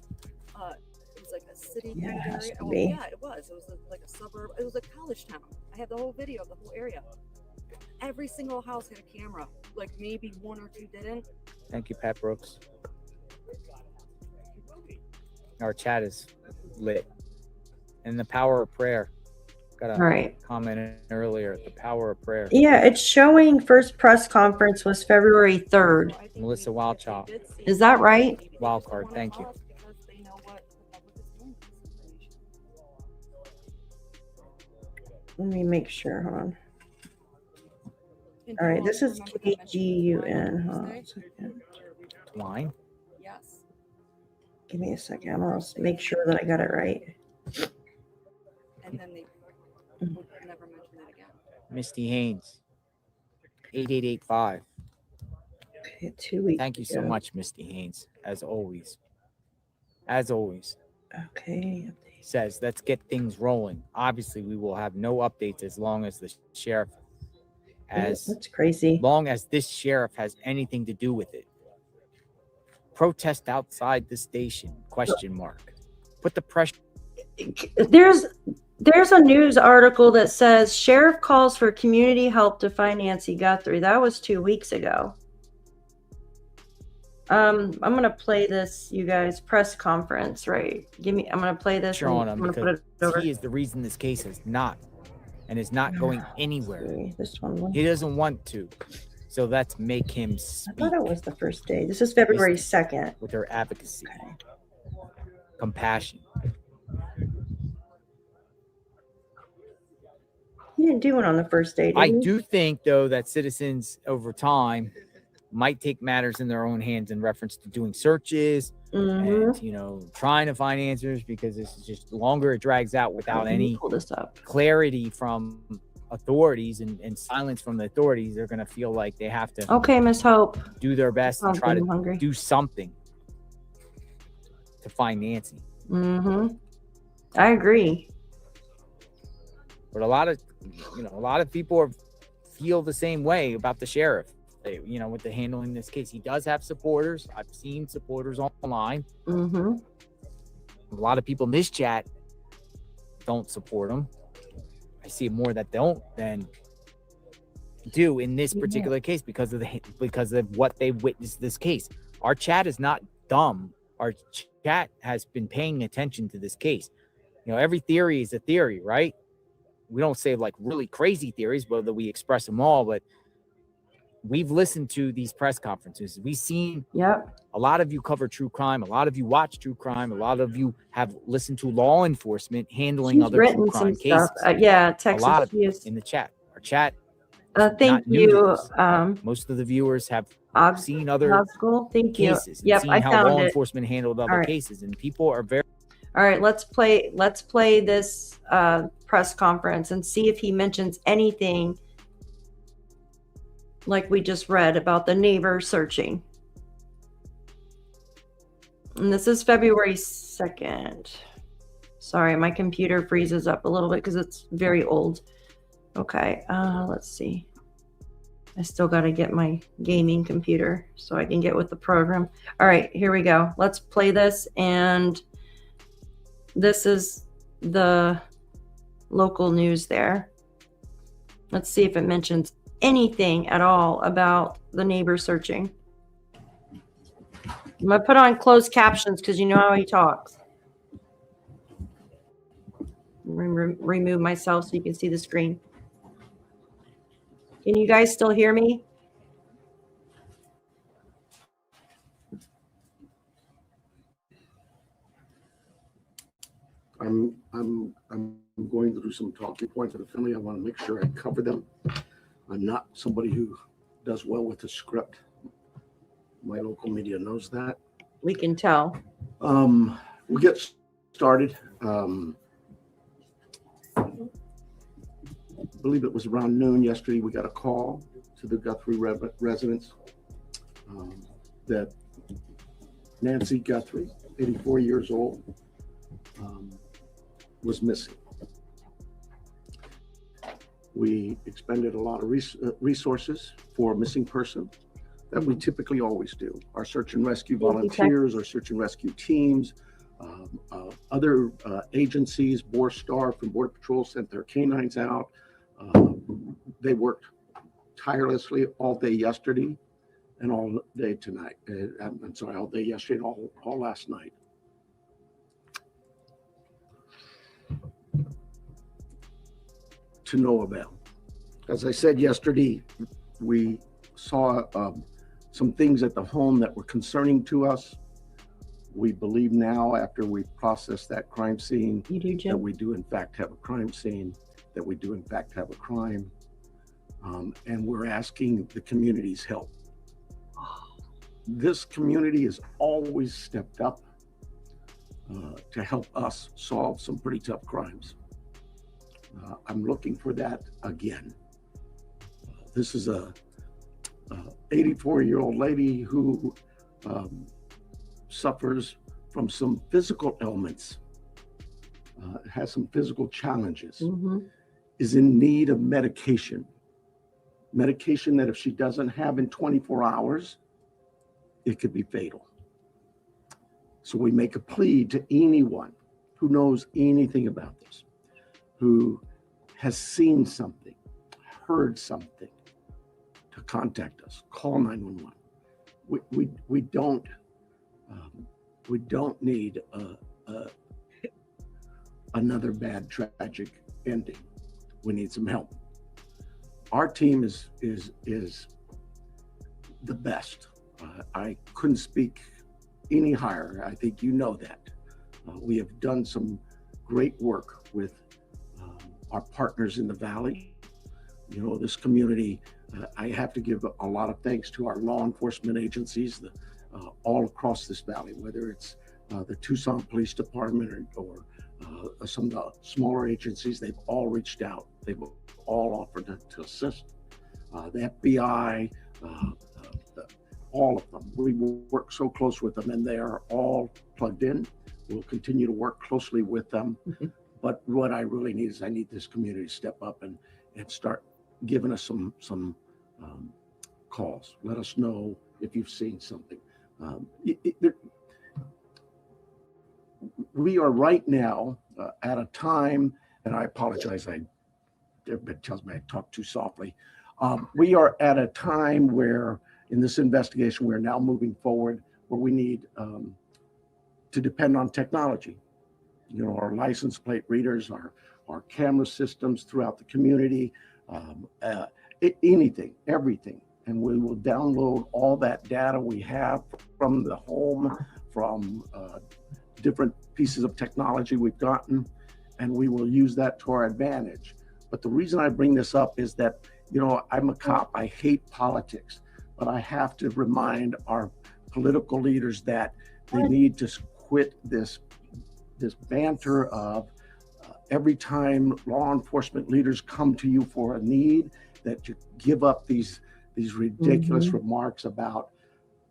S8: was like a city
S2: Yeah,
S8: kind
S2: it
S8: of
S2: has
S8: area.
S2: to
S8: Oh,
S2: be.
S8: yeah, it was. It was like a suburb. It was a college town. I had the whole video of the whole area. Every single house had a camera. Like maybe 1 or 2 didn't.
S7: Thank you, Pat Brooks. Our chat is lit. And the power of prayer. Got a
S2: All right.
S7: comment earlier. The power of prayer.
S2: Yeah, it's showing first press conference was February 3rd.
S8: So I think
S7: Melissa
S8: maybe if
S7: Wildchild.
S8: they did see
S2: Is that right?
S8: maybe they
S7: Wild
S8: just
S7: card,
S8: don't
S7: thank you.
S8: wanna tell us because they know what the public is doing with this information.
S2: Let me make sure. Hold on.
S8: And
S2: All right,
S8: people
S2: this is
S8: remember that mention
S2: KGUN.
S8: Tuesday?
S2: Hold on a second.
S7: Line.
S8: Yes.
S2: Give me a second. I'm going to make sure that I got it right.
S8: And then they would never mention that again.
S7: Misty Haynes. 8885.
S2: Okay, 2 weeks
S7: Thank you so
S2: ago.
S7: much, Misty Haynes. As always. As always.
S2: Okay.
S7: Says, let's get things rolling. Obviously, we will have no updates as long as the sheriff
S2: That's crazy.
S7: long as this sheriff has anything to do with it. Protest outside the station? Question mark. Put the pressure.
S2: There's a news article that says sheriff calls for community help to find Nancy Guthrie. That was 2 weeks ago. I'm gonna play this, you guys. Press conference, right? I'm gonna play this.
S7: on
S2: I'm
S7: him
S2: gonna put it
S7: because
S2: over.
S7: he is the reason this case is not going anywhere.
S2: See, this one.
S7: He doesn't want to. So let's make him
S2: I
S7: speak
S2: thought it was the first day. This is February 2nd.
S7: with their advocacy, compassion.
S2: He didn't do it on the first day, did
S7: I
S2: he?
S7: do think, though, that citizens over time might take matters in their own hands in reference to doing searches
S2: Mhm.
S7: and, trying to find answers, because this is just the longer it drags out without
S2: Let me
S7: any
S2: pull this up.
S7: clarity from authorities and silence from the authorities, they're going to feel like they have to
S2: Okay, Miss Hope.
S7: do their best and try
S2: I'm
S7: to
S2: hungry.
S7: do something to find Nancy.
S2: Mm-hmm. I agree.
S7: But a lot of people feel the same way about the sheriff. With the handling this case, he does have supporters. I've seen supporters online.
S2: Mm-hmm.
S7: A lot of people in this chat don't support him. I see more that don't than do in this particular case because of what they witnessed this case. Our chat is not dumb. Our chat has been paying attention to this case. Every theory is a theory, right? We don't say like really crazy theories, whether we express them all, but we've listened to these press conferences. We've seen a lot of you cover true crime. A lot of you watch true crime. A lot of you have listened to law enforcement handling
S2: She's
S7: other
S2: written
S7: true crime
S2: some stuff.
S7: cases.
S2: Yeah,
S7: A
S2: Texas.
S7: lot of
S2: she is.
S7: in the chat. Our chat.
S2: Thank
S7: not new to
S2: you.
S7: us. Most of the viewers have seen other
S2: School. Thank you.
S7: cases.
S2: Yep,
S7: seen
S2: I
S7: how
S2: found
S7: law
S2: it.
S7: enforcement handled other
S2: All right.
S7: cases, and people are very.
S2: All right, let's play this press conference and see if he mentions anything like we just read about the neighbor searching. And this is February 2nd. Sorry, my computer freezes up a little bit because it's very old. Okay, let's see. I still got to get my gaming computer so I can get with the program. All right, here we go. Let's play this. And this is the local news there. Let's see if it mentions anything at all about the neighbor searching. I'm going to put on closed captions because you know how he talks. Remove myself so you can see the screen. Can you guys still hear me?
S9: I'm going through some talking points with the family. I want to make sure I cover them. I'm not somebody who does well with the script. My local media knows that.
S2: We can tell.
S9: We'll get started. I believe it was around noon yesterday. We got a call to the Guthrie residence that Nancy Guthrie, 84 years old, was missing. We expended a lot of resources for a missing person that we typically always do. Our search and rescue volunteers, our search and rescue teams, other agencies, Borstar from Border Patrol sent their canines out. They worked tirelessly all day yesterday and all day tonight. I'm sorry, all day yesterday and all last night. To no avail. As I said yesterday, we saw some things at the home that were concerning to us. We believe now, after we've processed that crime scene, that we do in fact have a crime scene, that we do in fact have a crime, and we're asking the community's help. This community has always stepped up to help us solve some pretty tough crimes. I'm looking for that again. This is a 84-year-old lady who suffers from some physical ailments, has some physical challenges, is in need of medication that if she doesn't have in 24 hours, it could be fatal. So we make a plea to anyone who knows anything about this, who has seen something, heard something, to contact us. Call 911. We don't need another bad tragic ending. We need some help. Our team is the best. I couldn't speak any higher. I think you know that. We have done some great work with our partners in the Valley. You know, this community, I have to give a lot of thanks to our law enforcement agencies all across this Valley, whether it's the Tucson Police Department or some of the smaller agencies. They've all reached out. They've all offered to assist. The FBI, all of them. We work so close with them, and they are all plugged in. We'll continue to work closely with them. But what I really need is I need this community to step up and start giving us some calls. Let us know if you've seen something. We are right now at a time, and I apologize, everybody tells me I talk too softly. We are at a time where, in this investigation, we're now moving forward where we need to depend on technology. You know, our license plate readers, our camera systems throughout the community, anything, everything. And we will download all that data we have from the home, from different pieces of technology we've gotten, and we will use that to our advantage. But the reason I bring this up is that, you know, I'm a cop, I hate politics, but I have to remind our political leaders that they need to quit this banter of every time law enforcement leaders come to you for a need, that you give up these ridiculous remarks about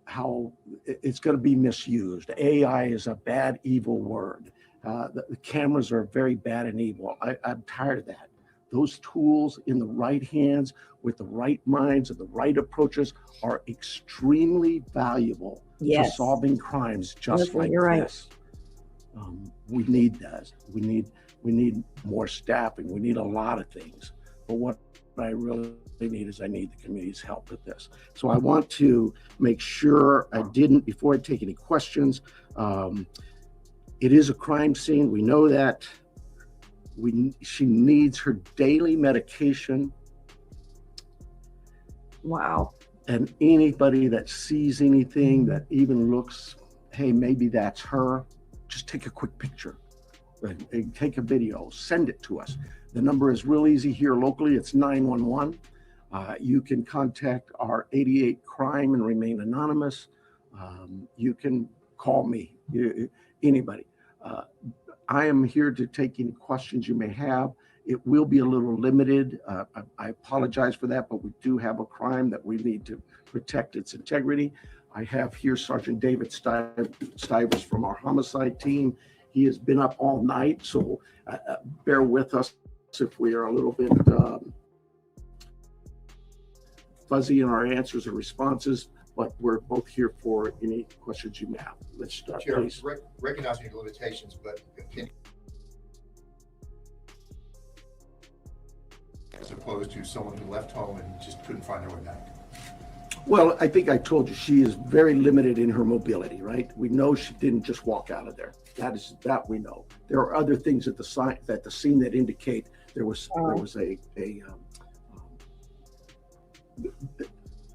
S9: how it's going to be misused. AI is a bad, evil word. The cameras are very bad and evil. I'm tired of that. those tools in the right hands with the right minds and the right approaches are extremely valuable to solving crimes just like this. We need that. We need more staffing. We need a lot of things. But what I really need is I need the community's help with this. So I want to make sure before I take any questions, it is a crime scene. We know that. She needs her daily medication.
S2: Wow.
S9: And anybody that sees anything that even looks, hey, maybe that's her, just take a quick picture. And take a video, send it to us. The number is real easy here locally. It's 911. You can contact our 88 crime and remain anonymous. You can call me, anybody. I am here to take any questions you may have. It will be a little limited. I apologize for that, but we do have a crime that we need to protect its integrity. I have here Sergeant David Stivers from our homicide team. He has been up all night, so bear with us if we are a little bit fuzzy in our answers and responses, but we're both here for any questions you may have. Let's start,
S10: Chair,
S9: please.
S10: Recognizing your limitations, but as opposed to someone who left home and just couldn't find their way back.
S9: Well, I think I told you she is very limited in her mobility, right? We know she didn't just walk out of there. That we know. There are other things at the scene that indicate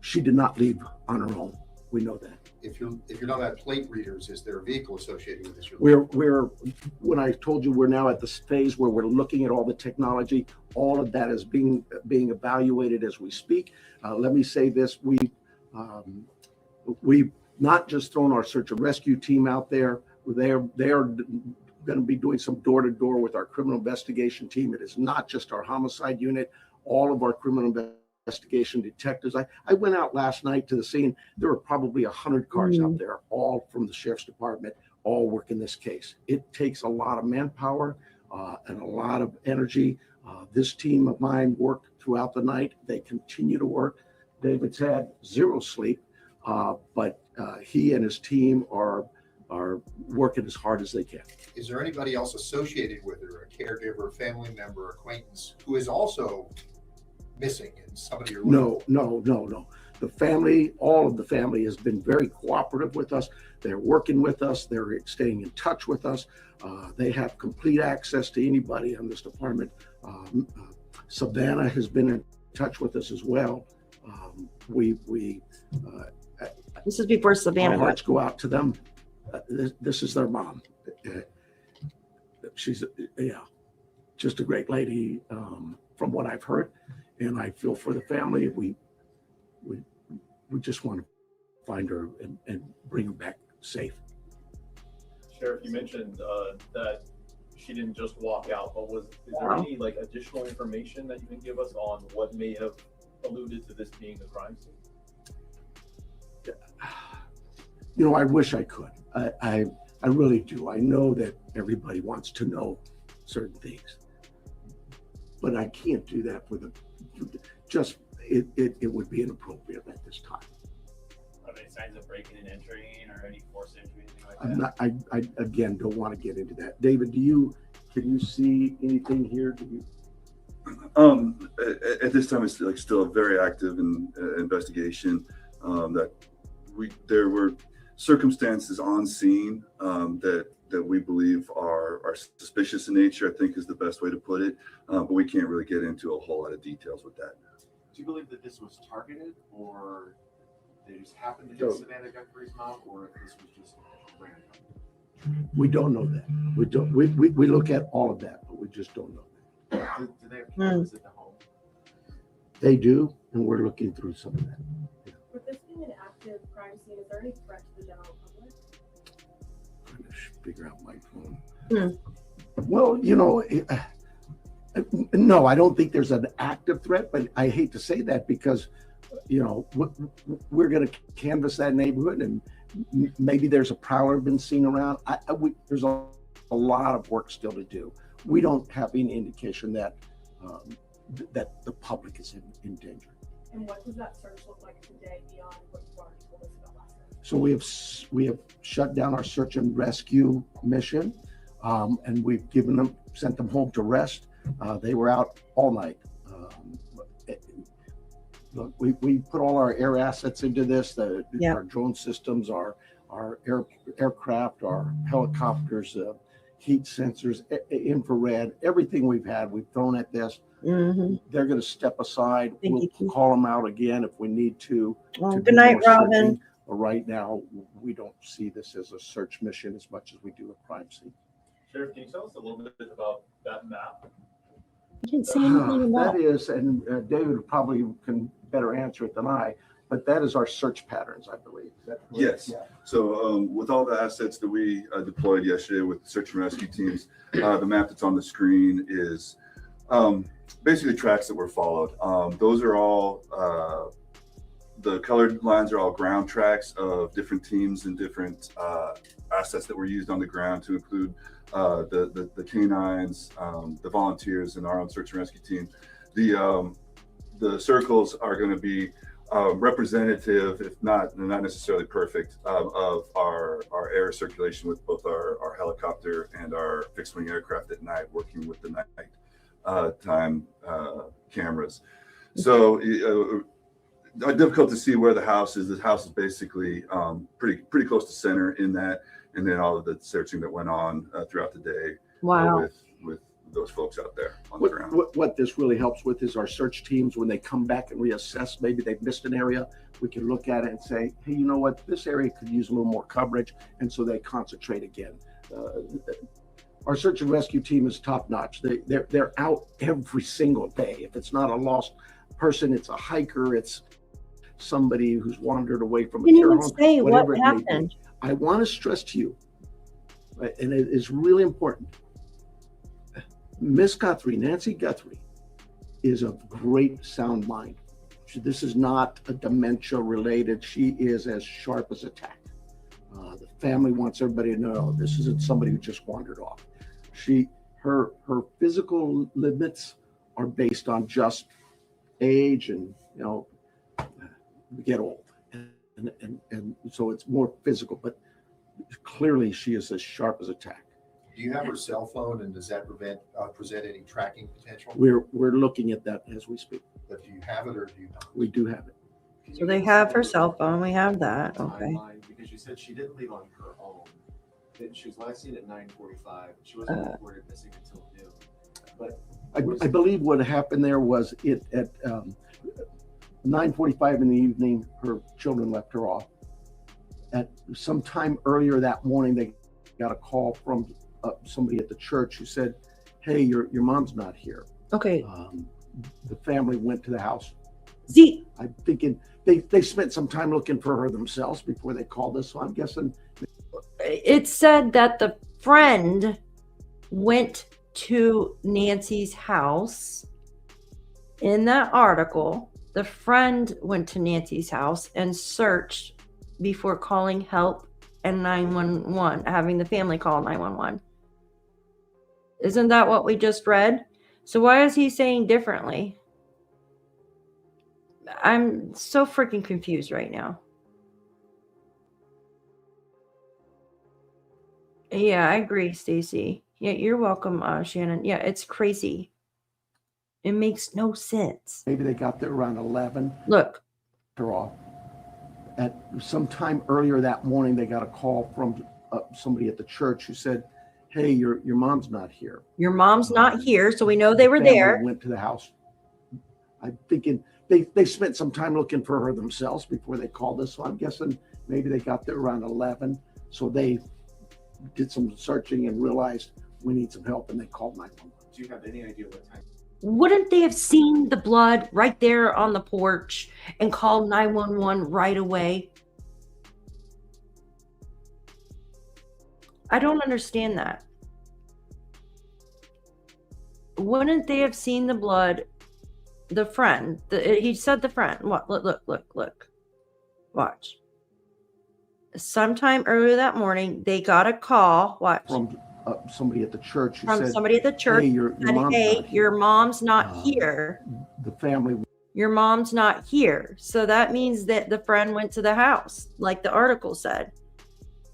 S9: she did not leave on her own. We know that.
S10: If you're not at plate readers, is there a vehicle associated with this?
S9: When I told you we're now at this phase where we're looking at all the technology, all of that is being evaluated as we speak. Let me say this: we've not just thrown our search and rescue team out there. They are going to be doing some door-to-door with our criminal investigation team. It is not just our homicide unit. All of our criminal investigation detectives. I went out last night to the scene. There were probably 100 cars out there, all from the sheriff's department, all working this case. It takes a lot of manpower and a lot of energy. This team of mine worked throughout the night. They continue to work. David's had zero sleep, but he and his team are working as hard as they can.
S10: Is there anybody else associated with her, a caregiver, family member, acquaintance, who is also missing and somebody?
S9: No. The family, all of the family has been very cooperative with us. They're working with us. They're staying in touch with us. They have complete access to anybody in this department. Savannah has been in touch with us as well.
S2: This is before Savannah.
S9: Our hearts go out to them. This is their mom. She's just a great lady from what I've heard, and I feel for the family. We just want to find her and bring her back safe.
S11: Sheriff, you mentioned that she didn't just walk out, but is there any additional information that you can give us on what may have alluded to this being a crime scene?
S9: I wish I could. I really do. I know that everybody wants to know certain things, but I can't do that for it would be inappropriate at this time.
S11: Are there signs of breaking and entering or any forced entry, anything like that?
S9: I again don't want to get into that. David, can you see anything here?
S12: At this time, it's still a very active investigation. There were circumstances on scene that we believe are suspicious in nature, I think is the best way to put it. But we can't really get into a whole lot of details with that.
S13: Do you believe that this was targeted, or they just happened to hit Savannah Guthrie's mom, or if this was just random?
S9: We don't know that. We don't. We look at all of that, but we just don't know that.
S13: Do they have cameras at the home?
S9: They do, and we're looking through some of that.
S14: With this being an active crime scene, is there any threat to the general public?
S9: I'm trying to figure out my phone. Well, no, I don't think there's an active threat, but I hate to say that because, we're going to canvass that neighborhood and maybe there's a prowler been seen around. There's a lot of work still to do. We don't have any indication that that the public is in danger.
S14: And what does that search look like today beyond what you already told us about last time?
S9: So we have shut down our search and rescue mission, and we've sent them home to rest. They were out all night. Look, we put all our air assets into this. Our drone systems, our aircraft, our helicopters, heat sensors, infrared, everything we've thrown at this.
S2: Mm-hmm.
S9: They're going to step aside. We'll call them out again if we need to.
S2: Good night, Robin.
S9: Searching. But right now, we don't see this as a search mission as much as we do a crime scene.
S11: Sheriff, can you tell us a little bit about that map?
S2: You didn't say anything about
S9: that is, and David probably can better answer it than I, but that is our search patterns, I believe. Is that correct?
S12: Yes.
S9: Yeah.
S12: So with all the assets that we deployed yesterday with the search and rescue teams, the map that's on the screen is basically tracks that were followed. Those are all, the colored lines are all ground tracks of different teams and different assets that were used on the ground, to include the canines, the volunteers, and our own search and rescue team. The circles are going to be representative, if not necessarily perfect, of our air circulation with both our helicopter and our fixed wing aircraft at night, working with the night time cameras. So difficult to see where the house is. The house is basically pretty close to center in that, and then all of the searching that went on throughout the day.
S2: Wow.
S12: With those folks out there on the ground.
S9: What this really helps with is our search teams, when they come back and reassess, maybe they've missed an area, we can look at it and say, hey, you know what, this area could use a little more coverage, and so they concentrate again. Our search and rescue team is top notch. They're out every single day. If it's not a lost person, it's a hiker, it's somebody who's wandered away from a care home.
S2: Say what
S9: Whatever
S2: happened.
S9: I want to stress to you, and it is really important, Miss Guthrie, Nancy Guthrie, is of great sound mind. This is not a dementia related. She is as sharp as a tack. The family wants everybody to know this isn't somebody who just wandered off. Her physical limits are based on just age, and we get old, and so it's more physical. But clearly, she is as sharp as a tack.
S10: Do you have her cell phone, and does that present any tracking potential?
S9: We're looking at that as we speak.
S10: But do you have it or do you not?
S9: We do have it.
S2: So they have her cell phone. We have that. Okay.
S13: Timeline, because you said she didn't leave on her own. She was last seen at 9:45. She wasn't reported missing until noon. But
S9: I believe what happened there was at 9:45 in the evening, her children left her off. At some time earlier that morning, they got a call from somebody at the church who said, hey, your mom's not here.
S2: Okay.
S9: The family went to the house. I'm thinking they spent some time looking for her themselves before they called us. So I'm guessing.
S2: It said that the friend went to Nancy's house. In that article, the friend went to Nancy's house and searched before calling help and 911, having the family call 911. Isn't that what we just read? So why is he saying differently? I'm so freaking confused right now. Yeah, I agree, Stacy. Yeah, you're welcome, Shannon. Yeah, it's crazy. It makes no sense.
S9: Maybe they got there around 11.
S2: Look.
S9: Her off. At some time earlier that morning, they got a call from somebody at the church who said, hey, your mom's not here.
S2: Your mom's not here, so we know they were there.
S9: Went to the house. I'm thinking they spent some time looking for her themselves before they called us. So I'm guessing maybe they got there around 11. So they did some searching and realized we need some help, and they called 911.
S13: Do you have any idea what time?
S2: Wouldn't they have seen the blood right there on the porch and called 911 right away? I don't understand that. Wouldn't they have seen the blood? The friend, he said the friend. What? Look. Watch. Sometime earlier that morning, they got a call. Watch.
S9: somebody at the church who
S2: From
S9: said,
S2: somebody at the church,
S9: hey, your
S2: said,
S9: mom's
S2: hey,
S9: not
S2: your
S9: here.
S2: mom's not here.
S9: The family.
S2: Your mom's not here. So that means that the friend went to the house, like the article said.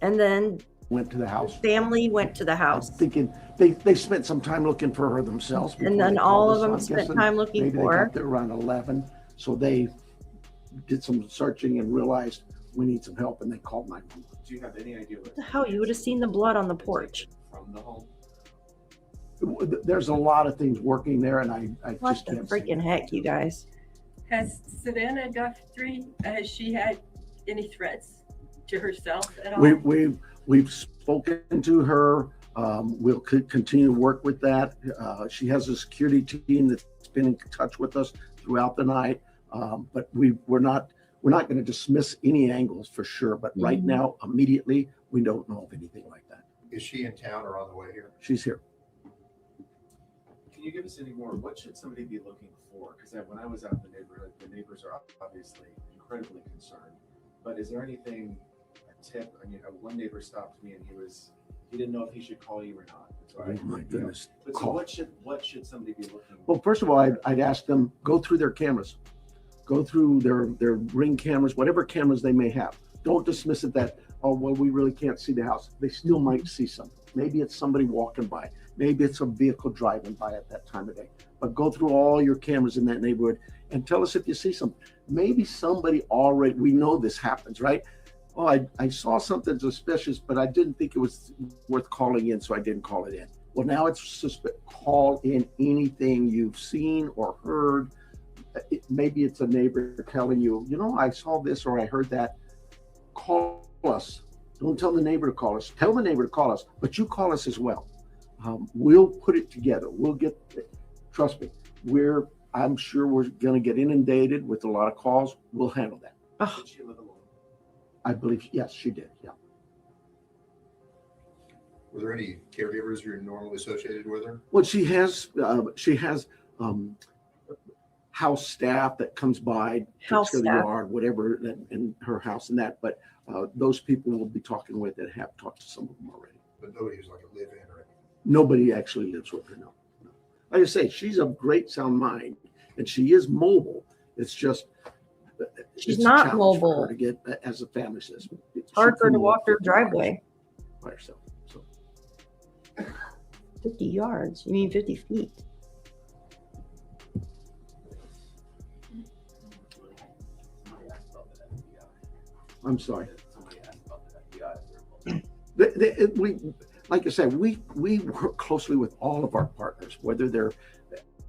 S2: And then
S9: went to the house.
S2: Family went to the house.
S9: I'm thinking they spent some time looking for her themselves.
S2: And then all of them spent time looking
S9: maybe
S2: for
S9: they
S2: her.
S9: got there around 11. So they did some searching and realized we need some help, and they called 911.
S13: Do you have any idea what
S2: the hell? You would have seen the blood on the porch.
S13: From the home?
S9: There's a lot of things working there, and I
S2: What
S9: just
S2: the
S9: can't
S2: freaking heck, you guys?
S15: Has Savannah Guthrie, has she had any threats to herself at all?
S9: We've spoken to her. We'll continue to work with that. She has a security team that's been in touch with us throughout the night. But we're not going to dismiss any angles for sure. But right now, immediately, we don't know of anything like that.
S10: Is she in town or on the way here?
S9: She's here.
S13: Can you give us any more? What should somebody be looking for? Because when I was out in the neighborhood, the neighbors are obviously incredibly concerned. But is there anything, a tip? I mean, one neighbor stopped me and he didn't know if he should call you or not. So
S9: Oh my goodness.
S13: But so what should somebody be looking for?
S9: Well, first of all, I'd ask them, go through their cameras. Go through their Ring cameras, whatever cameras they may have. Don't dismiss it that, oh, well, we really can't see the house. They still might see something. Maybe it's somebody walking by. Maybe it's a vehicle driving by at that time of day. But go through all your cameras in that neighborhood and tell us if you see something. Maybe somebody already, we know this happens, right? Oh, I saw something suspicious, but I didn't think it was worth calling in, so I didn't call it in. Well, now it's call in anything you've seen or heard. Maybe it's a neighbor telling you, I saw this or I heard that. Call us. Don't tell the neighbor to call us. Tell the neighbor to call us, but you call us as well. We'll put it together. We'll get, trust me, I'm sure we're going to get inundated with a lot of calls. We'll handle that.
S13: Did she live alone?
S9: I believe, yes, she did. Yeah.
S10: Were there any caregivers you're normally associated with her?
S9: Well, she has house staff that comes by, takes care of the yard, whatever, in her house and that. But those people we'll be talking with and have talked to some of them already.
S10: But nobody who's like a live-in or anything?
S9: Nobody actually lives with her, no. Like I say, she's of great sound mind, and she is mobile. It's just
S2: She's
S9: it's a
S2: not
S9: challenge
S2: mobile.
S9: for her to get, as the family says.
S2: It's hard for her to walk her driveway.
S9: By herself. So
S2: 50 yards. You mean 50 feet?
S9: I'm sorry. We, like I said, we work closely with all of our partners, whether they're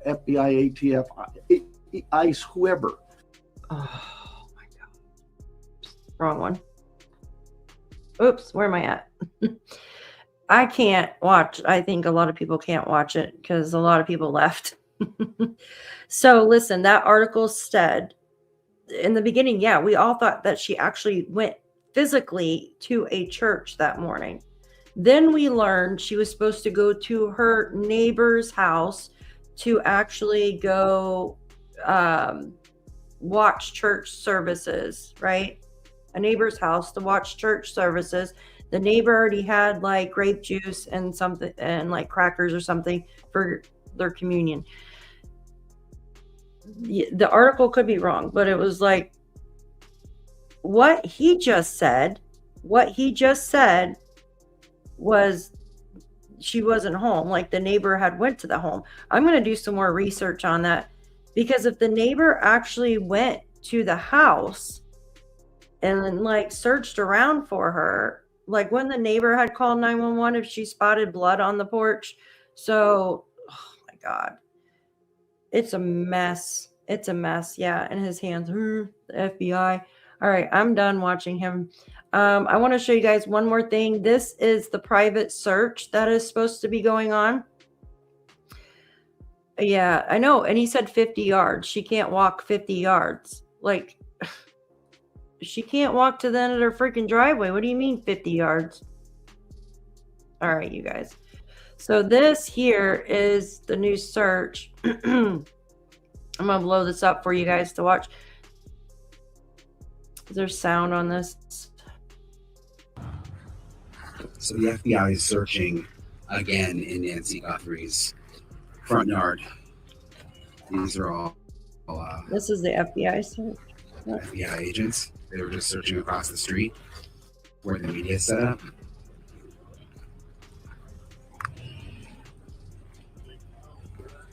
S9: FBI, ATF, ICE, whoever.
S2: Oh my God. Wrong one. Oops, where am I at? I can't watch. I think a lot of people can't watch it because a lot of people left. So listen, that article said in the beginning, yeah, we all thought that she actually went physically to a church that morning. Then we learned she was supposed to go to her neighbor's house to actually go watch church services, right? A neighbor's house to watch church services. The neighbor already had like grape juice and something and like crackers or something for their communion. The article could be wrong, but it was like what he just said was she wasn't home. Like the neighbor had went to the home. I'm going to do some more research on that, because if the neighbor actually went to the house and then like searched around for her, like when the neighbor had called 911, if she spotted blood on the porch. So, oh my God, it's a mess. It's a mess. Yeah. In his hands, the FBI. All right. I'm done watching him. I want to show you guys one more thing. This is the private search that is supposed to be going on. Yeah, I know. And he said 50 yards. She can't walk 50 yards. Like, she can't walk to the end of her freaking driveway. What do you mean 50 yards? All right, you guys. So this here is the new search. I'm going to blow this up for you guys to watch. Is there sound on this?
S5: So the FBI is searching again in Nancy Guthrie's front yard. These are all
S2: This is the FBI search.
S5: FBI agents. They were just searching across the street where the media is set up.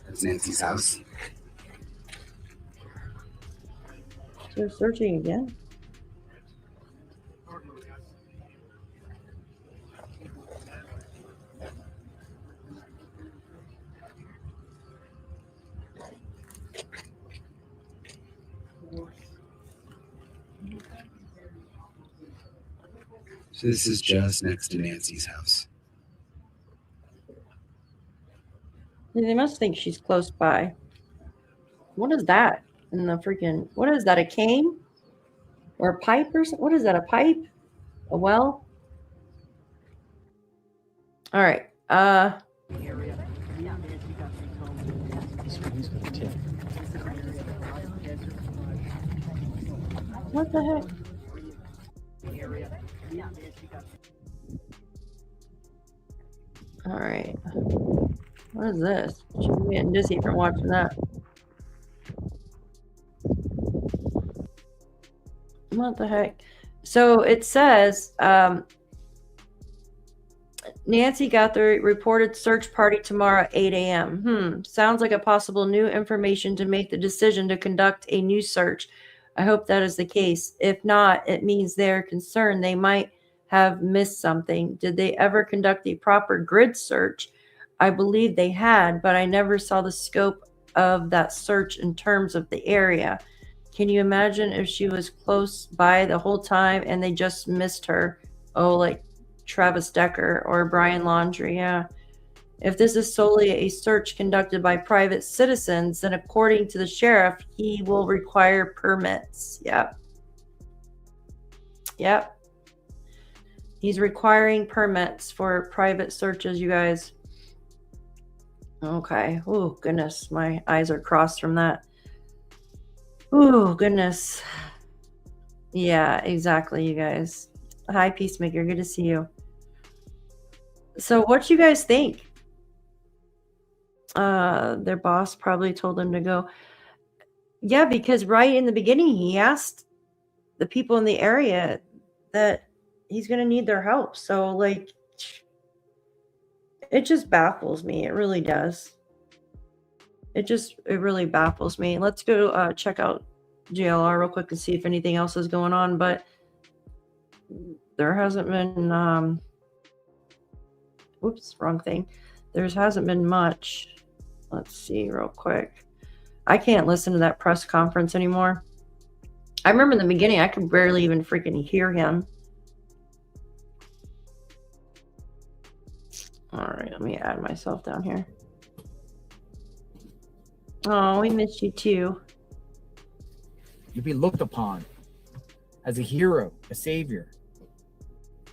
S5: That's Nancy's house.
S2: They're searching again.
S5: So this is just next to Nancy's house.
S2: They must think she's close by. What is that in the freaking, what is that, a cane? Or a pipe or something? What is that, a pipe? A well? All right. What the heck? All right. What is this? I'm getting dizzy from watching that. What the heck? So it says Nancy Guthrie reported search party tomorrow at 8 a.m. Sounds like a possible new information to make the decision to conduct a new search. I hope that is the case. If not, it means they're concerned they might have missed something. Did they ever conduct a proper grid search? I believe they had, but I never saw the scope of that search in terms of the area. Can you imagine if she was close by the whole time and they just missed her? Oh, like Travis Decker or Brian Laundrie, yeah. If this is solely a search conducted by private citizens, then according to the sheriff, he will require permits. Yep. Yep. He's requiring permits for private searches, you guys. Okay. Oh, goodness. My eyes are crossed from that. Oh, goodness. Yeah, exactly, you guys. Hi, Peacemaker. Good to see you. So what you guys think? Their boss probably told them to go. Yeah, because right in the beginning, he asked the people in the area that he's going to need their help. So, like, it just baffles me. It really does. It really baffles me. Let's go check out JLR real quick and see if anything else is going on. But there hasn't been, oops, wrong thing. There hasn't been much. Let's see real quick. I can't listen to that press conference anymore. I remember in the beginning, I could barely even freaking hear him. All right, let me add myself down here. Oh, we missed you too.
S7: You'd be looked upon as a hero, a savior.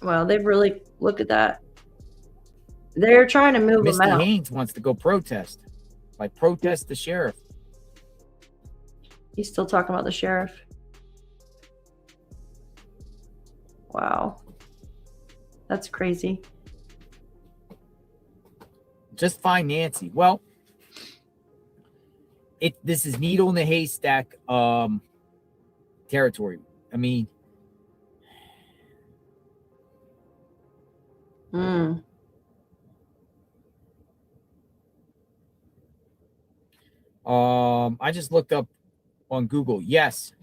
S2: Well, they really, look at that. They're trying to move
S7: Misty
S2: him out.
S7: Haynes wants to go protest. Like, protest the sheriff.
S2: He's still talking about the sheriff. Wow. That's crazy.
S7: Just find Nancy. Well, this is needle in the haystack territory. I mean, I just looked up on Google. Yes,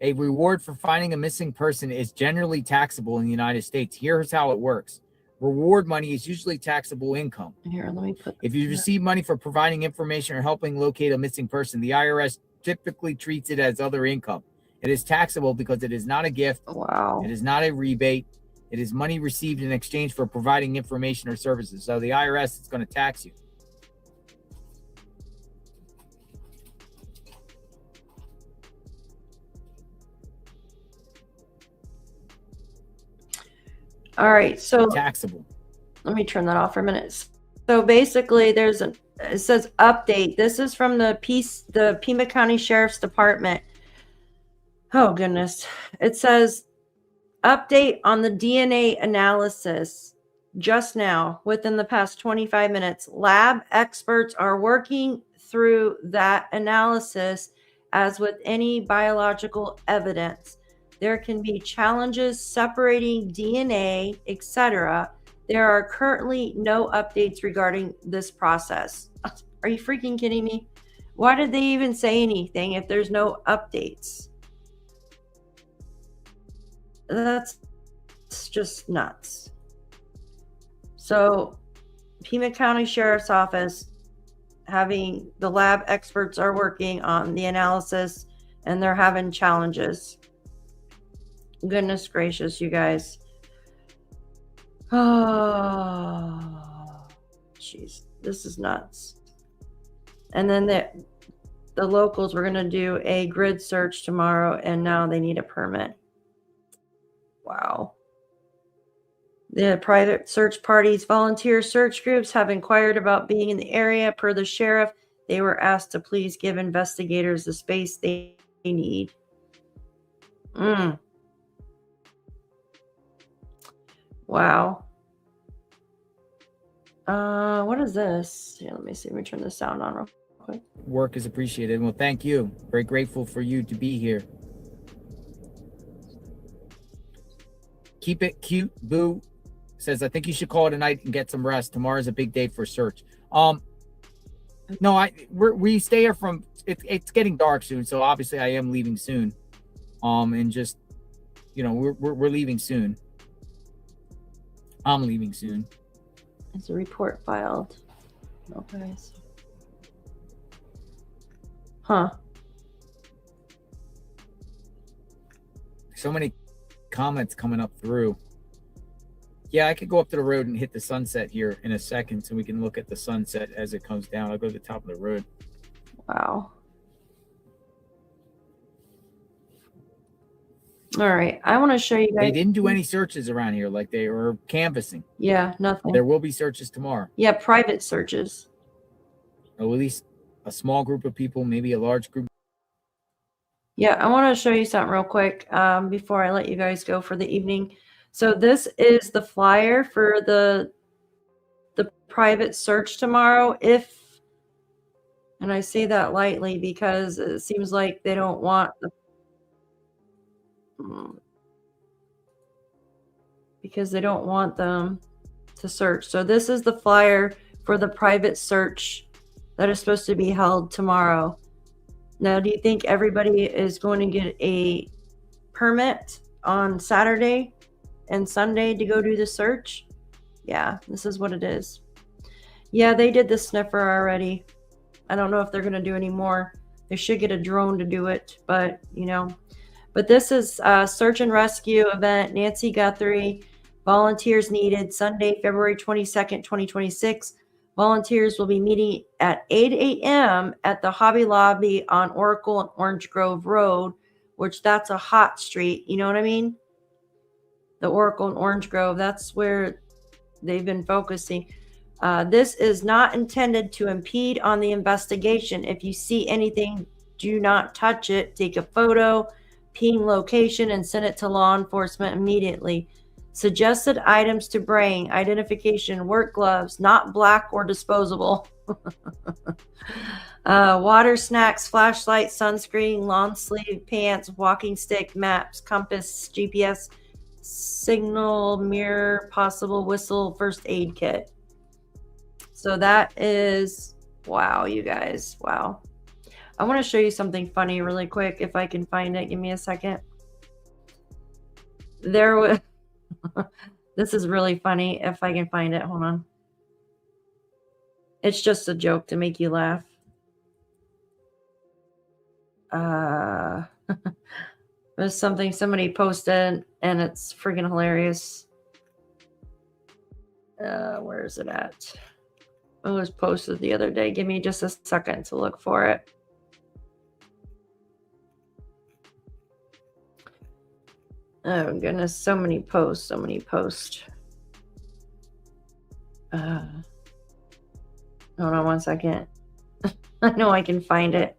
S7: a reward for finding a missing person is generally taxable in the United States. Here's how it works. Reward money is usually taxable income.
S2: Here, let me put.
S7: If you receive money for providing information or helping locate a missing person, the IRS typically treats it as other income. It is taxable because it is not a gift.
S2: Wow.
S7: It is not a rebate. It is money received in exchange for providing information or services. So the IRS is going to tax you.
S2: All right, so
S7: taxable.
S2: Let me turn that off for a minute. So basically, it says update. This is from the Pima County Sheriff's Department. Oh goodness, it says update on the DNA analysis. just now, within the past 25 minutes. Lab experts are working through that analysis. As with any biological evidence, there can be challenges separating DNA, etc. There are currently no updates regarding this process. Are you freaking kidding me? Why did they even say anything if there's no updates? That's just nuts. So, Pima County Sheriff's Office having the lab experts are working on the analysis and they're having challenges. Goodness gracious, you guys. Oh, jeez, this is nuts. And then the locals were going to do a grid search tomorrow, and now they need a permit. Wow. The private search parties, volunteer search groups have inquired about being in the area. Per the sheriff, they were asked to please give investigators the space they need. Wow. What is this? Yeah, let me see. Let me turn the sound on real quick.
S7: Work is appreciated. Well, thank you. Very grateful for you to be here. Keep it cute, boo. Says, I think you should call it a night and get some rest. Tomorrow's a big day for search. No, we stay here from it's getting dark soon, so obviously I am leaving soon. And just, you know, we're leaving soon. I'm leaving soon.
S2: It's a report filed. Okay. Huh.
S7: So many comments coming up through. Yeah, I could go up to the road and hit the sunset here in a second so we can look at the sunset as it comes down. I'll go to the top of the road.
S2: Wow. All right. I want to show you guys.
S7: They didn't do any searches around here, like they were canvassing.
S2: Yeah, nothing.
S7: There will be searches tomorrow.
S2: Yeah, private searches.
S7: Or at least a small group of people, maybe a large group.
S2: Yeah, I want to show you something real quick before I let you guys go for the evening. So this is the flyer for the private search tomorrow. And I say that lightly because it seems like they don't want them to search. So this is the flyer for the private search that is supposed to be held tomorrow. Now, do you think everybody is going to get a permit on Saturday and Sunday to go do the search? Yeah, this is what it is. Yeah, they did the sniffer already. I don't know if they're going to do any more. They should get a drone to do it, but you know. But this is a search and rescue event. Nancy Guthrie, volunteers needed, Sunday, February 22nd, 2026. Volunteers will be meeting at 8 a.m. at the Hobby Lobby on Oracle and Orange Grove Road, which that's a hot street. You know what I mean? The Oracle and Orange Grove, that's where they've been focusing. This is not intended to impede on the investigation. If you see anything, do not touch it. Take a photo, ping location, and send it to law enforcement immediately. Suggested items to bring: identification, work gloves, not black or disposable. Water, snacks, flashlight, sunscreen, long sleeve pants, walking stick, maps, compass, GPS, signal, mirror, possible whistle, first aid kit. So that is, wow, you guys, wow. I want to show you something funny really quick if I can find it. Give me a second. There was this is really funny if I can find it. Hold on. It's just a joke to make you laugh. There's something somebody posted and it's freaking hilarious. Where is it at? It was posted the other day. Give me just a second to look for it. Oh goodness, so many posts, so many posts. Hold on one second. I know I can find it.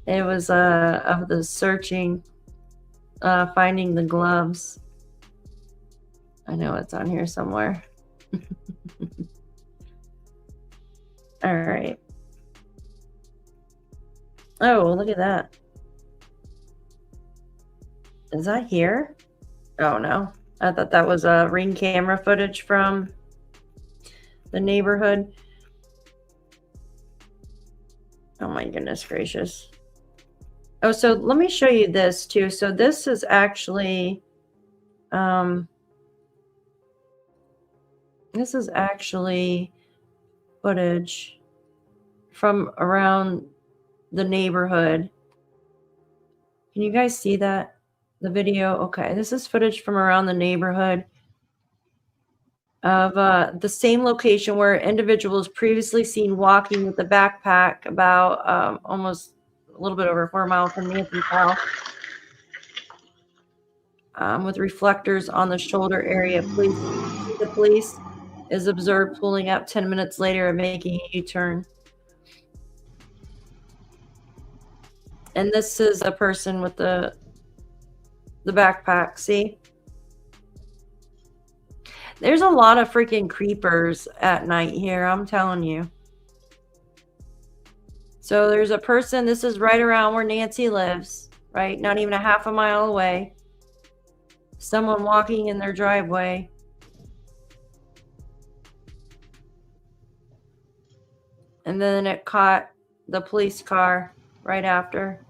S2: It was of the searching, finding the gloves. I I know it's on here somewhere. All right. Oh, look at that. Is that here? Oh, no. I thought that was ring camera footage from the neighborhood. Oh, my goodness gracious. Oh, so let me show you this, too. So this is actually... this is actually footage from around the neighborhood. Can you guys see that? The video? Okay, this is footage from around the neighborhood of the same location where individuals previously seen walking with a backpack about almost a little bit over 4 miles from Nancy's house. With reflectors on the shoulder area. The police is observed pulling up 10 minutes later and making a U-turn. And this is a person with the backpack, see? There's a lot of freaking creepers at night here, I'm telling you. So there's a person, this is right around where Nancy lives, right? Not even a half a mile away. Someone walking in their driveway. And then it caught the police car right after.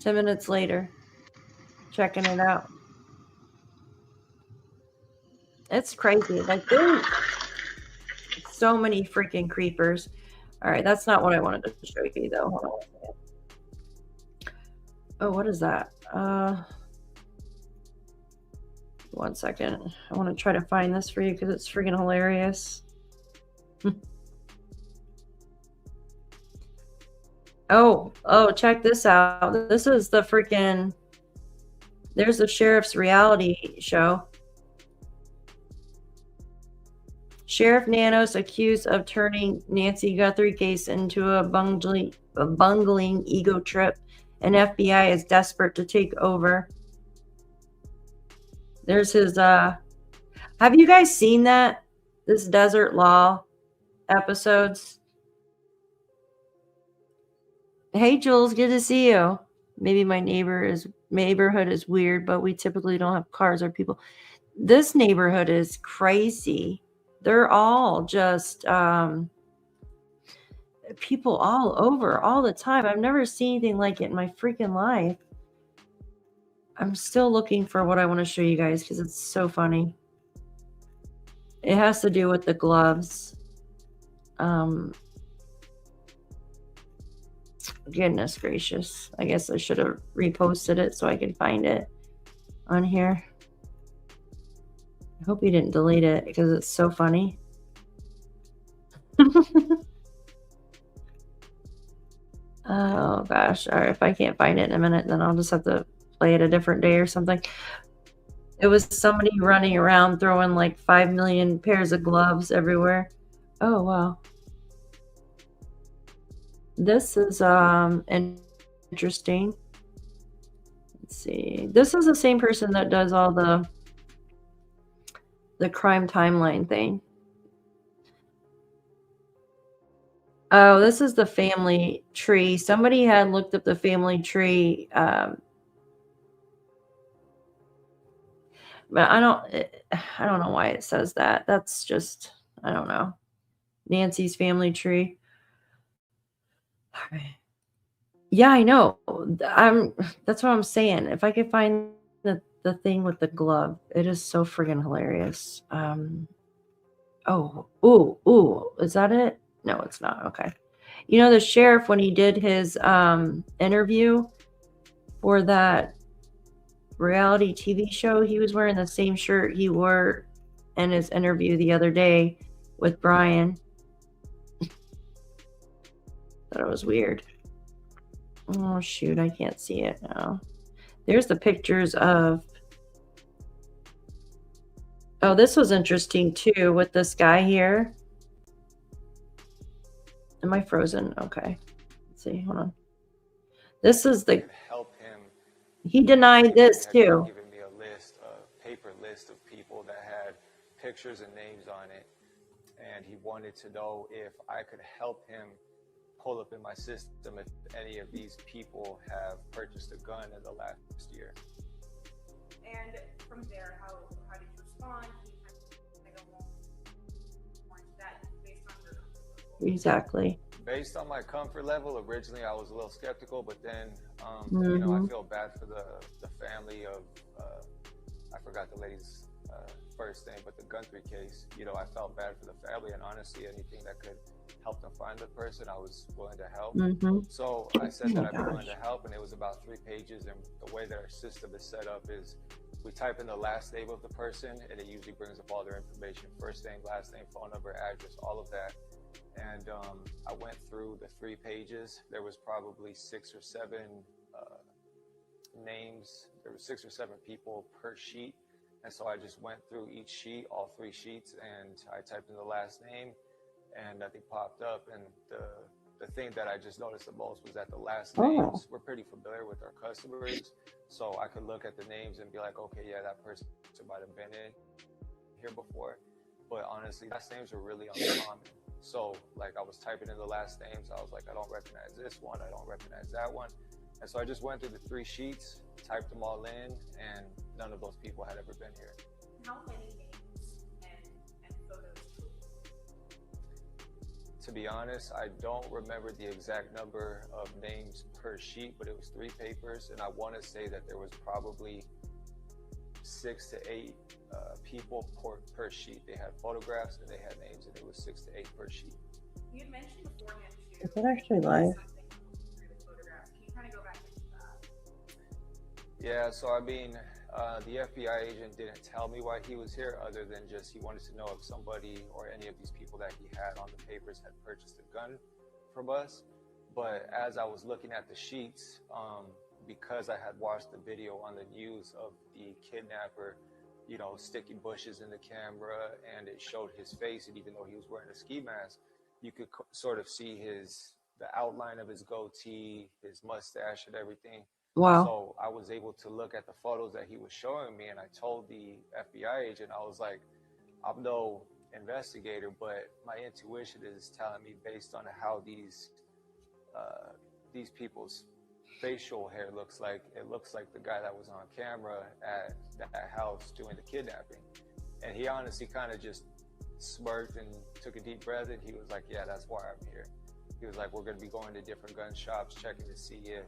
S2: 10 minutes later. Checking it out. It's crazy. Like, there's so many freaking creepers. All right, that's not what I wanted to show you, though. Hold on a second. Oh, what is that? One second. I want to try to find this for you because it's freaking hilarious. Oh, check this out. This is the freaking... There's the sheriff's reality show. Sheriff Nanos accused of turning Nancy Guthrie case into a bungling ego trip, and FBI is desperate to take over. There's his, have you guys seen that? This Desert Law episodes? Hey, Jules, good to see you. Maybe my neighborhood is weird, but we typically don't have cars or people. This neighborhood is crazy. They're all just people all over all the time. I've never seen anything like it in my freaking life. I'm still looking for what I want to show you guys because it's so funny. It has to do with the gloves. Goodness gracious. I guess I should have reposted it so I could find it on here. I hope you didn't delete it because it's so funny. Oh gosh. All right, if I can't find it in a minute, then I'll just have to play it a different day or something. It was somebody running around throwing like 5 million pairs of gloves everywhere. Oh wow. This is interesting. Let's see. This is the same person that does all the crime timeline thing. Oh, this is the family tree. Somebody had looked up the family tree. But I don't know why it says that. That's just, I don't know. Nancy's family tree. Yeah, I know. That's what I'm saying. If I could find the thing with the glove, it is so friggin' hilarious. Is that it? No, it's not. Okay. You know, the sheriff, when he did his interview for that reality TV show, he was wearing the same shirt he wore in his interview the other day with Brian. Thought it was weird. Oh shoot, I can't see it now. There's the pictures of... Oh, this was interesting too with this guy here. Am I frozen? Okay. Let's see. Hold on. This is the...
S16: Help him.
S2: He denied this too.
S16: Given me a list of paper list of people that had pictures and names on it. And he wanted to know if I could help him pull up in my system if any of these people have purchased a gun in the last year.
S14: And from there, how did you respond? Can you kind of go more into that based on your
S2: Exactly.
S16: Based on my comfort level, originally I was a little skeptical, but then, you know, I feel bad for the family of, I forgot the lady's first name, but the Guthrie case. You know, I felt bad for the family, and honestly, anything that could help them find the person, I was willing to help. So I said that I'd be willing to help, and it was about 3 pages. And the way that our system is set up is we type in the last name of the person, and it usually brings up all their information: first name, last name, phone number, address, all of that. And I went through the 3 pages. There was probably 6 or 7 names. There were 6 or 7 people per sheet. And so I just went through each sheet, all 3 sheets, and I typed in the last name, and nothing popped up. And the thing that I just noticed the most was that the last names, we're pretty familiar with our customers. So I could look at the names and be like, okay, yeah, that person might have been in here before. But honestly, last names were really uncommon. So like I was typing in the last names, I was like, I don't recognize this one, I don't recognize that one. And so I just went through the 3 sheets, typed them all in, and none of those people had ever been here.
S14: How many names and photos?
S16: To be honest, I don't remember the exact number of names per sheet, but it was 3 papers, and I want to say that there was probably 6 to 8 people per sheet. They had photographs and they had names, and it was 6 to 8 per sheet.
S14: You had mentioned beforehand too.
S2: Is it actually live?
S14: Through the photographs. Can you kind of go back into that?
S16: Yeah, so I mean, the FBI agent didn't tell me why he was here, other than just he wanted to know if somebody or any of these people that he had on the papers had purchased a gun from us. But as I was looking at the sheets, because I had watched the video on the news of the kidnapper, you know, sticking bushes in the camera, and it showed his face, and even though he was wearing a ski mask, you could sort of see the outline of his goatee, his mustache, and everything.
S2: Wow.
S16: So I was able to look at the photos that he was showing me, and I told the FBI agent, I was like, I'm no investigator, but my intuition is telling me, based on how these people's facial hair looks like, it looks like the guy that was on camera at that house doing the kidnapping. And he honestly kind of just smirked and took a deep breath, and he was like, yeah, that's why I'm here. He was like, we're going to be going to different gun shops, checking to see if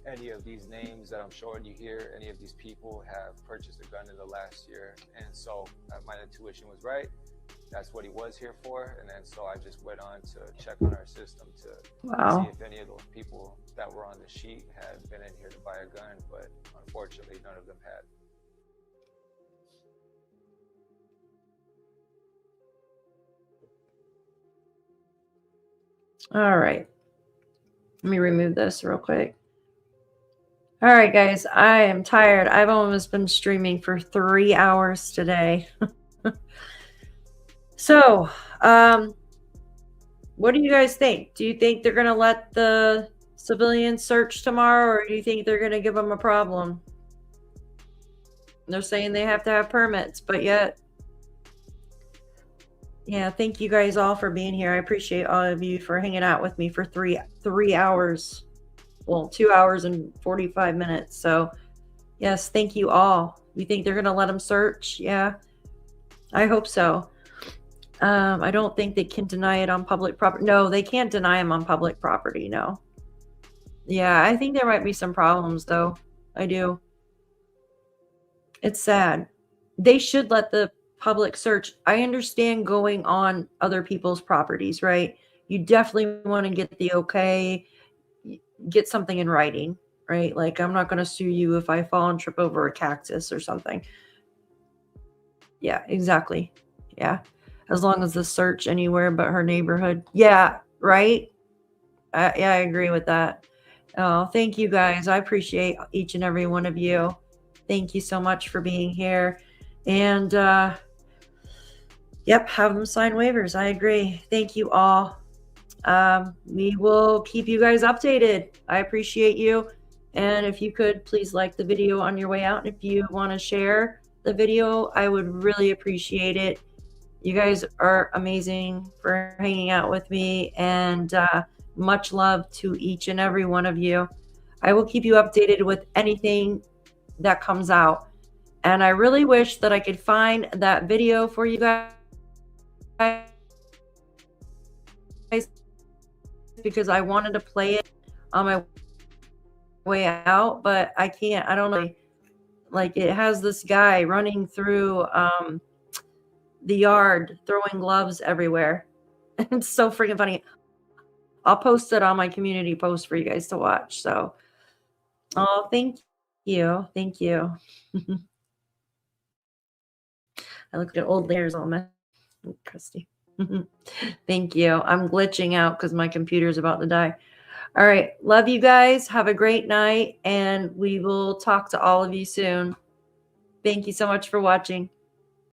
S16: any of these names that I'm showing you here, any of these people have purchased a gun in the last year. And so my intuition was right. That's what he was here for. And then so I just went on to check on our system to see if any of those people that were on the sheet had been in here to buy a gun, but unfortunately none of them had.
S2: All right. Let me remove this real quick. All right, guys, I am tired. I've almost been streaming for 3 hours today. So, what do you guys think? Do you think they're going to let the civilians search tomorrow, or do you think they're going to give them a problem? They're saying they have to have permits, but yet, yeah, thank you guys all for being here. I appreciate all of you for hanging out with me for three hours. Well, 2 hours and 45 minutes. So, yes, thank you all. You think they're going to let them search? Yeah, I hope so. I don't think they can deny it on public property. No, they can't deny them on public property. No. Yeah, I think there might be some problems, though. I do. It's sad. They should let the public search. I understand going on other people's properties, right? You definitely want to get the okay, get something in writing, right? Like, I'm not going to sue you if I fall and trip over a cactus or something. Yeah, exactly. Yeah. As long as the search anywhere but her neighborhood. Yeah, right? Yeah, I agree with that. Oh, thank you guys. I appreciate each and every one of you. Thank you so much for being here. And, yep, have them sign waivers. I agree. Thank you all. We will keep you guys updated. I appreciate you. And if you could, please like the video on your way out. If you want to share the the video, I would really appreciate it. You guys are amazing for hanging out with me, and much love to each and every one of you. I will keep you updated with anything that comes out. And I really wish that I could find that video for you guys, because I wanted to play it on my way out, but I can't. I don't know. Like, it has this guy running through the yard throwing gloves everywhere. It's so freaking funny. I'll post it on my community post for you guys to watch. So, oh, thank you. Thank you. I looked at old layers all messed up, crusty. Thank you. I'm glitching out because my computer's about to die. All right. Love you guys. Have a great night, and we will talk to all of you soon. Thank you so much for watching.